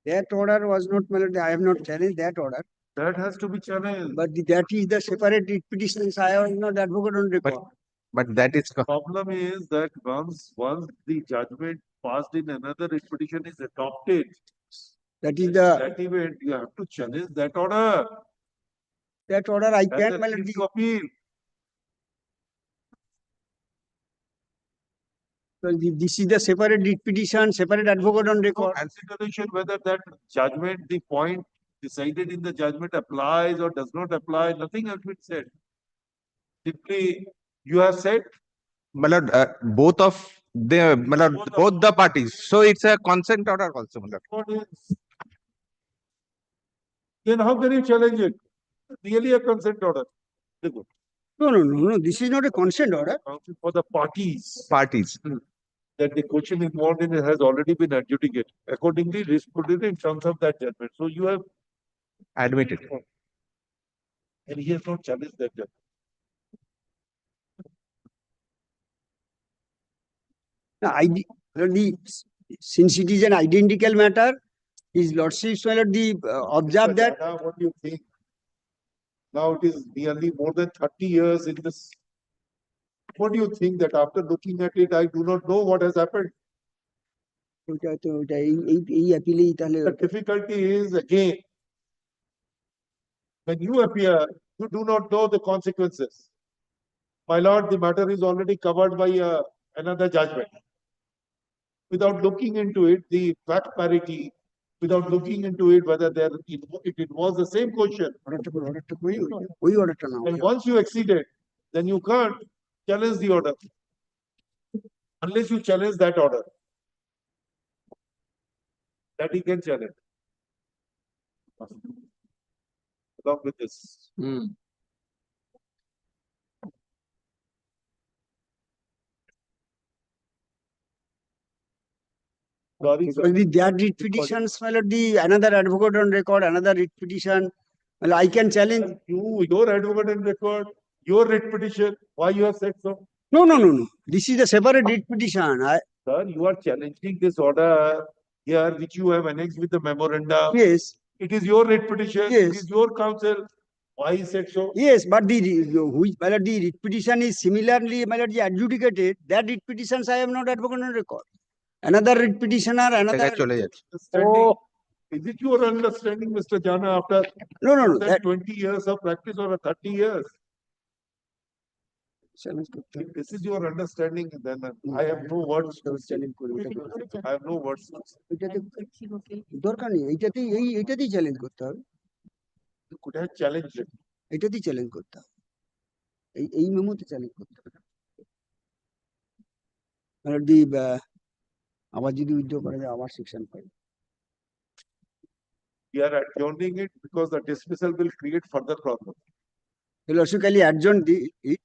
That order was not, I have not challenged that order. That has to be challenged. But that is the separate petitions. I am not advocate on record. But that is, Problem is that once the judgment passed in another petition is adopted, That is the, that event, you have to challenge that order. that order I That's can't, a my lord, leave to appeal. this is the separate writ petition, separate advocate on record. Consideration whether that judgment, the point decided in the judgment applies or does not apply, nothing has been said. Simply, you have said, my lord, both of the, my lord, both the parties. So it's a consent order also, my lord. what is? Then how can you challenge it? Really a consent order. Look, No, this is not a consent order. counsel for the parties. Parties. That the question involved in it has already been adjudicated. Accordingly, responded in terms of that judgment. So you have, Admitted. and he has not challenged that judgment. Now, since it is an identical matter, his lordship's my lord, observe that. Now, what do you think? Now it is nearly more than 30 years in this. What do you think that after looking at it, I do not know what has happened? The difficulty is again, when you appear, you do not know the consequences. My lord, the matter is already covered by another judgment. Without looking into it, the fact parity, without looking into it, whether it was the same question. And once you exceed it, then you can't challenge the order. Unless you challenge that order. That he can challenge. Along with this. Sorry, sir. That writ petitions, my lord, another advocate on record, another writ petition. Well, I can challenge. Your advocate on record, your writ petition, why you have said so? No. This is a separate writ petition. Sir, you are challenging this order here, which you have annexed with the memorandum. Yes. It is your writ petition. Yes. It is your counsel. Why he said so? Yes, but the writ petition is similarly, my lord, adjudicated. That writ petitions I am not advocate on record. Another writ petitioner, another. Understanding. Is it your understanding, Mr. Jana, after No. that 20 years of practice or 30 years? If this is your understanding, then I have no words to say. I have no words to say. দরকার নেই এইটাতেই challenge করতে হবে You could have challenged it. এইটাতেই challenge করতে হবে এই মেমোতে challenge করতে হবে আবার যদি উইথড্র করা যায় আবার section 5 We are adjourning it because the dismissal will create further problem. Logically adjourn it.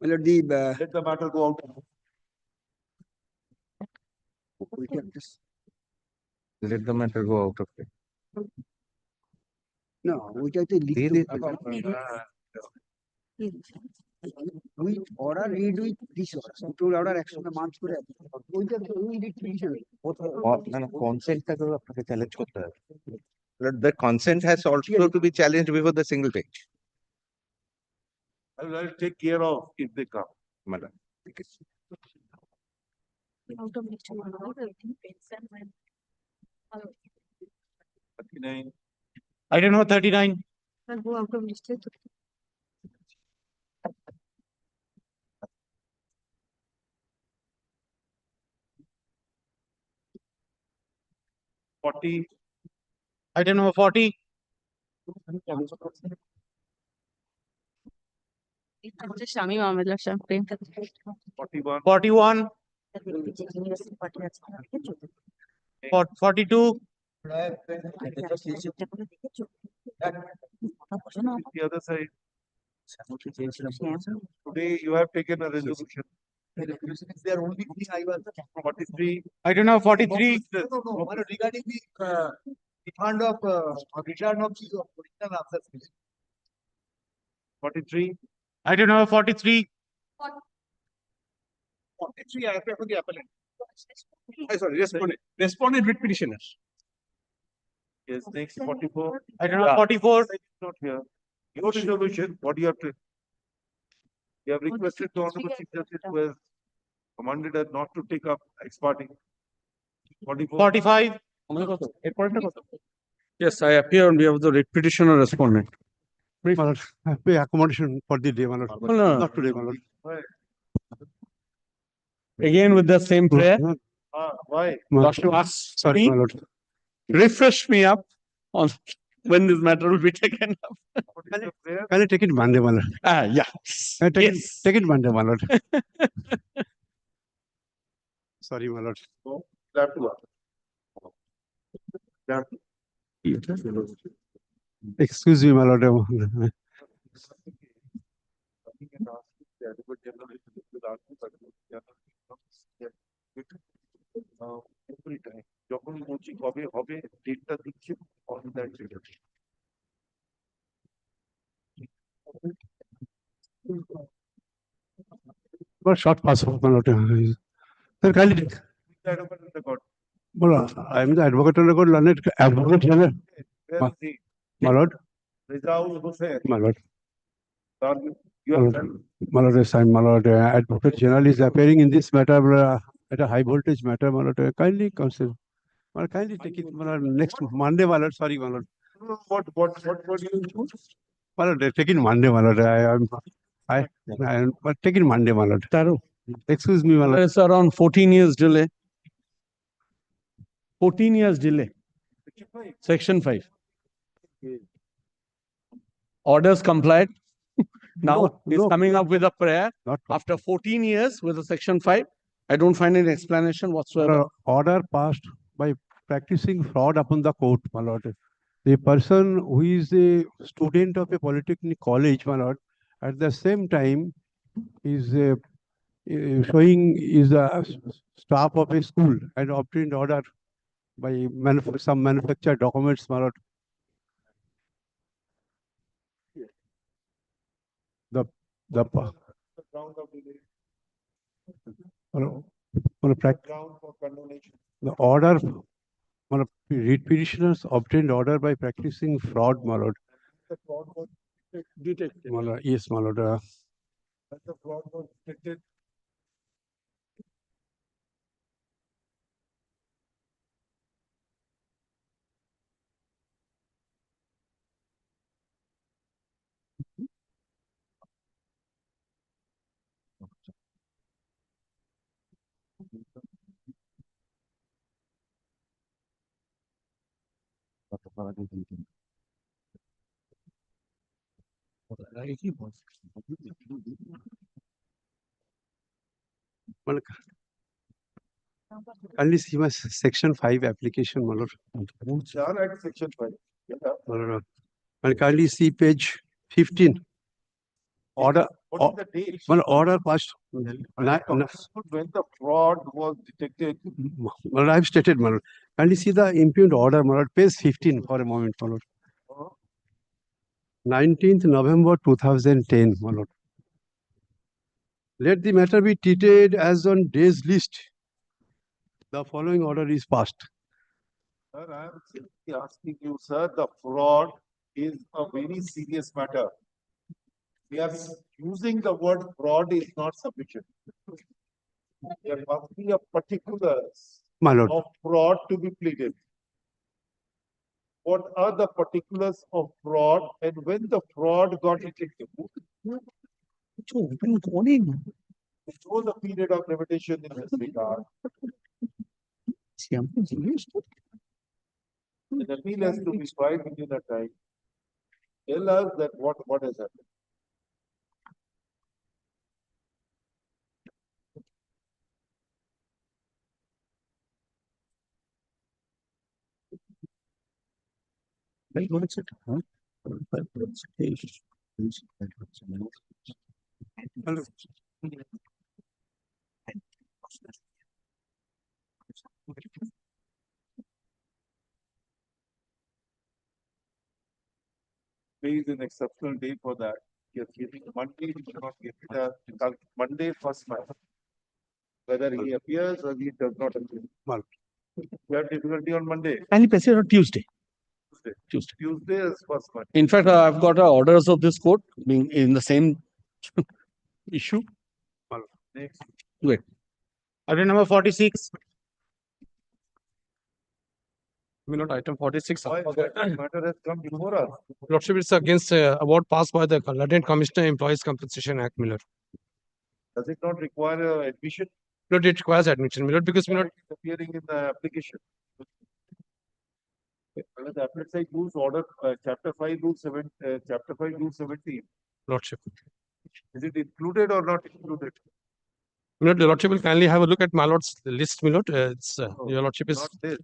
Let the matter go out. Let the matter go out of it. No, ওইটাতে লিখতে with order read with this order. দুটো order একসঙ্গে March করে ওইটাতে ওই repetition না কনসেন্টটাকে আপনাকে challenge করতে হবে। The consent has also to be challenged before the single page. I will take care of if they come. Madam. Out of which one, I think consent when. 39. Item number 39. I'll go out of list. 40. Item number 40. Shami Mohammed Shah. 41. 41. 42. The other side. Today you have taken a resolution. There are only thing I was 43. Item number 43. No, regarding the refund of return of the original answers. 43. Item number 43. 43 I appear for the appellant. Sorry, respondent writ petitioners. Yes, next 44. I don't know, 44. Not here. Your resolution, what do you have to? You have requested the Honorable Chief Justice who has commanded us not to take up ex parte. 44. 45. Yes, I appear on behalf of the writ petitioner respondent. My lord, I pay accommodation for the day, my lord. no. Not today, my lord. Again with the same prayer. Why? Lordship asks Sorry, me, my lord. refresh me up on when this matter will be taken up. Can I take it Monday, my lord? Yeah. Can I take Yes. take it Monday, my lord. Sorry, my lord. So, that to that. Excuse me, my lord. Every time. যখন বলছি কবে হবে ডেটটা দিচ্ছি on that date. But short passport, my lord. Sir, kindly take. Well, I am the advocate on record, learned advocate general. My lord. Rezaul Hussain. My lord. You are My lord, yes, my lord, advocate general is appearing in this matter at a high voltage matter, my lord. Kindly consider. My lord, kindly take it, my lord, next Monday, my lord. Sorry, my lord. what do you do? My lord, take it Monday, my lord. I take it Monday, my lord. Excuse me, my lord. It's around 14 years delay. 14 years delay. Section 5. Orders complied. Now he's coming up with a prayer. After 14 years with a section 5, I don't find any explanation whatsoever. Order passed by practicing fraud upon the court, my lord. The person who is a student of a polytechnic college, my lord, at the same time is showing is a staff of a school and obtained order by some manufactured documents, my lord. The ground of delay. ground for condonation. the order, read petitioners obtained order by practicing fraud, my lord. The fraud was Detected. My lord, yes, my lord. When the fraud was detected. Well, kindly see my section 5 application, my lord. Are at section 5. My lord. And kindly see page 15. Order. What is the date? Well, order passed. When the fraud was detected. Well, I've stated, my lord. Kindly see the impugned order, my lord. Page 15 for a moment, my lord. 19th November 2010, my lord. Let the matter be treated as on day's list. The following order is passed. Sir, I am simply asking you, sir, the fraud is a very serious matter. We are using the word fraud is not sufficient. There must be a particulars My lord. of fraud to be pleaded. What are the particulars of fraud and when the fraud got detected? Show the period of limitation in this regard. An appeal has to be filed within a time. Tell us that what has happened. Today is an exceptional day for that. Yes, Monday, we cannot get it. Monday first match. Whether he appears or he does not appear. We have difficulty on Monday. And he passes on Tuesday. Tuesday. Tuesday. Tuesday is first one. In fact, I've got orders of this court being in the same issue. Next. Wait. Item number 46. Milord, item 46. Why that matter has come before us? Lordship, it's against award passed by the Lieutenant Commissioner Employees Compensation Act, Milord. Does it not require admission? Milord, it requires admission, Milord, because Why Milord, it is appearing in the application. Well, the appellate side rules order, chapter 5 rule 17. Lordship. Is it included or not included? Milord, the Lordship will kindly have a look at my Lord's list, Milord. Your Lordship is. Not this.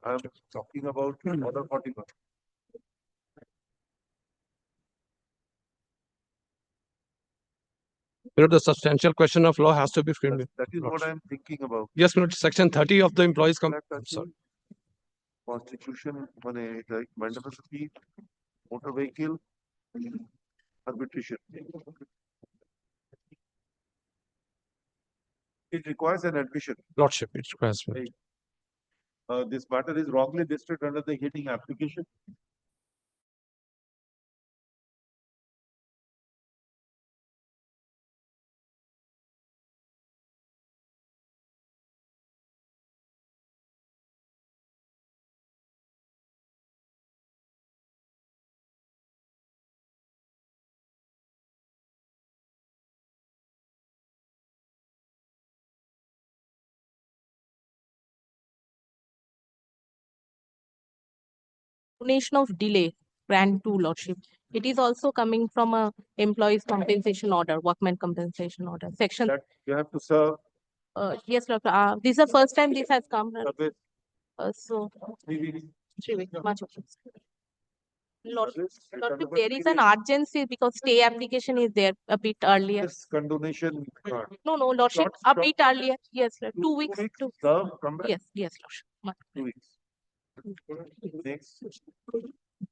I'm talking about order 41. Milord, the substantial question of law has to be framed. That is what I'm thinking about. Yes, Milord, section 30 of the Employees Sorry. Constitution, like mandatory motor vehicle, arbitration. It requires an admission. Lordship, it requires. This matter is wrongly listed under the heading application. Explanation of delay, grant to Lordship. It is also coming from a employees compensation order, workman compensation order, section. That you have to serve. Yes, Lord. This is the first time this has come. Service. So 3 weeks. 3 weeks, much okay. Lordship, Service. there is an urgency because stay application is there a bit earlier. Yes, condonation. No, Lordship, a bit earlier. Yes, Lord. 2 weeks. Serve, come back. Yes, Lordship. 2 weeks. Next.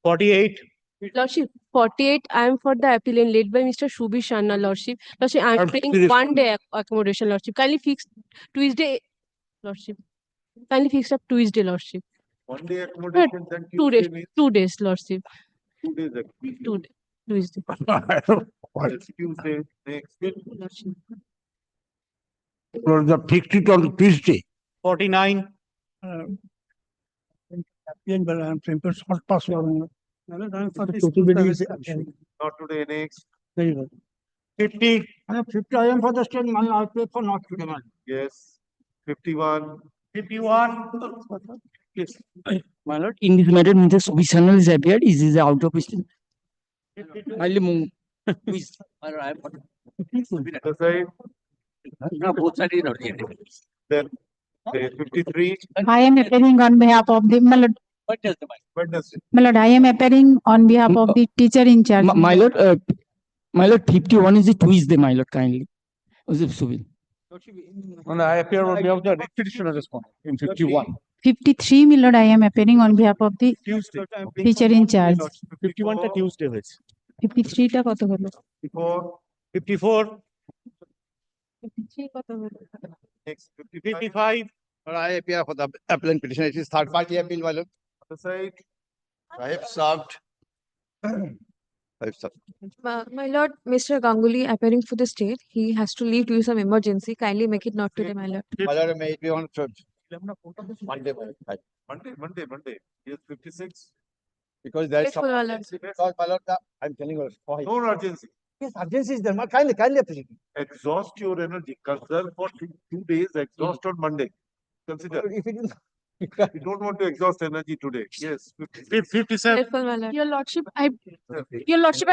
48. Lordship, 48, I am for the appellant led by Mr. Shubi Sharna, Lordship. Lordship, I am praying 1 day accommodation, Lordship. Kindly fix Tuesday, Lordship. Kindly fix up Tuesday, Lordship. 1 day accommodation, then 2 days, Tuesday means 2 days, Lordship. 2 days. 2 days, Tuesday. Yes, Tuesday, next. For the fixed it on Tuesday. 49. But I am praying for short pass. Not today, next. Very good. 50. 50, I am for the state, man. I pray for not today, man. Yes. 51. 51. Yes. My lord, in this matter, Mr. Substitution is appeared. Is this out of question? 52. Kindly move. Please. My lord, I am. Other side. No, both sides is not here. Then 53. I am appearing on behalf of the, What does the Wednesday. my lord, I am appearing on behalf of the teacher in charge. My lord, 51 is the Tuesday, my lord, kindly. Subin. And I appear on behalf of the petitioner respondent in 51. 53, my lord, I am appearing on behalf of the Tuesday. teacher in charge. 51 টা Tuesday হয়েছে। 53 টা কত হলো? 54. 54. 53 কত হলো? Next. 55. I appear for the appellant petition. It is third party appeal, my lord. Other side. I have served. I have served. My lord, Mr. Ganguly appearing for the state. He has to leave due to some emergency. Kindly make it not today, my lord. My lord, may it be on Monday, my lord. Monday. Yes, 56. Because there is Faithful, my lord. because my lord, I'm telling you. No urgency. Yes, urgency is there. Kindly appreciate it. Exhaust your energy. Conserve for 2 days. Exhaust on Monday. Consider. If it is You don't want to exhaust energy today. Yes. 57. Faithful, my lord. Your Lordship, I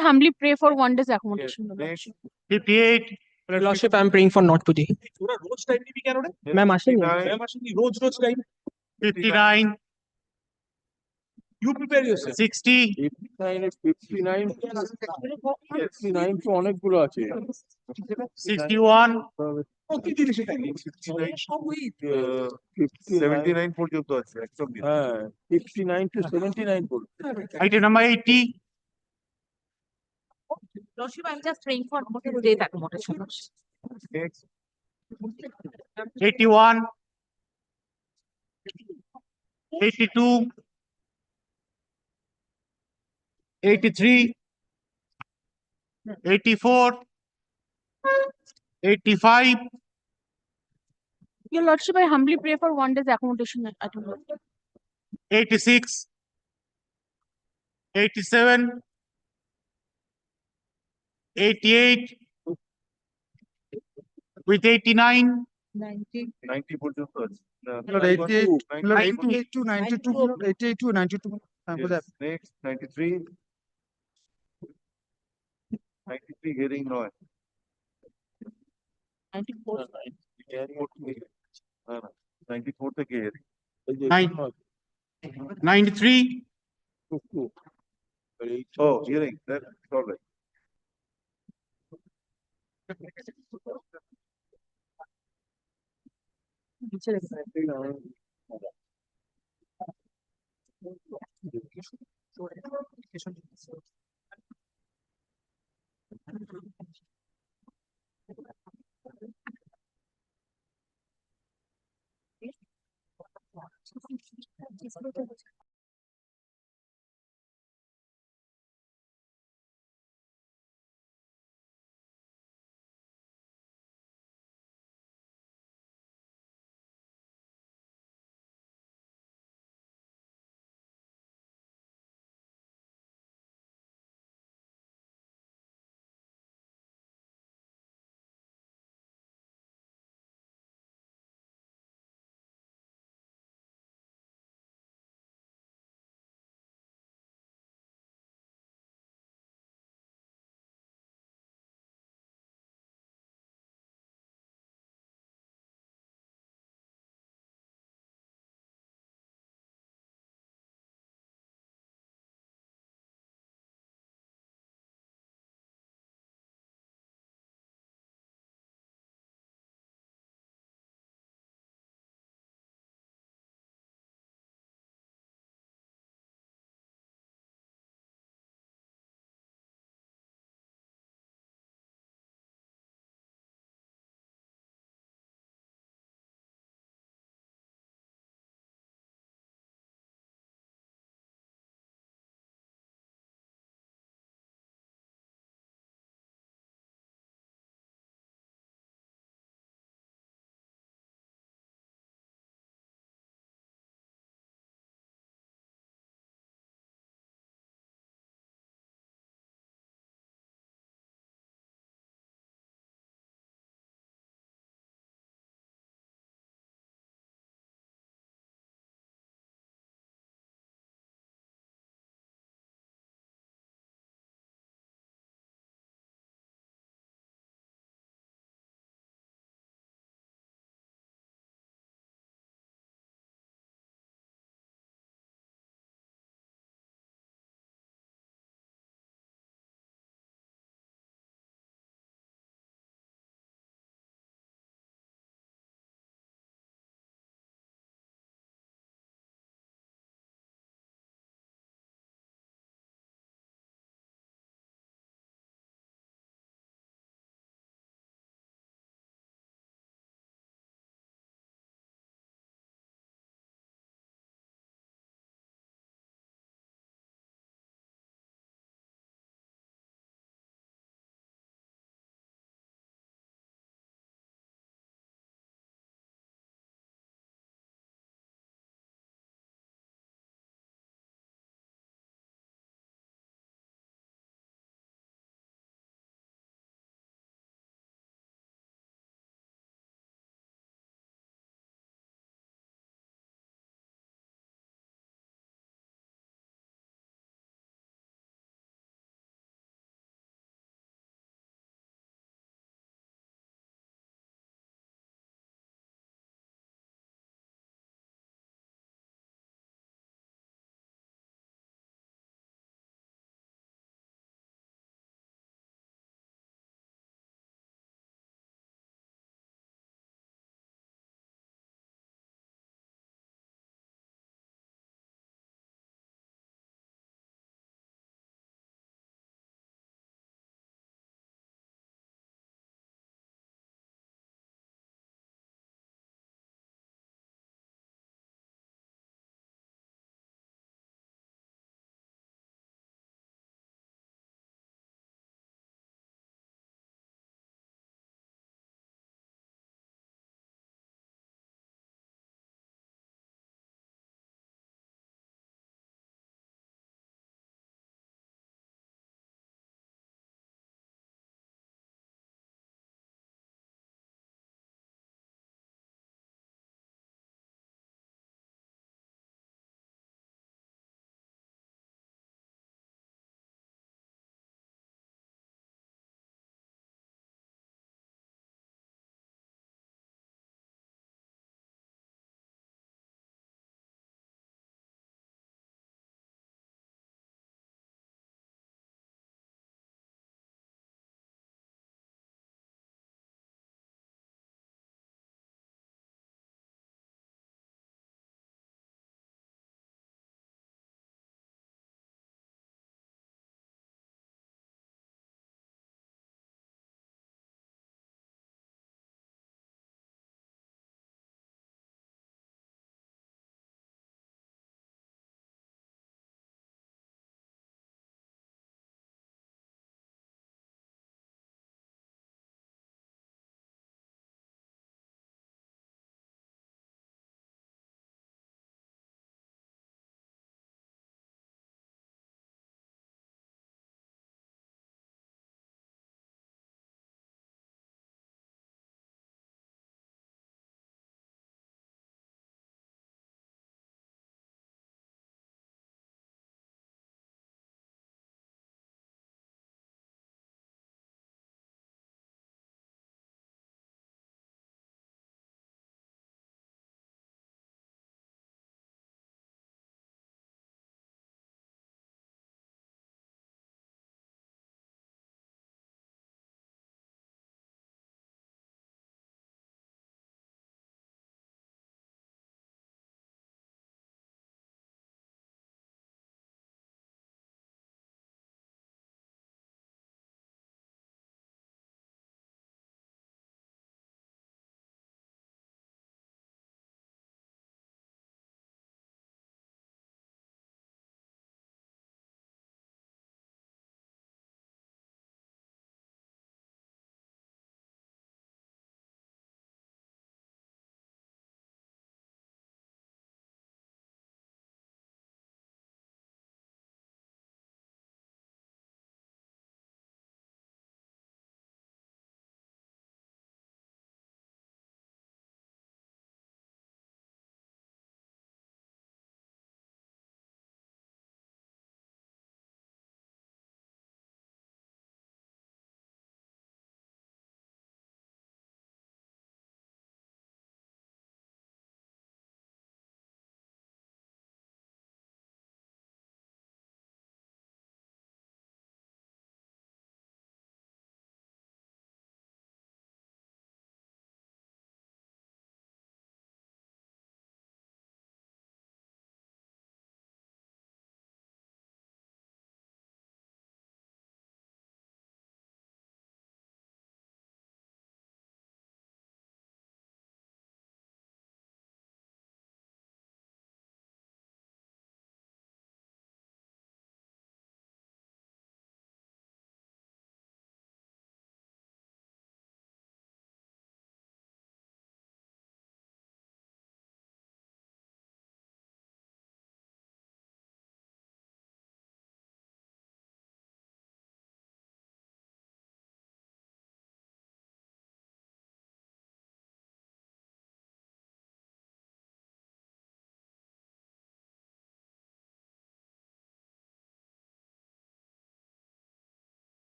humbly pray for 1 day's Yes. accommodation. Next. 58. Lordship, I am praying for not today. Ma'am, asking. 59. You prepare yourself. 60. 59 তো অনেকগুলো আছে 61. 79 পর্যন্ত আছে একদম হ্যাঁ 59 to 79 বলুন Item number 80. Lordship, I'm just praying for 2 days accommodation. Next. 81. 82. 83, 84, 85, Your Lordship, I humbly pray for 1 day's accommodation at home. 86, 87, 88, with 89, 90. 90 পর্যন্ত আছে। Lord, 88 to 92, Lord, 88 to 92. I'm for that. Next, 93. 93 hearing নয়। 94. 94 থেকে hearing। 93. Oh, hearing, that's all right.